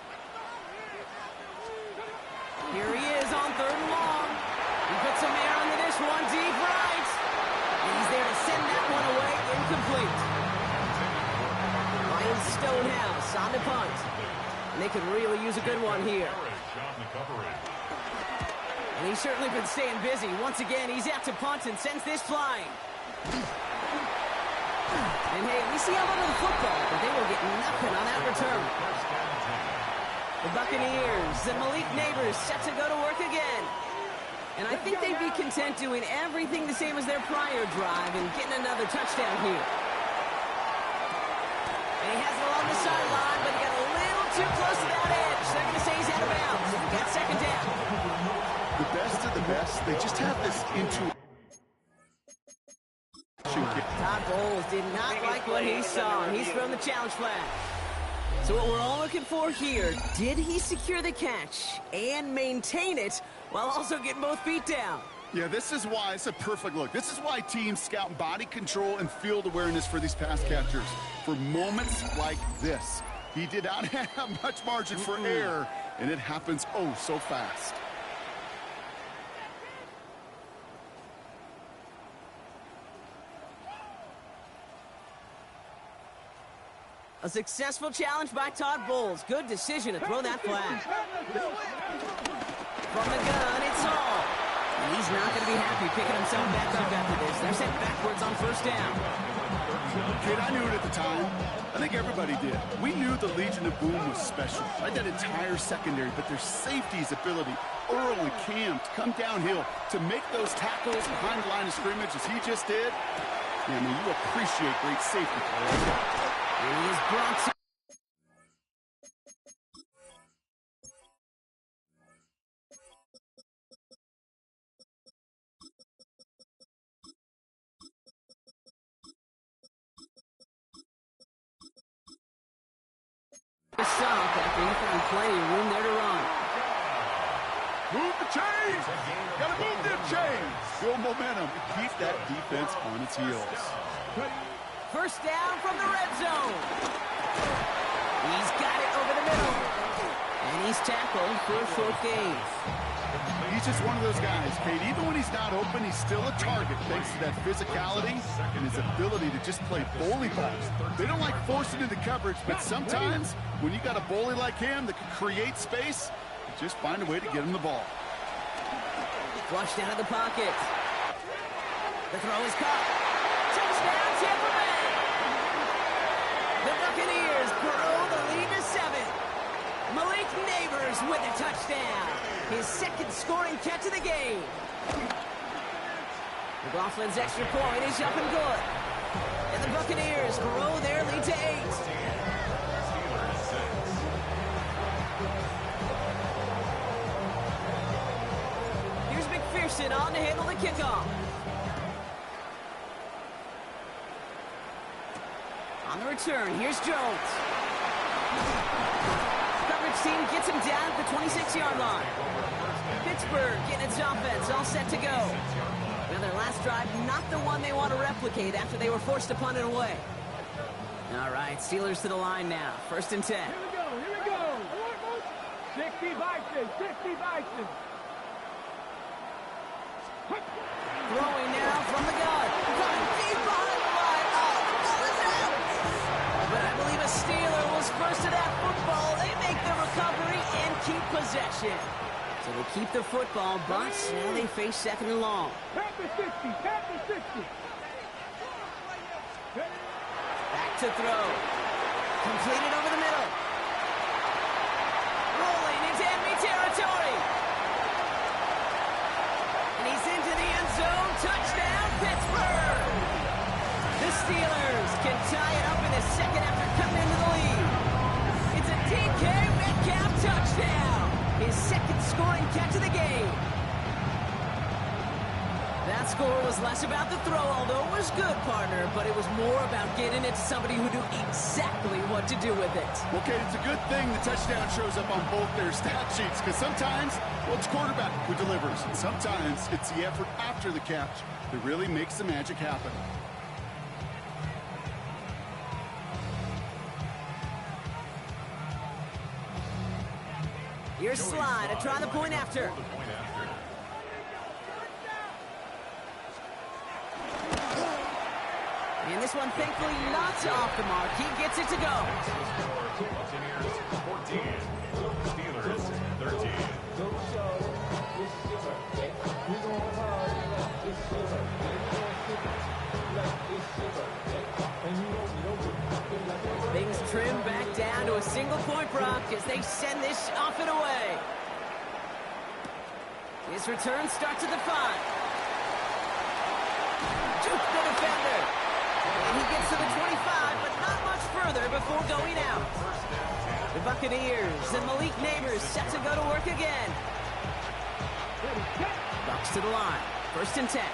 A: Here he is on 3rd and long. He puts some air under this one, deep right. And he's there to send that one away, incomplete. Lions Stonehouse on the punt. And they could really use a good one here. And he's certainly been staying busy. Once again, he's out to punt and sends this flying. And hey, we see how little the football, but they will get nothing on that return. The Buccaneers and Malik Neighbors set to go to work again. And I think they'd be content doing everything the same as their prior drive and getting another touchdown here. And he has it along the sideline, but he got a little too close to that edge. They're going to say he's out of bounds. We got 2nd down.
B: The best of the best, they just have this intuition.
A: Todd Bowles did not like what he saw. He's thrown the challenge flag. So what we're all looking for here, did he secure the catch and maintain it while also getting both feet down?
B: Yeah, this is why it's a perfect look. This is why teams scout body control and field awareness for these pass catchers. For moments like this, he did not have much margin for error, and it happens oh so fast.
A: A successful challenge by Todd Bowles. Good decision to throw that flag. From the gun, it's all. And he's not going to be happy picking himself back up after this. They're sent backwards on 1st down.
B: Kid, I knew it at the time. I think everybody did. We knew the Legion of Boom was special. Right, that entire secondary, but their safety's ability, Earl and Cam, to come downhill, to make those tackles behind the line of scrimmage as he just did. Yeah, I mean, you appreciate great safety players.
A: And he is brought to... stop after he found plenty of room there to run.
B: Move the chains! Gotta move them chains! Build momentum. Keep that defense on its heels.
A: 1st down from the red zone. He's got it over the middle. And he's tackled for a short gain.
B: He's just one of those guys, Kate. Even when he's not open, he's still a target thanks to that physicality and his ability to just play bully balls. They don't like forcing into coverage, but sometimes when you got a bully like him that can create space, you just find a way to get him the ball.
A: Flushed out of the pocket. The throw is caught. Touchdown, Tampa Bay. The Buccaneers grow the lead to 7. Malik Neighbors with a touchdown. His 2nd scoring catch of the game. McLaughlin's extra point is up and good. And the Buccaneers grow their lead to 8. Here's McPherson on to handle the kickoff. On the return, here's Jones. Coverage team gets him down at the 26-yard line. Pittsburgh getting its offense all set to go. Now their last drive, not the one they want to replicate after they were forced to punt it away. All right, Steelers to the line now. 1st and 10.
D: Here we go. 60 Vikings, 60 Vikings.
A: Throwing now from the gun. Coming deep behind the line. Oh, the ball is out. But I believe possession. So they keep the football, but now they face second and long.
D: Tap the 60, tap the 60.
A: Back to throw. Completed over the middle. Rolling into enemy territory. And he's into the end zone. Touchdown, Pittsburgh. The Steelers can tie it up in the second after coming into the lead. It's a DK Metcalf touchdown. His second scoring catch of the game. That score was less about the throw, although it was good, partner, but it was more about getting it to somebody who knew exactly what to do with it.
B: Okay, it's a good thing the touchdown shows up on both their stat sheets, because sometimes, well, it's quarterback who delivers, and sometimes it's the effort after the catch that really makes the magic happen.
A: Here's Slide to try the point after. And this one, thankfully, not off the mark. He gets it to go.
C: Buccaneers 14, Steelers 13.
A: Things trim back down to a single-point Brock as they send this off and away. His return starts at the 5. Juke the defender. And he gets to the 25, but not much further before going out. The Buccaneers and Malik Neighbors set to go to work again. Bucks to the line. 1st and 10.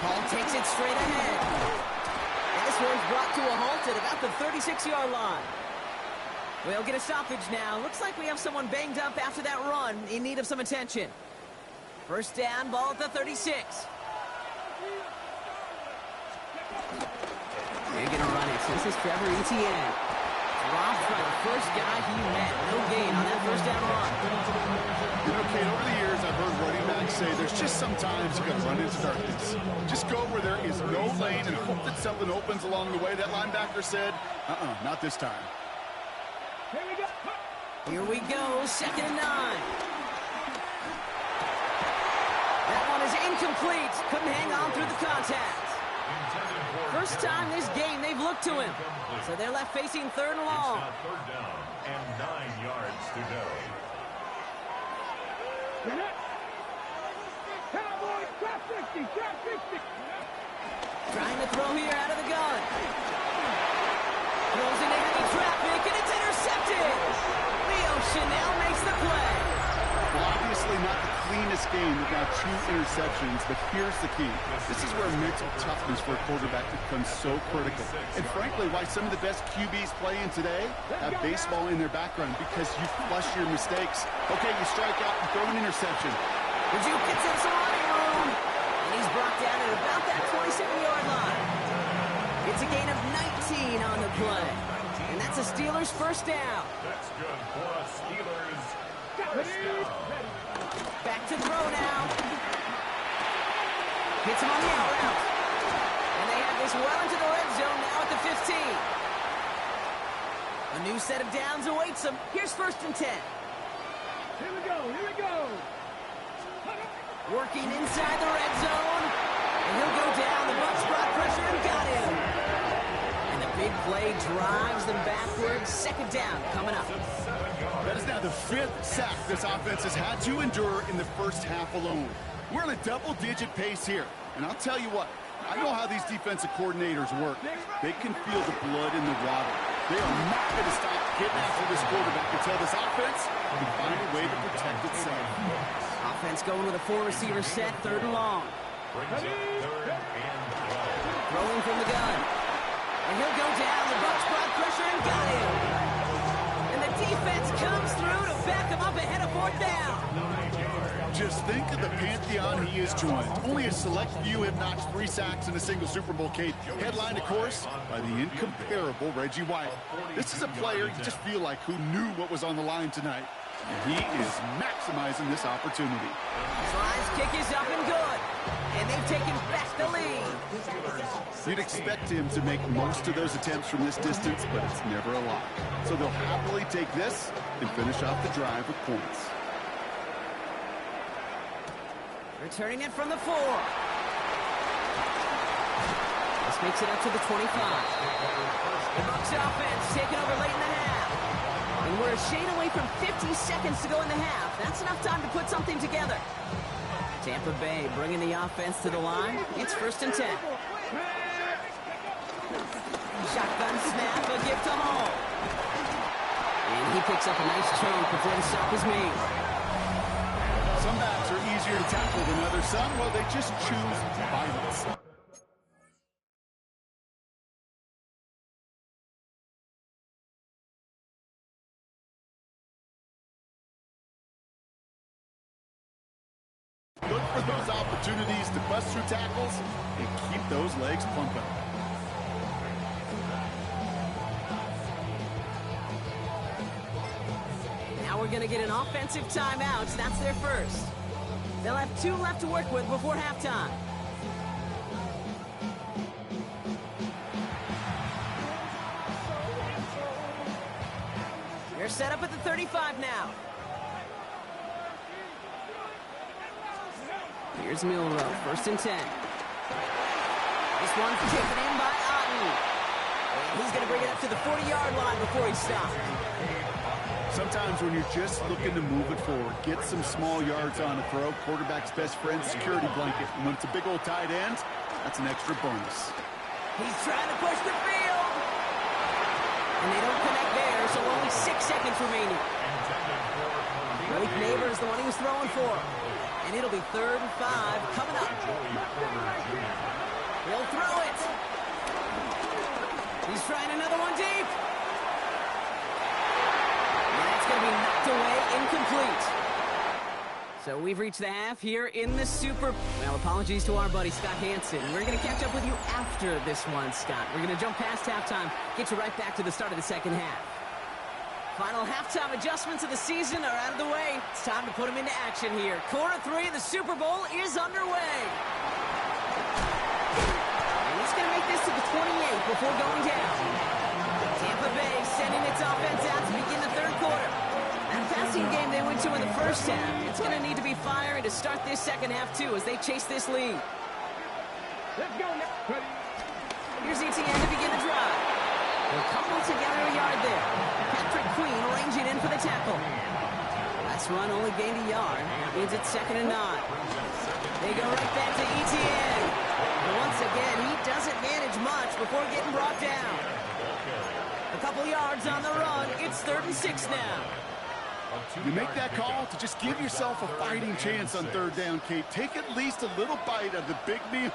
A: Paul takes it straight ahead. And this one's brought to a halt at about the 36-yard line. We'll get a stoppage now. Looks like we have someone banged up after that run in need of some attention. 1st down, ball at the 36. They're going to run it. This is Trevor Etienne. Dropped by the first guy he met. No gain on that 1st down run.
B: You know, Kate, over the years, I've heard running backs say there's just sometimes you got to run into darkness. Just go where there is no lane and hope that something opens along the way. That linebacker said, not this time.
A: Here we go, 2nd and 9. That one is incomplete. Couldn't hang on through the contact. First time this game they've looked to him. So they're left facing 3rd and long.
C: It's now 3rd down and 9 yards to go.
D: Cowboys, trap 60, trap 60.
A: Trying to throw here out of the gun. Throws into heavy traffic, and it's intercepted. Leo Chanel makes the play.
B: Well, obviously not the cleanest game with now 2 interceptions, but here's the key. This is where mental toughness for a quarterback becomes so critical. And frankly, why some of the best QBs playing today have baseball in their background, because you flush your mistakes. Okay, you strike out and throw an interception.
A: The Duke gets in some running room, and he's brought down at about that 27-yard line. It's a gain of 19 on the play, and that's a Steelers 1st down.
C: That's good for a Steelers 1st down.
A: Back to throw now. Hits him on the out route. And they have this well into the red zone now at the 15. A new set of downs awaits them. Here's 1st and 10.
D: Here we go, here we go.
A: Working inside the red zone. And he'll go down. The Bucs brought pressure and got him. And the big play drives them backwards. 2nd down coming up.
B: That is now the 5th sack this offense has had to endure in the first half alone. We're on a double-digit pace here. And I'll tell you what, I know how these defensive coordinators work. They can feel the blood in the water. They are not going to stop getting after this quarterback until this offense can find a way to protect itself.
A: Offense going with a 4-receiver set, 3rd and long. Throwing from the gun. And he'll go down. The Bucs brought pressure and got him. And the defense comes through to back him up ahead of 4th down.
B: Just think of the pantheon he has joined. Only a select few have notched 3 sacks in a single Super Bowl, Kate. Headlined, of course, by the incomparable Reggie White. This is a player you just feel like who knew what was on the line tonight. And he is maximizing this opportunity.
A: Slide's kick is up and good. And they've taken back the lead.
B: You'd expect him to make most of those attempts from this distance, but it's never a lot. So they'll happily take this and finish off the drive with points.
A: Returning it from the 4. This makes it up to the 25. The Bucs offense taking over late in the half. And we're a shade away from 50 seconds to go in the half. That's enough time to put something together. Tampa Bay bringing the offense to the line. It's 1st and 10. Shotgun snap, a gift to Hall. And he picks up a nice chunk before the stop is made.
B: Some backs are easier to tackle than others. Some, well, they just choose violence. Look for those opportunities to bust through tackles and keep those legs pumping.
A: Now we're going to get an offensive timeout. That's their first. They'll have 2 left to work with before halftime. They're set up at the 35 now. Here's Milrow, 1st and 10. This one's taken in by Otten. And he's going to bring it up to the 40-yard line before he stops.
B: Sometimes when you're just looking to move it forward, get some small yards on a throw, quarterback's best friend, security blanket. And when it's a big old tight end, that's an extra bonus.
A: He's trying to push the field. And they don't connect there, so only 6 seconds remaining. Malik Neighbors, the one he was throwing for. And it'll be 3rd and 5 coming up. He'll throw it. He's trying another one deep. And that's going to be knocked away, incomplete. So we've reached the half here in the Super. Well, apologies to our buddy Scott Hansen. We're going to catch up with you after this one, Scott. We're going to jump past halftime, get you right back to the start of the second half. Final halftime adjustments of the season are out of the way. It's time to put them into action here. Quarter 3 of the Super Bowl is underway. And he's going to make this to the 28 before going down. Tampa Bay sending its offense out to begin the 3rd quarter. That passing game they went to in the 1st half, it's going to need to be firing to start this second half, too, as they chase this lead.
D: Let's go now.
A: Here's ETN to begin the drive. They'll couple together a yard there. Patrick Queen ranging in for the tackle. Last run only gained a yard. That means it's 2nd and 9. They go right back to ETN. And once again, he doesn't manage much before getting brought down. A couple yards on the run. It's 3rd and 6 now.
B: You make that call to just give yourself a fighting chance on 3rd down, Kate. Take at least a little bite of the big meal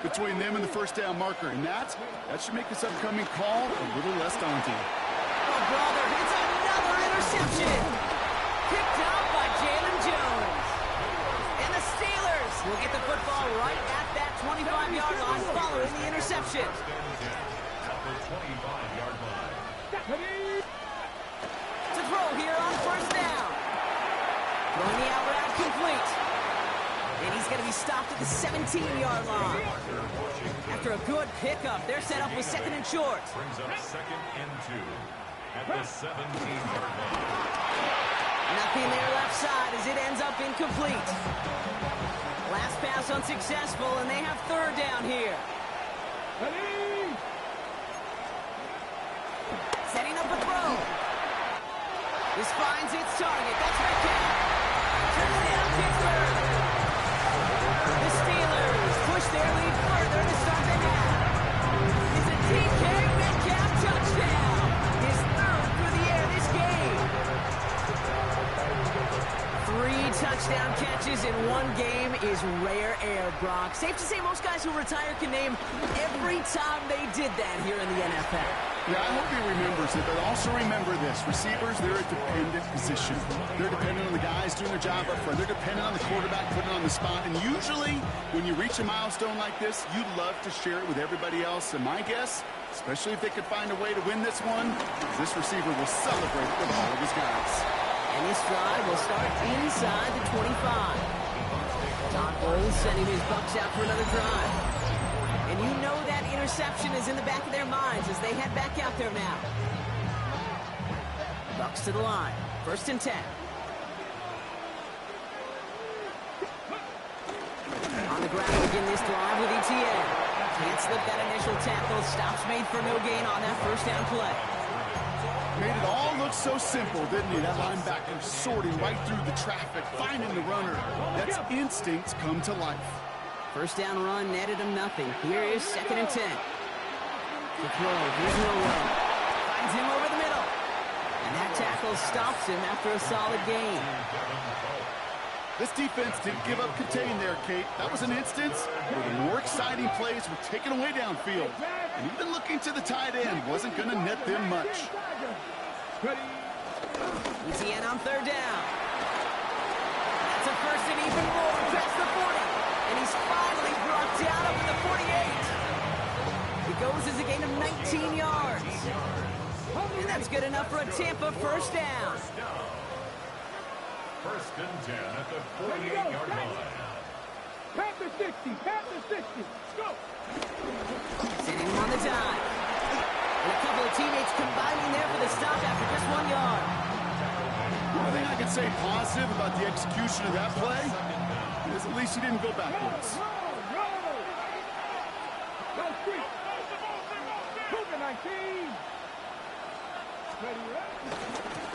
B: between them and the 1st down marker. And that should make this upcoming call a little less daunting.
A: Oh, brother, it's another interception. Picked up by Jalen Jones. And the Steelers will get the football right at that 25-yard line following the interception.
C: At the 25-yard line.
A: To throw here on 1st down. Throwing the out route complete. And he's going to be stopped at the 17-yard line. After a good pickup, they're set up with 2nd and short.
C: Brings up 2nd and 2 at the 17-yard line.
A: Nothing there left side as it ends up incomplete. Last pass unsuccessful, and they have 3rd down here. Setting up a throw. This finds its target. That's Metcalf. Touchdown, Pittsburgh. The Steelers push their lead further to start the half. It's a DK Metcalf touchdown. His 3rd through the air this game. 3 touchdown catches in one game is rare air, Brock. Safe to say most guys who retire can name every time they did that here in the NFL.
B: Yeah, I hope he remembers it, but also remember this. Receivers, they're a dependent position. They're dependent on the guys doing their job up front. They're dependent on the quarterback putting it on the spot. And usually, when you reach a milestone like this, you'd love to share it with everybody else. And my guess, especially if they could find a way to win this one, this receiver will celebrate it with all of his guys.
A: And this drive will start inside the 25. Todd Bowles sending his Bucks out for another drive. And you know that interception is in the back of their minds as they head back out there now. Bucks to the line. 1st and 10. On the ground to begin this drive with ETN. Can't slip that initial tackle. Stops made for no gain on that 1st down play.
B: Made it all look so simple, didn't he? That linebacker sorting right through the traffic, finding the runner. That's instincts come to life.
A: 1st down run netted him nothing. Here is 2nd and 10. The throw. Here's Milrow. Finds him over the middle. And that tackle stops him after a solid gain.
B: This defense didn't give up contain there, Kate. That was an instance where the more exciting plays were taken away downfield. And even looking to the tight end wasn't going to net them much.
A: ETN on 3rd down. That's a 1st and even more past the 40. And he's finally brought down up at the 48. It goes as a gain of 19 yards. And that's good enough for a Tampa 1st down.
C: 1st and 10 at the 48-yard line.
D: Pass the 60. Pass the 60. Go.
A: Sending him on the dime. And a couple of teammates combining there for the stop after just 1 yard.
B: One thing I can say positive about the execution of that play is at least he didn't go backwards.
D: Go street. Cougar 19.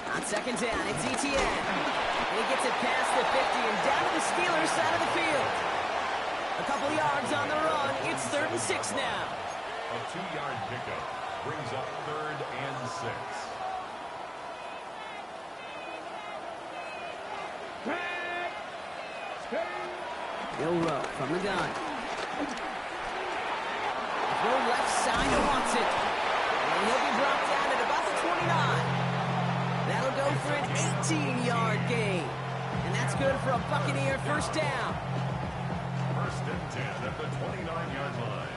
A: On 2nd down, it's ETN. And he gets it past the 50 and down to the Steelers' side of the field. A couple yards on the run. It's 3rd and 6 now.
C: A 2-yard pickup brings up 3rd and 6.
A: Milrow from the gun. Throw left side to Watson. And he'll be brought down at about the 29. That'll go for an 18-yard gain. And that's good for a Buccaneer 1st down.
C: 1st and 10 at the 29-yard line.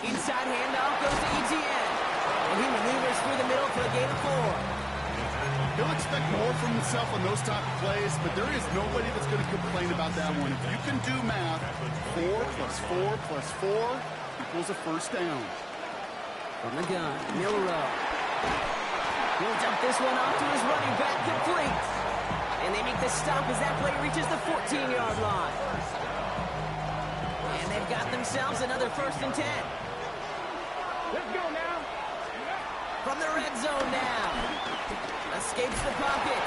A: Inside handoff goes to ETN. And he maneuvers through the middle for a gain of 4.
B: He'll expect more from himself on those type of plays, but there is nobody that's going to complain about that one. If you can do math, 4 plus 4 plus 4 equals a 1st down.
A: From the gun, Milrow. He'll dump this one off to his running back, complete. And they make the stop as that play reaches the 14-yard line. And they've got themselves another 1st and 10.
D: Let's go now.
A: From the red zone now. Escapes the pocket.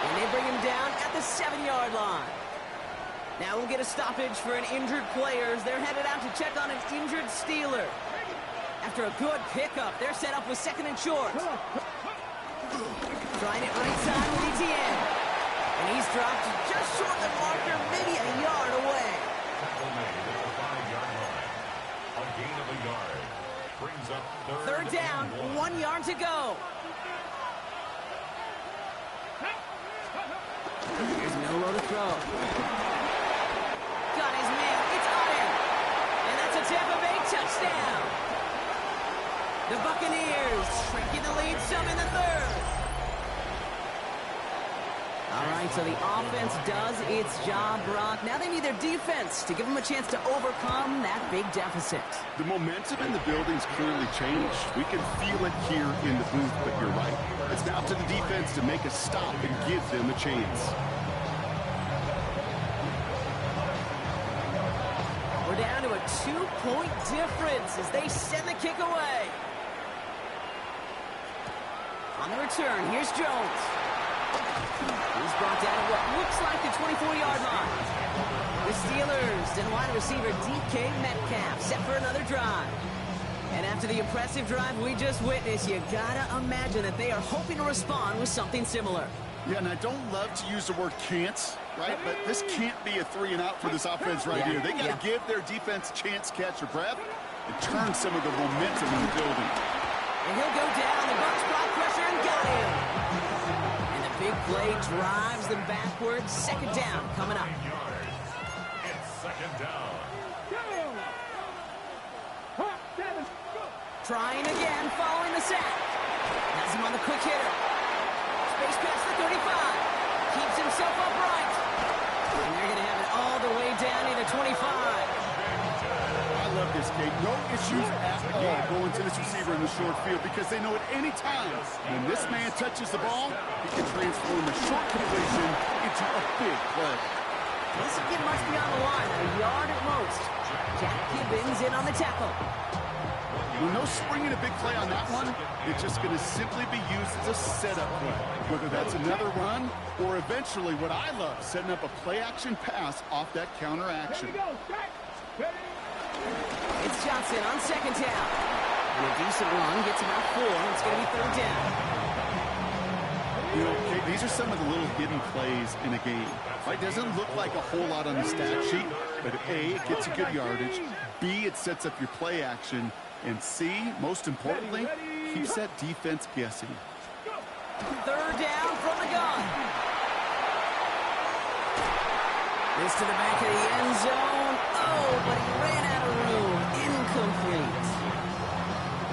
A: And they bring him down at the 7-yard line. Now we'll get a stoppage for an injured player as they're headed out to check on an injured Steeler. After a good pickup, they're set up with 2nd and short. Trying it right side with ETN. And he's dropped just short of the marker, maybe a yard away.
C: Tackle made at the 5-yard line. A gain of a yard. Brings up
A: 3rd down, 1 yard to go. Here's Milrow to throw. Got his man. It's on him. And that's a Tampa Bay touchdown. The Buccaneers shrinking the lead some in the 3rd. All right, so the offense does its job, Brock. Now they need their defense to give them a chance to overcome that big deficit.
B: The momentum in the building's clearly changed. We can feel it here in the booth, but you're right. It's now to the defense to make a stop and give them a chance.
A: We're down to a 2-point difference as they send the kick away. On the return, here's Jones. He's brought down at what looks like the 24-yard line. The Steelers and wide receiver DK Metcalf set for another drive. And after the impressive drive we just witnessed, you gotta imagine that they are hoping to respond with something similar.
B: Yeah, and I don't love to use the word can't, right? But this can't be a 3-and-out for this offense right here. They got to give their defense a chance to catch their breath and turn some of the momentum in the building.
A: And he'll go down. The Bucs brought pressure and got him. And the big play drives them backwards. 2nd down coming up.
C: It's 2nd down.
A: Trying again, following the sack. Has him on the quick hitter. Space past the 35. Keeps himself upright. And they're going to have it all the way down to the 25.
B: I love this, Kate. No issues at all going to this receiver in the short field because they know at any time when this man touches the ball, he can transform a short completion into a big play.
A: Doesn't get much beyond the line, a yard at most. Jack Gibbons in on the tackle.
B: With no springing a big play on that one, it's just going to simply be used as a setup play. Whether that's another run or eventually what I love, setting up a play-action pass off that counter action.
A: It's Johnson on second down. And a decent run gets about 4. It's going to be third down.
B: You know, Kate, these are some of the little hidden plays in a game. It doesn't look like a whole lot on the stat sheet, but A, it gets you good yardage. B, it sets up your play action. And C, most importantly, keeps that defense guessing.
A: Third down from the gun. This to the back of the end zone. Oh, but he ran out of room. Incomplete.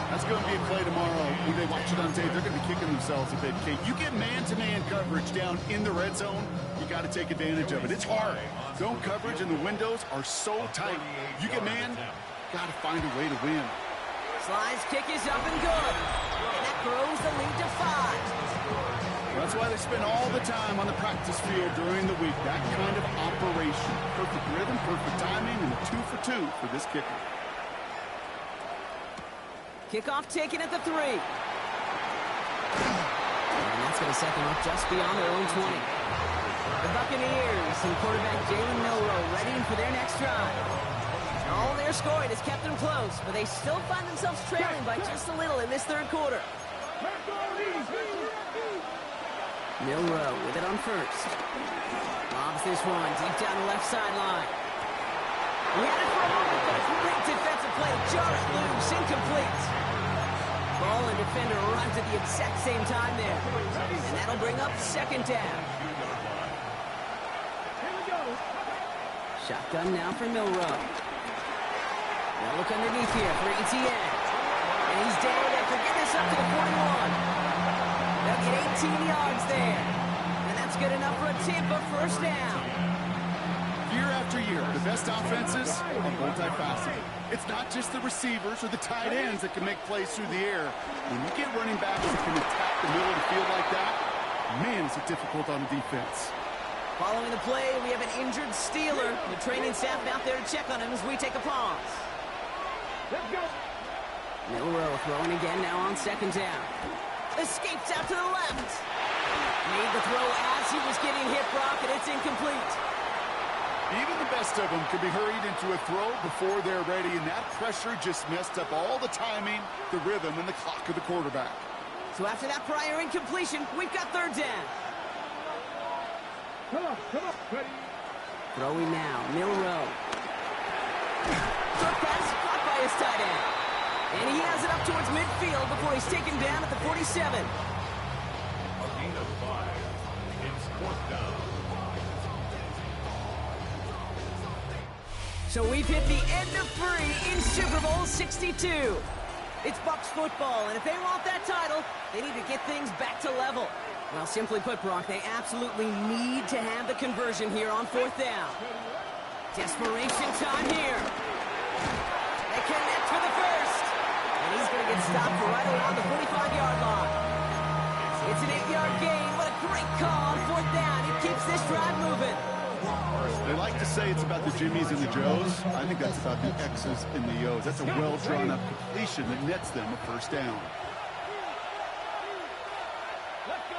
B: That's going to be a play tomorrow. When they watch it on tape, they're going to be kicking themselves a bit, Kate. You get man-to-man coverage down in the red zone, you got to take advantage of it. It's hard. Zone coverage and the windows are so tight. You get man, got to find a way to win.
A: Slide's kick is up and good. And that grows the lead to 5.
B: That's why they spend all the time on the practice field during the week. That kind of operation. Perfect rhythm, perfect timing, and a 2 for 2 for this kicker.
A: Kickoff taken at the 3. And that's going to set them up just beyond their own 20. The Buccaneers and quarterback Jalen Milroe ready for their next drive. All they're scoring has kept them close, but they still find themselves trailing by just a little in this third quarter. Milroe with it on first. Lobs this one deep down the left sideline. He had it for a moment, but a great defensive play to jar it loose, incomplete. Ball and defender arrived at the exact same time there. And that'll bring up second down. Shotgun now for Milroe. Now look underneath here for ETN. And he's down after getting this up to the 41. They'll get 18 yards there. And that's good enough for a Tampa first down.
B: Year after year, the best offenses are multifaceted. It's not just the receivers or the tight ends that can make plays through the air. When you get running backs that can attack the middle of the field like that, man, is it difficult on the defense.
A: Following the play, we have an injured Steeler. The training staff out there to check on him as we take a pause.
D: Let's go.
A: Milroe throwing again now on second down. Escapes out to the left. Made the throw as he was getting hit, Brock, and it's incomplete.
B: Even the best of them can be hurried into a throw before they're ready, and that pressure just messed up all the timing, the rhythm, and the clock of the quarterback.
A: So after that prior incompletion, we've got third down.
D: Come on, ready.
A: Throwing now, Milroe. Short pass caught by his tight end. And he has it up towards midfield before he's taken down at the 47.
C: A gain of 5. It's fourth down.
A: So we've hit the end of 3 in Super Bowl 62. It's Bucs football, and if they want that title, they need to get things back to level. Well, simply put, Brock, they absolutely need to have the conversion here on fourth down. Desperation time here. They connect for the first. And he's going to get stopped right around the 45-yard line. It's an 8-yard gain. What a great call on fourth down. It keeps this drive moving.
B: They like to say it's about the Jimmies and the Joes. I think that's about the X's and the O's. That's a well-drawn-up completion that nets them a first down.
D: Let's go.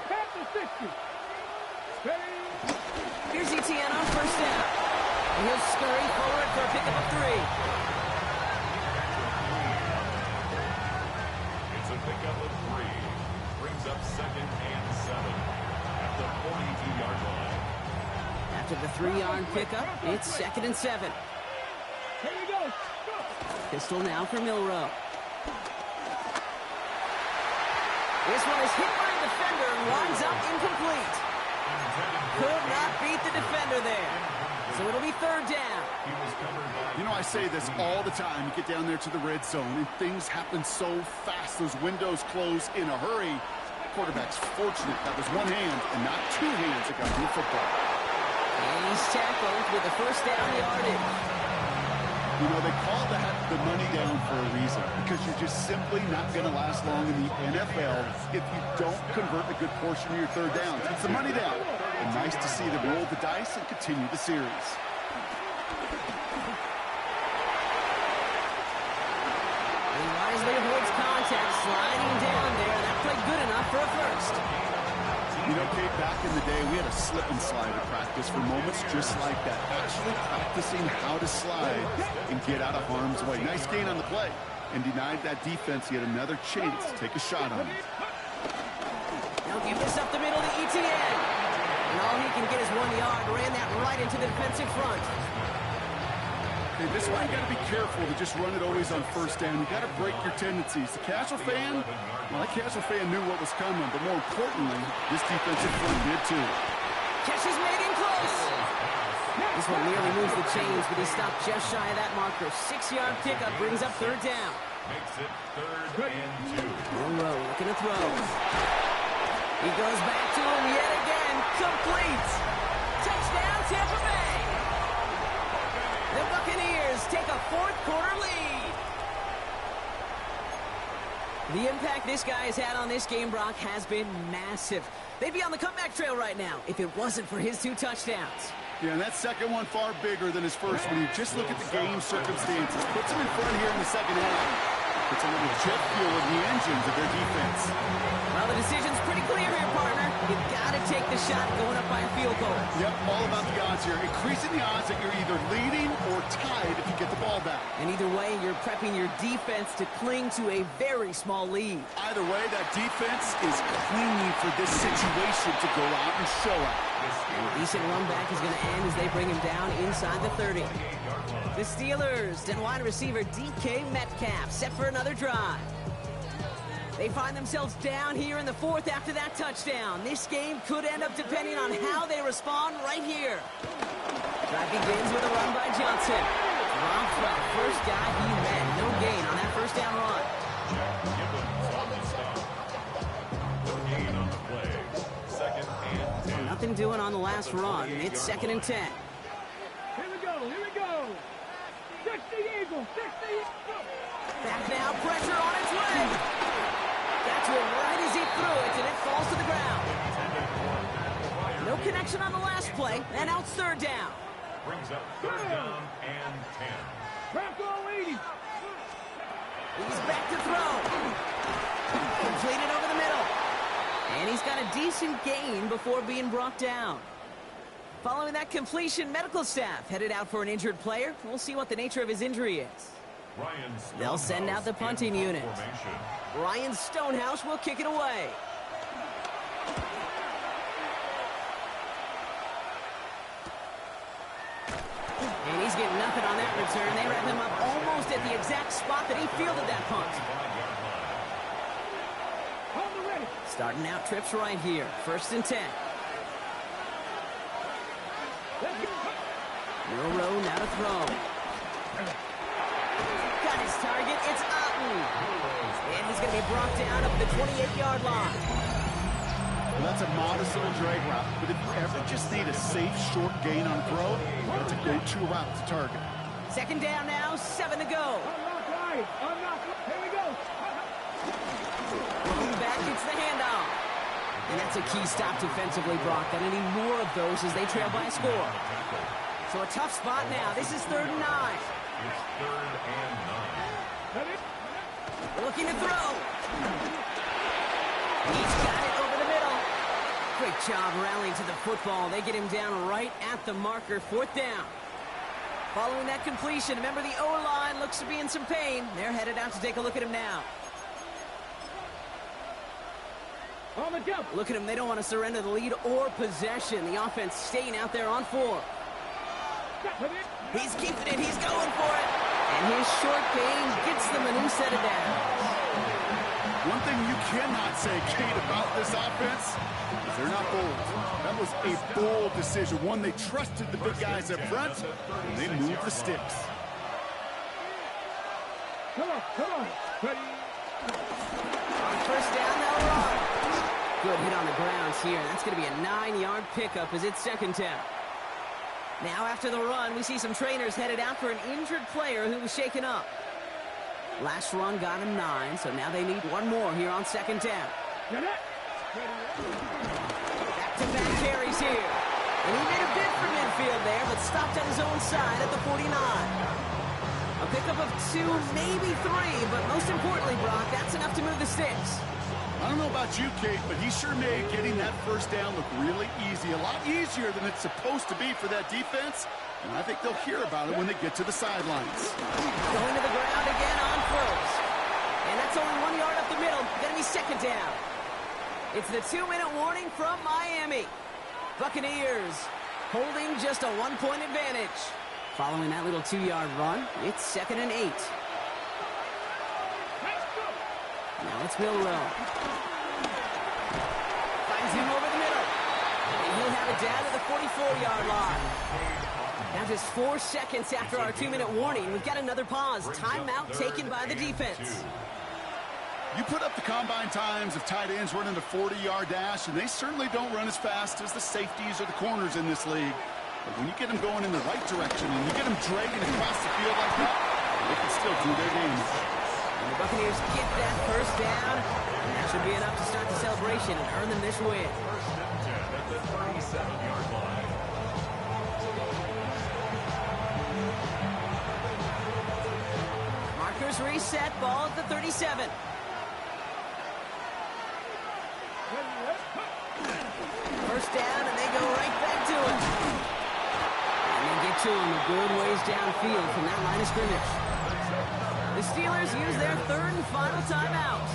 D: Past the 60. Ready.
A: Here's ETN on first down. And he'll scurry forward for a pickup of 3.
C: It's a pickup of 3. Brings up second and 7 at the 42-yard line.
A: After the 3-yard pickup, it's second and 7.
D: Here we go.
A: Pistol now for Milroe. This one is hit by a defender and winds up incomplete. Could not beat the defender there. So it'll be third down.
B: You know, I say this all the time. You get down there to the red zone, and things happen so fast. Those windows close in a hurry. Quarterback's fortunate that was one hand and not two hands that got him the football.
A: And he's tackled with the first down yardage.
B: You know, they call that the money down for a reason, because you're just simply not going to last long in the NFL if you don't convert a good portion of your third downs. It's the money down. And nice to see them roll the dice and continue the series.
A: He wisely avoids contact, sliding down there. That played good enough for a first.
B: You know, Kate, back in the day, we had a slip and slide at practice for moments just like that. Actually practicing how to slide and get out of harm's way. Nice gain on the play. And denied that defense yet another chance to take a shot on him.
A: Now give this up the middle to ETN. And all he can get is 1 yard. Ran that right into the defensive front.
B: Okay, this one you got to be careful to just run it always on first down. You got to break your tendencies. The casual fan, well, that casual fan knew what was coming, but more importantly, this defensive front did too.
A: Catch is made in close. This one nearly moves the chains, but he stopped just shy of that marker. 6-yard pickup brings up third down.
C: Makes it 3rd and 2.
A: Monroe looking to throw. He goes back to him yet again. Complete. Touchdown, Tampa Bay. The Buccaneers take a fourth-quarter lead. The impact this guy has had on this game, Brock, has been massive. They'd be on the comeback trail right now if it wasn't for his 2 touchdowns.
B: Yeah, and that second one far bigger than his first one. You just look at the game circumstances. Puts him in front here in the second half. Puts a little jet fuel in the engines of their defense.
A: Well, the decision's pretty clear here, partner. You've got to take the shot going up by a field goal.
B: Yep, all about the odds here. Increasing the odds that you're either leading or tied if you get the ball back.
A: And either way, you're prepping your defense to cling to a very small lead.
B: Either way, that defense is clinging for this situation to go out and show out.
A: And a decent run back is going to end as they bring him down inside the 30. The Steelers and wide receiver DK Metcalf set for another drive. They find themselves down here in the 4th after that touchdown. This game could end up depending on how they respond right here. Drive begins with a run by Johnson. Dropped by the first guy he met. No gain on that first down run.
C: Gain on the play. 2nd and 10.
A: Nothing doing on the last run. It's 2nd and 10.
D: Here we go, here we go. 60 Eagles, 60 Eagles.
A: Back now, pressure on its way. Got to it right as he threw it, and it falls to the ground. No connection on the last play, and now it's 3rd down.
C: Brings up 3rd down and 10.
D: Bronco 80.
A: He's back to throw. Completed over the middle. And he's got a decent gain before being brought down. Following that completion, medical staff headed out for an injured player. We'll see what the nature of his injury is. They'll send out the punting unit. Ryan Stonehouse will kick it away. And he's getting nothing on that return. They wrap him up almost at the exact spot that he fielded that punt. Starting out trips right here. 1st and 10. Monroe now to throw. Got his target. It's Otten. And he's going to be brought down up the 28-yard line.
B: Well, that's a modest little drag route. But if you ever just need a safe, short gain on throw, that's a go-to route to target.
A: 2nd down now, 7 to go.
D: Unlock right. Unlock. Here we go.
A: Looking back, it's the handoff. And that's a key stop defensively, Brock. Got any more of those as they trail by a score. So a tough spot now. This is 3rd and 9.
C: It's 3rd and 9.
A: Looking to throw. He's got it over the middle. Great job rallying to the football. They get him down right at the marker. 4th down. Following that completion, remember the O-line looks to be in some pain. They're headed out to take a look at him now.
D: On the jump.
A: Look at him. They don't want to surrender the lead or possession. The offense staying out there on 4. He's keeping it. He's going for it. And his short gain gets them a new set of downs.
B: One thing you cannot say, Kate, about this offense is they're not bold. That was a bold decision. One, they trusted the big guys up front, and they moved the sticks.
D: Come on. Ready?
A: On first down, they'll run. Good hit on the ground here. That's going to be a 9-yard pickup as it's second down. Now after the run, we see some trainers headed out for an injured player who was shaken up. Last run got him 9, so now they need one more here on second down. Back-to-back carries here. And he made a bid for midfield there, but stopped at his own side at the 49. A pickup of 2, maybe 3, but most importantly, Brock, that's enough to move the sticks.
B: I don't know about you, Kate, but he sure made getting that first down look really easy. A lot easier than it's supposed to be for that defense. And I think they'll hear about it when they get to the sidelines.
A: Going to the ground again on throws. And that's only 1 yard up the middle. Going to be second down. It's the 2-minute warning from Miami. Buccaneers holding just a 1-point advantage. Following that little 2-yard run, it's 2nd and 8. Now it's Milrow. Finds him over the middle. And he'll have it down to the 44-yard line. Now just 4 seconds after our 2-minute warning, we've got another pause. Timeout taken by the defense.
B: You put up the combine times of tight ends running a 40-yard dash, and they certainly don't run as fast as the safeties or the corners in this league. But when you get them going in the right direction and you get them dragging across the field like that, they can still do their game.
A: And the Buccaneers get that first down, and that should be enough to start the celebration and earn them this win.
C: First and 10 at the 37-yard line.
A: Markers reset, ball at the 37. First down, and they go right back to it. And they get to him a good ways downfield from that line of scrimmage. The Steelers use their 3rd and final timeout.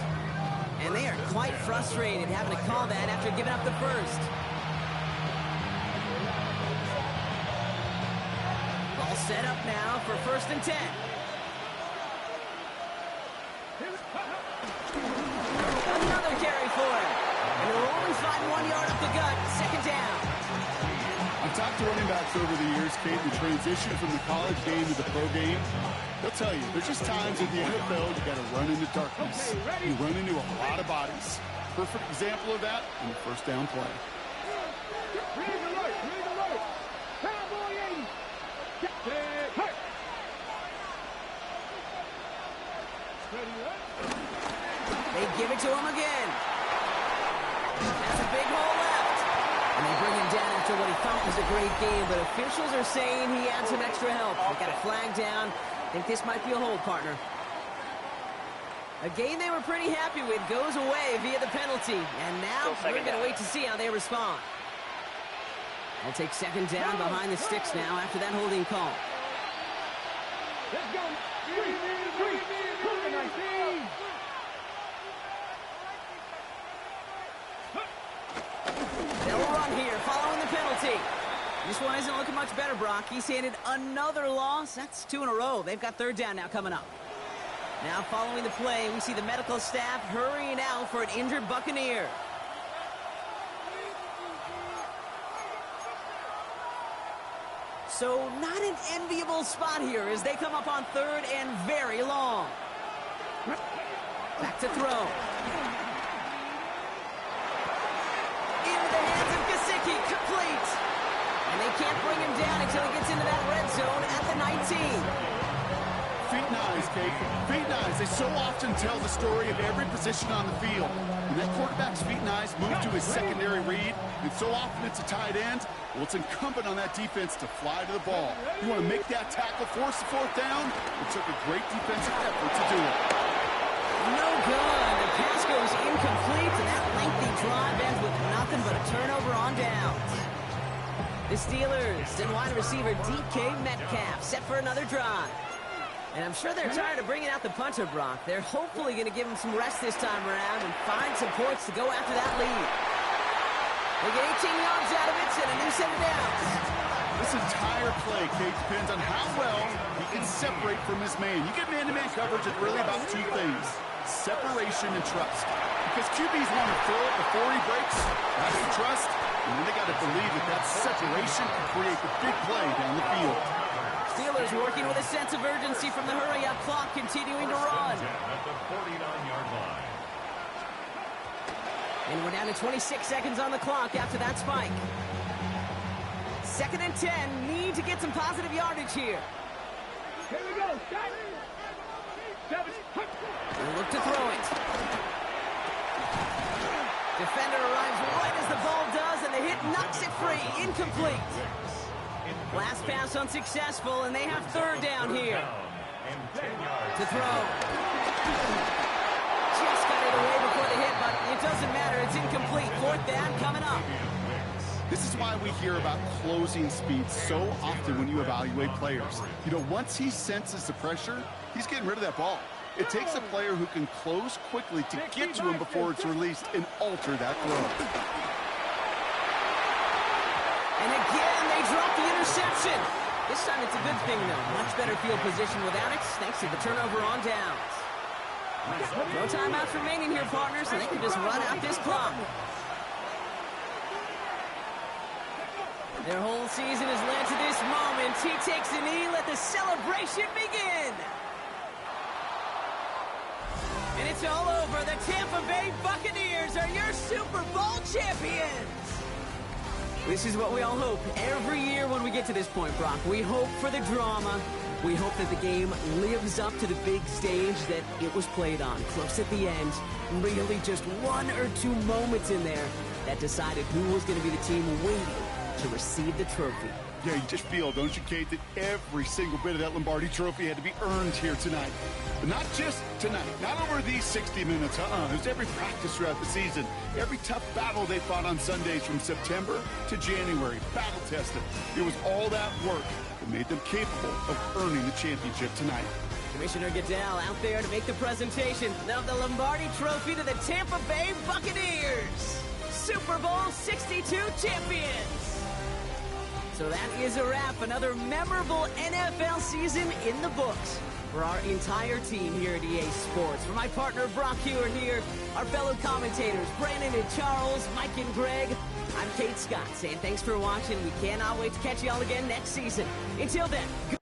A: And they are quite frustrated having to call that after giving up the first. Ball set up now for 1st and 10. Another carry for him. And they'll only find 1 yard up the gut. Second down.
B: I've talked to running backs over the years, Kate, the transition from the college game to the pro game. They'll tell you, there's just times in the NFL you got to run into darkness. You run into a lot of bodies. Perfect example of that in the first down play.
D: Read alert. Cowboy 80. Captain, hurt.
A: They give it to him again. Has a big hole left. And they bring him down after what he thought was a great game, but officials are saying he had some extra help. They got a flag down. I think this might be a hold, partner. A game they were pretty happy with goes away via the penalty. And now we're going to wait to see how they respond. They'll take second down behind the sticks now after that holding call.
D: Let's go.
A: They'll run here following the penalty. This one isn't looking much better, Brock. He's handed another loss. That's 2 in a row. They've got 3rd down now coming up. Now following the play, we see the medical staff hurrying out for an injured Buccaneer. So not an enviable spot here as they come up on 3rd and very long. Back to throw. Into the hands of Gesicki, complete. And they can't bring him down until he gets into that red zone at the 19.
B: Feet and eyes, Kate. Feet and eyes. They so often tell the story of every position on the field. When that quarterback's feet and eyes move to his secondary read, and so often it's a tight end, well, it's incumbent on that defense to fly to the ball. You want to make that tackle, force the 4th down. It took a great defensive effort to do it.
A: No good. The pass goes incomplete, and that lengthy drive ends with nothing but a turnover on downs. The Steelers and wide receiver DK Metcalf set for another drive. And I'm sure they're tired of bringing out the punter, Brock. They're hopefully going to give him some rest this time around and find some points to go after that lead. They get 18 yards out of it and a new set of downs.
B: This entire play, Kate, depends on how well he can separate from his man. You get man-to-man coverage, it's really about two things, separation and trust. Because QBs want to throw it before he breaks, that's the trust, and then they got to believe that separation can create the big play down the field.
A: Steelers working with a sense of urgency from the hurry-up clock, continuing to run.
C: At the 49-yard line.
A: And we're down to 26 seconds on the clock after that spike. 2nd and 10, need to get some positive yardage here.
D: Here we go, start. 7.
A: They look to throw it. Defender arrives right as the ball does, and the hit knocks it free. Incomplete. Last pass unsuccessful, and they have 3rd down here. To throw. Just got it away before the hit, but it doesn't matter. It's incomplete. 4th down coming up.
B: This is why we hear about closing speed so often when you evaluate players. You know, once he senses the pressure, he's getting rid of that ball. It takes a player who can close quickly to get to him before it's released and alter that throw.
A: And again, they drop the interception. This time it's a good thing, though. Much better field position without it, thanks to the turnover on downs. No timeouts remaining here, partners, so they can just run out this clock. Their whole season has led to this moment. He takes a knee, let the celebration begin. And it's all over. The Tampa Bay Buccaneers are your Super Bowl champions. This is what we all hope every year when we get to this point, Brock. We hope for the drama. We hope that the game lives up to the big stage that it was played on. Close at the end. Really just 1 or 2 moments in there that decided who was going to be the team waiting to receive the trophy.
B: Yeah, you just feel, don't you, Kate, that every single bit of that Lombardi trophy had to be earned here tonight. But not just tonight, not over these 60 minutes. There's every practice throughout the season, every tough battle they fought on Sundays from September to January, battle tested. It was all that work that made them capable of earning the championship tonight.
A: Commissioner Goodell out there to make the presentation of the Lombardi trophy to the Tampa Bay Buccaneers, Super Bowl 62 champions. So that is a wrap. Another memorable NFL season in the books for our entire team here at EA Sports. For my partner, Brock Hewer here, our fellow commentators, Brandon and Charles, Mike and Greg, I'm Kate Scott saying thanks for watching. We cannot wait to catch you all again next season. Until then, go.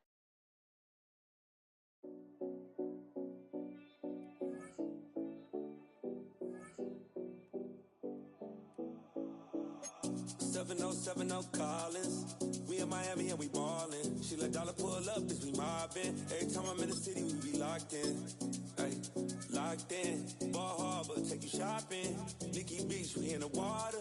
R: 7070 Collins. We in Miami and we ballin'. She let dollar pull up as we mobbin'. Every time I'm in the city, we be locked in. Ay, locked in. Ball Harbor, take you shopping. Nikki Beach, we in the water.